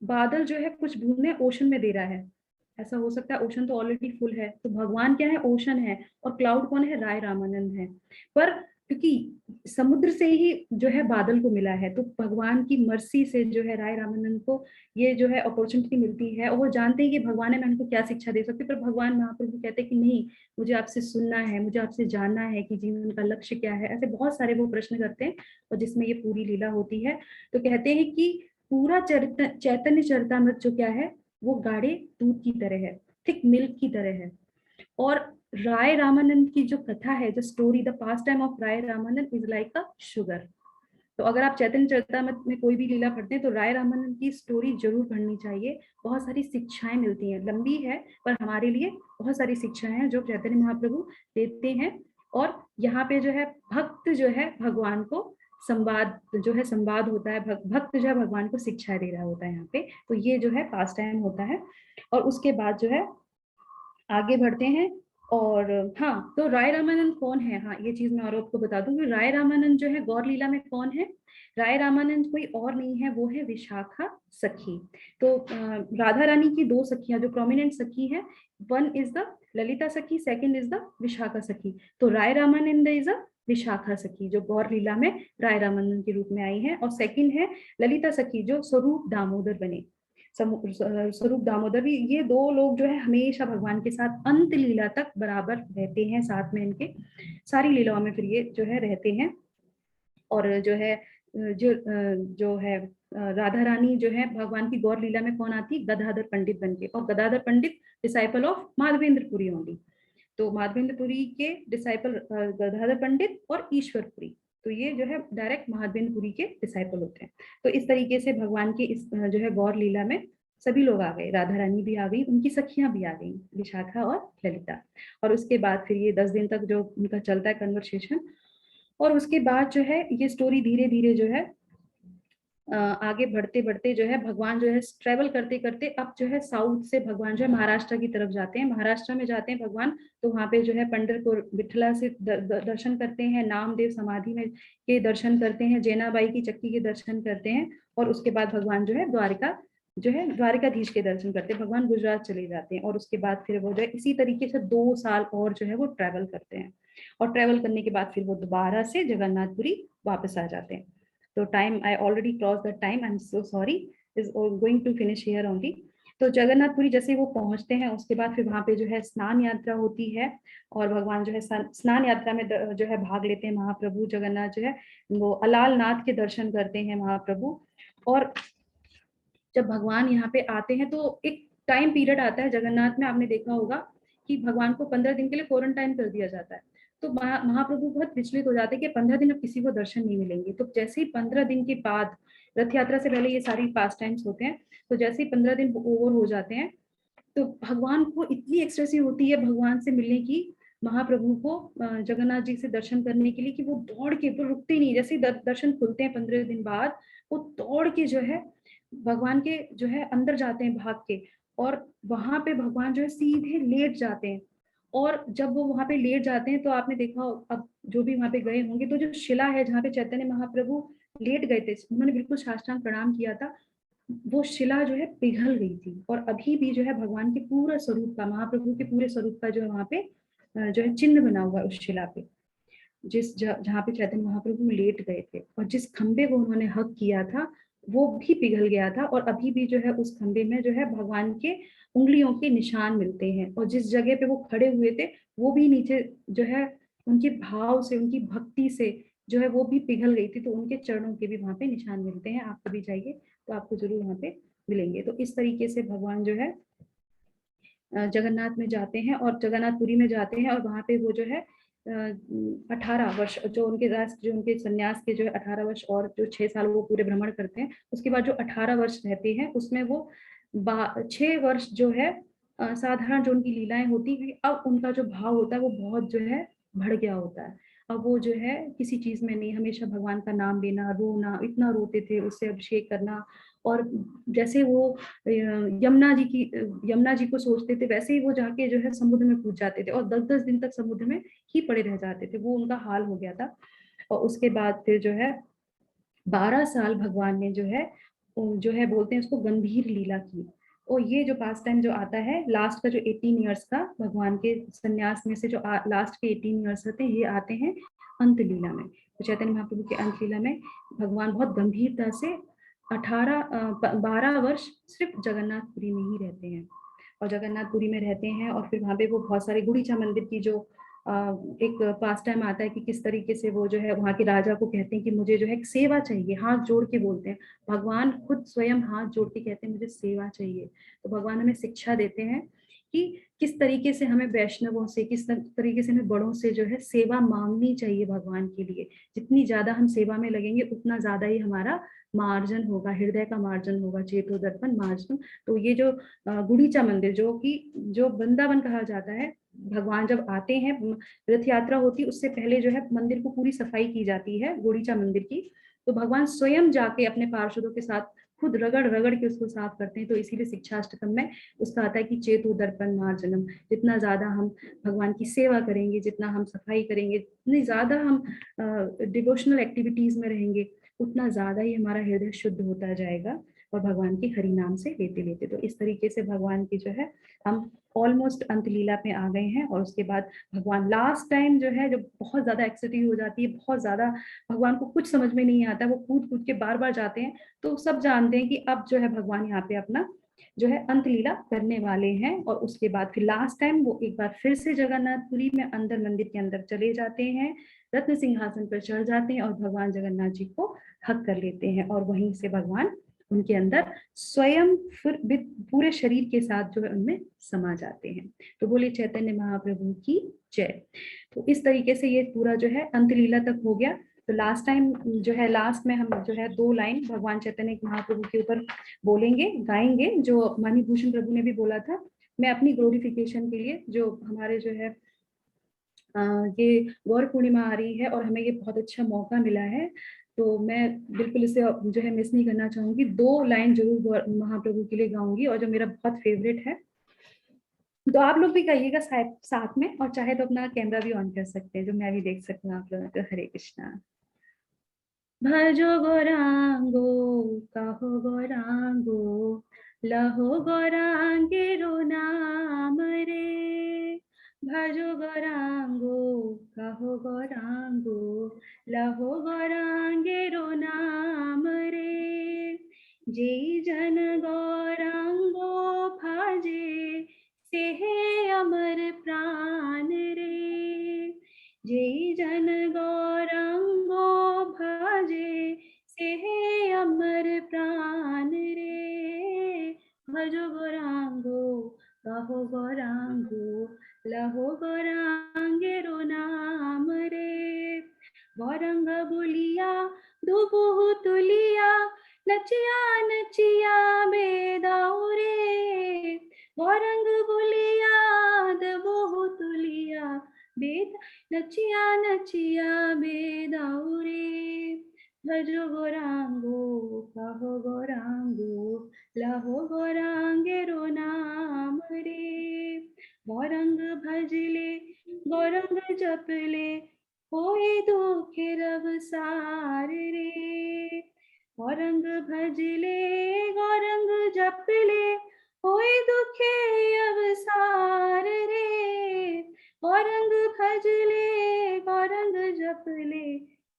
बादल जो है कुछ बूंदें ओशन में दे रहा है। ऐसा हो सकता है ओशन तो ऑलरेडी फुल है, तो भगवान क्या है, ओशन है, और क्लाउड कौन है, राय रामानंद है। पर क्योंकि समुद्र से ही जो है बादल को मिला है, तो भगवान की मर्सी से जो है राय रामानंद को ये जो है अपॉर्चुनिटी मिलती है, और वो जानते हैं कि भगवान है, मैं उनको क्या शिक्षा दे सकती, पर भगवान महाप्रभु कहते हैं कि नहीं, मुझे आपसे सुनना है, मुझे आपसे जानना है कि जीवन का लक्ष्य क्या है। ऐसे बहुत सारे वो प्रश्न करते हैं, और जिसमें ये पूरी लीला होती है। तो कहते हैं कि पूरा चैतन्य चरितामृत जो क्या है, वो गाढ़े दूध की तरह है, थिक मिल्क की तरह है। और राय रामानंद की जो कथा है, जो story, the past time of Rai Ramanand is like a sugar. तो अगर आप चैतन्य चरितामृत में कोई भी लीला पढ़ते हैं तो राय रामानंद की स्टोरी जरूर पढ़नी चाहिए। बहुत सारी शिक्षाएं मिलती हैं, लंबी है पर हमारे लिए बहुत सारी शिक्षाएं हैं जो चैतन्य महाप्रभु देते हैं। और यहाँ पे जो है भक्त जो है भगवान को संवाद जो है संवाद होता है, भक्त जो है भगवान को शिक्षा दे रहा होता है यहाँ पे। तो ये जो है पास टाइम होता है। और उसके बाद जो है आगे बढ़ते हैं। और हाँ, तो राय रामानंद कौन है, हाँ ये चीज मैं और आपको बता दूं कि राय रामानंद जो है गौर लीला में कौन है। राय रामानंद कोई और नहीं है, वो है विशाखा सखी। तो राधा रानी की दो सखियां जो प्रोमिनेंट सखी है, वन इज द ललिता सखी, सेकंड इज द विशाखा सखी। तो राय रामानंद इज अ विशाखा सखी जो गौर लीला में राय रामानंद के रूप में आई है, और सेकंड है ललिता सखी जो स्वरूप दामोदर बने। स्वरूप दामोदर भी, ये दो लोग जो है हमेशा भगवान के साथ अंत लीला तक बराबर रहते हैं, साथ में इनके सारी लीलाओं में फिर ये जो है रहते हैं। और जो है जो है राधा रानी जो है भगवान की गौर लीला में कौन आती, गदाधर पंडित बनके, और गदाधर पंडित डिसाइपल ऑफ माधवेंद्रपुरी ओनली। तो माधवेंद्रपुरी के डिसाइपल गदाधर पंडित और ईश्वरपुरी, तो ये जो है डायरेक्ट माधवेंद्रपुरी के डिसाइपल होते हैं। तो इस तरीके से भगवान के इस जो है गौर लीला में सभी लोग आ गए, राधा रानी भी आ गई, उनकी सखियां भी आ गई, विशाखा और ललिता। और उसके बाद फिर ये 10 दिन तक जो उनका चलता है कन्वर्सेशन। और उसके बाद जो है ये स्टोरी धीरे धीरे जो है आगे बढ़ते बढ़ते जो है भगवान जो है ट्रेवल करते करते अब जो है साउथ से भगवान जो है महाराष्ट्र की तरफ जाते हैं। महाराष्ट्र में जाते हैं भगवान, तो वहां पे जो है पंढरपुर विठला से दर्शन करते हैं, नामदेव समाधि में के दर्शन करते हैं, जैनाबाई की चक्की के दर्शन करते हैं। और उसके बाद भगवान जो है द्वारिकाधीश के दर्शन करते हैं। भगवान गुजरात चले जाते हैं, और उसके बाद फिर वो जो है इसी तरीके से 2 साल और जो है वो ट्रेवल करते हैं। और ट्रेवल करने के बाद फिर वो दोबारा से जगन्नाथपुरी वापस आ जाते हैं। तो time, I already cross the time, I am so sorry, is going to finish here only. तो जगन्नाथपुरी जैसे वो पहुंचते हैं, उसके बाद फिर वहां पे जो है स्नान यात्रा होती है, और भगवान जो है स्नान यात्रा में जो है भाग लेते हैं महाप्रभु जगन्नाथ जो है, वो अलाल नाथ के दर्शन करते हैं महाप्रभु। और जब भगवान यहाँ पे आते हैं तो एक टाइम पीरियड आता है जगन्नाथ में, आपने देखा होगा कि भगवान को 15 दिन के लिए क्वारंटाइन कर दिया जाता है। तो महाप्रभु बहुत विचलित हो जाते हैं कि 15 दिन अब किसी को दर्शन नहीं मिलेंगे। तो जैसे ही 15 दिन के बाद, रथ यात्रा से पहले ये सारी पास टाइम्स होते हैं, तो जैसे ही 15 दिन ओवर हो जाते हैं तो भगवान को इतनी एक्सप्रेसिव होती है भगवान से मिलने की, महाप्रभु को जगन्नाथ जी से दर्शन करने के लिए, कि वो दौड़ के, वो रुकते नहीं, जैसे दर्शन खुलते हैं 15 दिन बाद, वो दौड़ के जो है भगवान के जो है अंदर जाते हैं भाग के, और वहां पे भगवान जो है सीधे लेट जाते हैं। और जब वो वहां पे लेट जाते हैं तो आपने देखा, अब जो भी वहां पे गए होंगे, तो जो शिला है जहाँ पे चैतन्य महाप्रभु लेट गए थे, उन्होंने बिल्कुल साष्टांग प्रणाम किया था, वो शिला जो है पिघल गई थी। और अभी भी जो है भगवान के पूरा स्वरूप का, महाप्रभु के पूरे स्वरूप का जो है वहां पे जो है चिन्ह बना हुआ है उस शिला पे, जहाँ पे चैतन्य महाप्रभु लेट गए थे। और जिस खंबे को उन्होंने हक किया था वो भी पिघल गया था, और अभी भी जो है उस खंबे में जो है भगवान के उंगलियों के निशान मिलते हैं। और जिस जगह पे वो खड़े हुए थे वो भी नीचे जो है उनके भाव से, उनकी भक्ति से जो है वो भी पिघल गई थी, तो उनके चरणों के भी वहां पे निशान मिलते हैं। आप कभी जाइए तो आपको जरूर वहां पे मिलेंगे। तो इस तरीके से भगवान जो है जगन्नाथ में जाते हैं, और जगन्नाथपुरी में जाते हैं, और वहां पे वो जो है 18 वर्ष जो उनके जो उनके सन्यास के जो है 18 वर्ष, और जो 6 साल वो पूरे भ्रमण करते हैं, उसके बाद जो 18 वर्ष रहते हैं उसमें वो 6 वर्ष जो है साधारण जो उनकी लीलाएं होती है, अब उनका जो भाव होता है वो बहुत जो है बढ़ गया होता है। अब वो जो है किसी चीज में नहीं, हमेशा भगवान का नाम लेना, रोना, इतना रोते थे, उससे अभिषेक करना। और जैसे वो यमुना जी को सोचते थे, वैसे ही वो जाके जो है समुद्र में कूद जाते थे, और 10-10 दिन तक समुद्र में ही पड़े रह जाते थे, वो उनका हाल हो गया था। और उसके बाद फिर जो है 12 साल भगवान ने जो है बोलते हैं उसको गंभीर लीला की। और ये जो पास टाइम जो आता है लास्ट का, जो 18 ईयर्स का भगवान के संन्यास में से जो लास्ट के 18 ईयर्स होते हैं, ये आते हैं अंत लीला में। तो चैतन्य महाप्रभु के अंतलीला में भगवान बहुत गंभीरता से 12 वर्ष सिर्फ जगन्नाथपुरी में ही रहते हैं, और जगन्नाथपुरी में रहते हैं। और फिर वहाँ पे वो बहुत सारे गुड़ीचा मंदिर की जो एक पास टाइम आता है कि किस तरीके से वो जो है वहाँ के राजा को कहते हैं कि मुझे जो है एक सेवा चाहिए, हाथ जोड़ के बोलते हैं, भगवान खुद स्वयं हाथ जोड़ के कहते हैं मुझे सेवा चाहिए। तो भगवान हमें शिक्षा देते हैं कि किस तरीके से हमें वैष्णवों से, किस तरीके से हमें बड़ों से जो है सेवा मांगनी चाहिए भगवान के लिए। जितनी ज्यादा हम सेवा में लगेंगे उतना ज्यादा ही हमारा मार्जन होगा, हृदय का मार्जन होगा, चेतो दर्पण मार्जन। तो ये जो गुड़ीचा मंदिर जो वृंदावन कहा जाता है, भगवान जब आते हैं, रथ यात्रा होती है उससे पहले जो है मंदिर को पूरी सफाई की जाती है गुड़ीचा मंदिर की। तो भगवान स्वयं जाके अपने पार्षदों के साथ खुद रगड़ रगड़ के उसको साफ करते हैं। तो इसीलिए शिक्षाष्टकम में उसका आता है कि चेतो दर्पण मार्जनम। जितना ज्यादा हम भगवान की सेवा करेंगे, जितना हम सफाई करेंगे, जितनी ज्यादा हम डिवोशनल एक्टिविटीज में रहेंगे, उतना ज्यादा ही हमारा हृदय शुद्ध होता जाएगा और भगवान के हरि नाम से लेते लेते। तो इस तरीके से भगवान की जो है हम ऑलमोस्ट अंत लीला पे आ गए हैं। और उसके बाद भगवान लास्ट टाइम जो है, जब बहुत ज्यादा एक्साइटी हो जाती है, बहुत ज्यादा भगवान को कुछ समझ में नहीं आता, वो कूद कूद के बार बार जाते हैं, तो सब जानते हैं कि अब जो है भगवान यहाँ पे अपना जो है अंत लीला करने वाले हैं। और उसके बाद फिर लास्ट टाइम वो एक बार फिर से जगन्नाथपुरी में अंदर मंदिर के अंदर चले जाते हैं, रत्न सिंहासन पर चढ़ जाते हैं और भगवान जगन्नाथ जी को हक कर लेते हैं। और वहीं से भगवान उनके अंदर स्वयं फिर पूरे शरीर के साथ जो है उनमें समा जाते हैं। तो बोले चैतन्य महाप्रभु की जय। तो इस तरीके से ये पूरा जो है अंत लीला तक हो गया। तो लास्ट टाइम जो है, लास्ट में हम जो है 2 लाइन भगवान चैतन्य महाप्रभु के ऊपर बोलेंगे, गाएंगे, जो मणिभूषण प्रभु ने भी बोला था। मैं अपनी ग्लोरिफिकेशन के लिए, जो हमारे जो है ये गौर पूर्णिमा आ रही है और हमें ये बहुत अच्छा मौका मिला है, तो मैं बिल्कुल इसे जो है मिस नहीं करना चाहूंगी। 2 लाइन जरूर महाप्रभु के लिए गाऊंगी, और जो मेरा बहुत फेवरेट है। तो आप लोग भी गाइएगा साथ में, और चाहे तो अपना कैमरा भी ऑन कर सकते हैं, जो मैं भी देख सकती हूँ आप लोगों को। हरे कृष्णा। भजो गौरांगो कहो गौरांगो, लहो गौरांगेरो नाम रे। भजो गौरांगो कहो गौरांगो, लहो गौरांगेरो नाम रे। जय जन गौरांगो भाजे, से है अमर प्राण रे। जय जन गौरांगो भाजे, से है अमर प्राण रे। भजो गौरांगो कहो गौरांगो, लहो गौरांगेरो नाम रे। गौरंग बोलिया दुबुहु तुलिया, नचिया नचिया बेदाऊ रे। गौरंग बोलिया दुबुहु तुलिया, बेद नचिया नचिया बेदाऊ रे। भजो गौरांगो कहो गौरांगो, लहो गौरांगेरो नाम रे। गौरंग भजले गौरंग जपले, होए दुख रव सार रे। गौरंग भजले गौरंग जपले, होए दुखे अवसार रे। गौरंग भजले गौरंग जपले,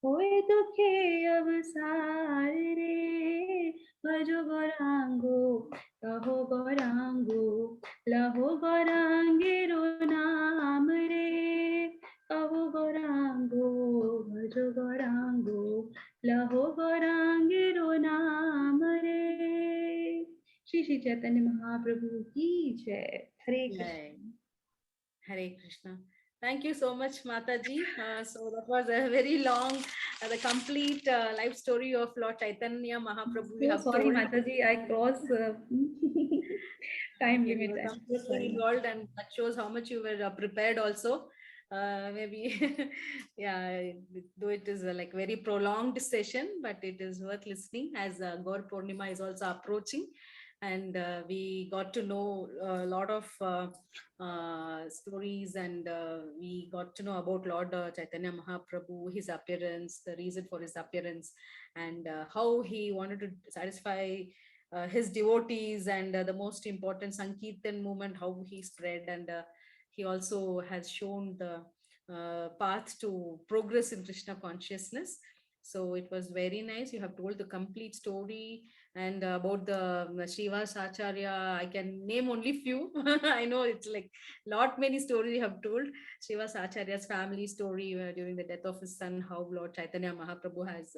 होए दुखे अवसार रे। भजो गौरांगो कहो गौरांगो, लहो गौरांगेरो नाम रे। कहो गौरांगो भजो गौरांगो, लहो गौरांगेरो नाम रे। श्री श्री चैतन्य महाप्रभु की जय। हरे Krishna. Jai. Hare Krishna. Thank you so much, Mataji. So that was a very long, the complete life story of Lord Chaitanya Mahaprabhu. You So have sorry, told. Mataji, I crossed time You limit. were I'm completely sorry. involved, and that shows how much you were prepared also. Maybe, yeah, though it is like very prolonged session, but it is worth listening as Gaur Purnima is also approaching. And we got to know a lot of stories, and we got to know about Lord Chaitanya Mahaprabhu, his appearance, the reason for his appearance, and how he wanted to satisfy his devotees, and the most important Sankirtan movement, how he spread. And he also has shown the path to progress in Krishna consciousness. So it was very nice. You have told the complete story, and about the Srivas Acharya, I can name only few. I know it's like lot many stories you have told. Srivas Acharya's family story during the death of his son, how Lord Chaitanya Mahaprabhu has,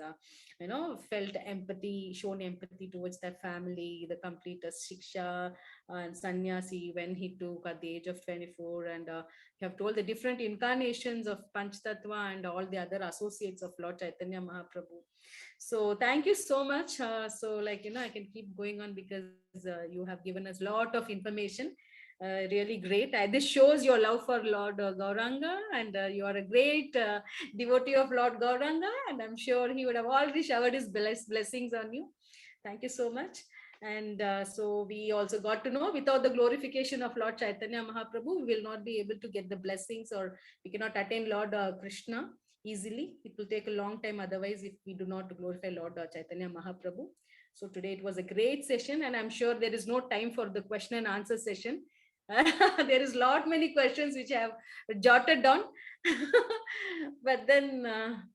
felt empathy, shown empathy towards that family, the complete Shiksha and sannyasi when he took at the age of 24, and you have told the different incarnations of Panchtattva and all the other associates of Lord Chaitanya Mahaprabhu. So thank you so much. So I can keep going on because you have given us a lot of information. Really great. This shows your love for Lord Gauranga, and you are a great devotee of Lord Gauranga, and I'm sure he would have already showered his blessings on you. Thank you so much. And so we also got to know, without the glorification of Lord Chaitanya Mahaprabhu, we will not be able to get the blessings, or we cannot attain Lord Krishna easily. It will take a long time otherwise if we do not glorify Lord Chaitanya Mahaprabhu. So today it was a great session, and I'm sure there is no time for the question and answer session. There is lot many questions which I have jotted down. But then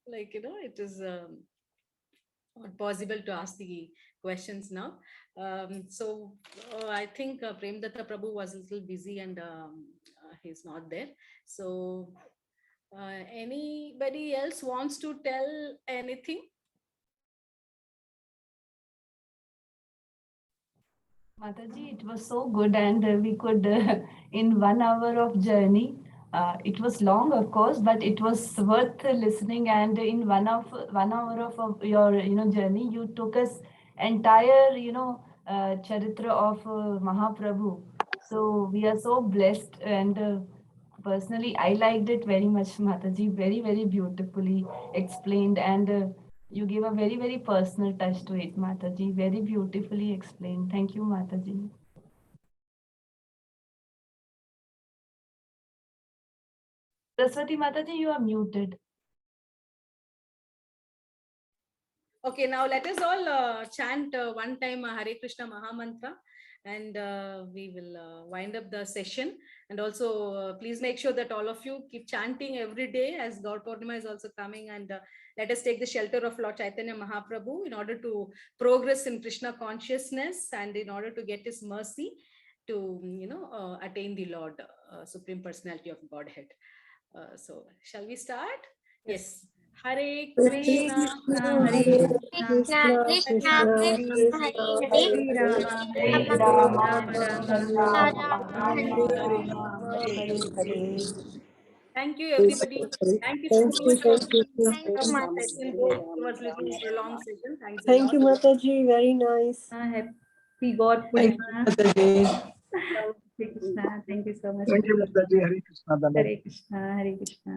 it is not possible to ask the questions now. So I think Premdatta Prabhu was a little busy, and he's not there. So anybody else wants to tell anything? Mataji, it was so good, and we could, in 1 hour of journey, it was long, of course, but it was worth listening. And in 1 hour of your, journey, you took us entire, charitra of Mahaprabhu. So we are so blessed, and personally, I liked it very much, Mataji. Very, very beautifully explained, and you gave a very, very personal touch to it, Mataji. Very beautifully explained. Thank you, Mataji. Saraswati Mataji, you are muted. Okay, now let us all chant one time Hare Krishna Mahamantra, and we will wind up the session. And also, please make sure that all of you keep chanting every day, as Gaur Purnima is also coming, and let us take the shelter of Lord Chaitanya Mahaprabhu in order to progress in Krishna consciousness, and in order to get his mercy to, attain the Lord, Supreme Personality of Godhead. So shall we start? Yes. Hare Krishna, Hare Krishna, Krishna, Krishna, Hare Hare, Hare Rama, Rama, Rama, Rama, Rama, Hare Rama, Hare. Hare. thank you, everybody. Thank you so much for Thank you, this Mataji. session. Though it was a little prolonged session. Thanks a Thank lot. you, Mataji. Very nice. Happy God Thank Purnima. you, Mataji. Hare Krishna. Thank you so much. Thank you, Mataji. Hare Krishna. Dandavat. Hare Krishna. Hare Krishna.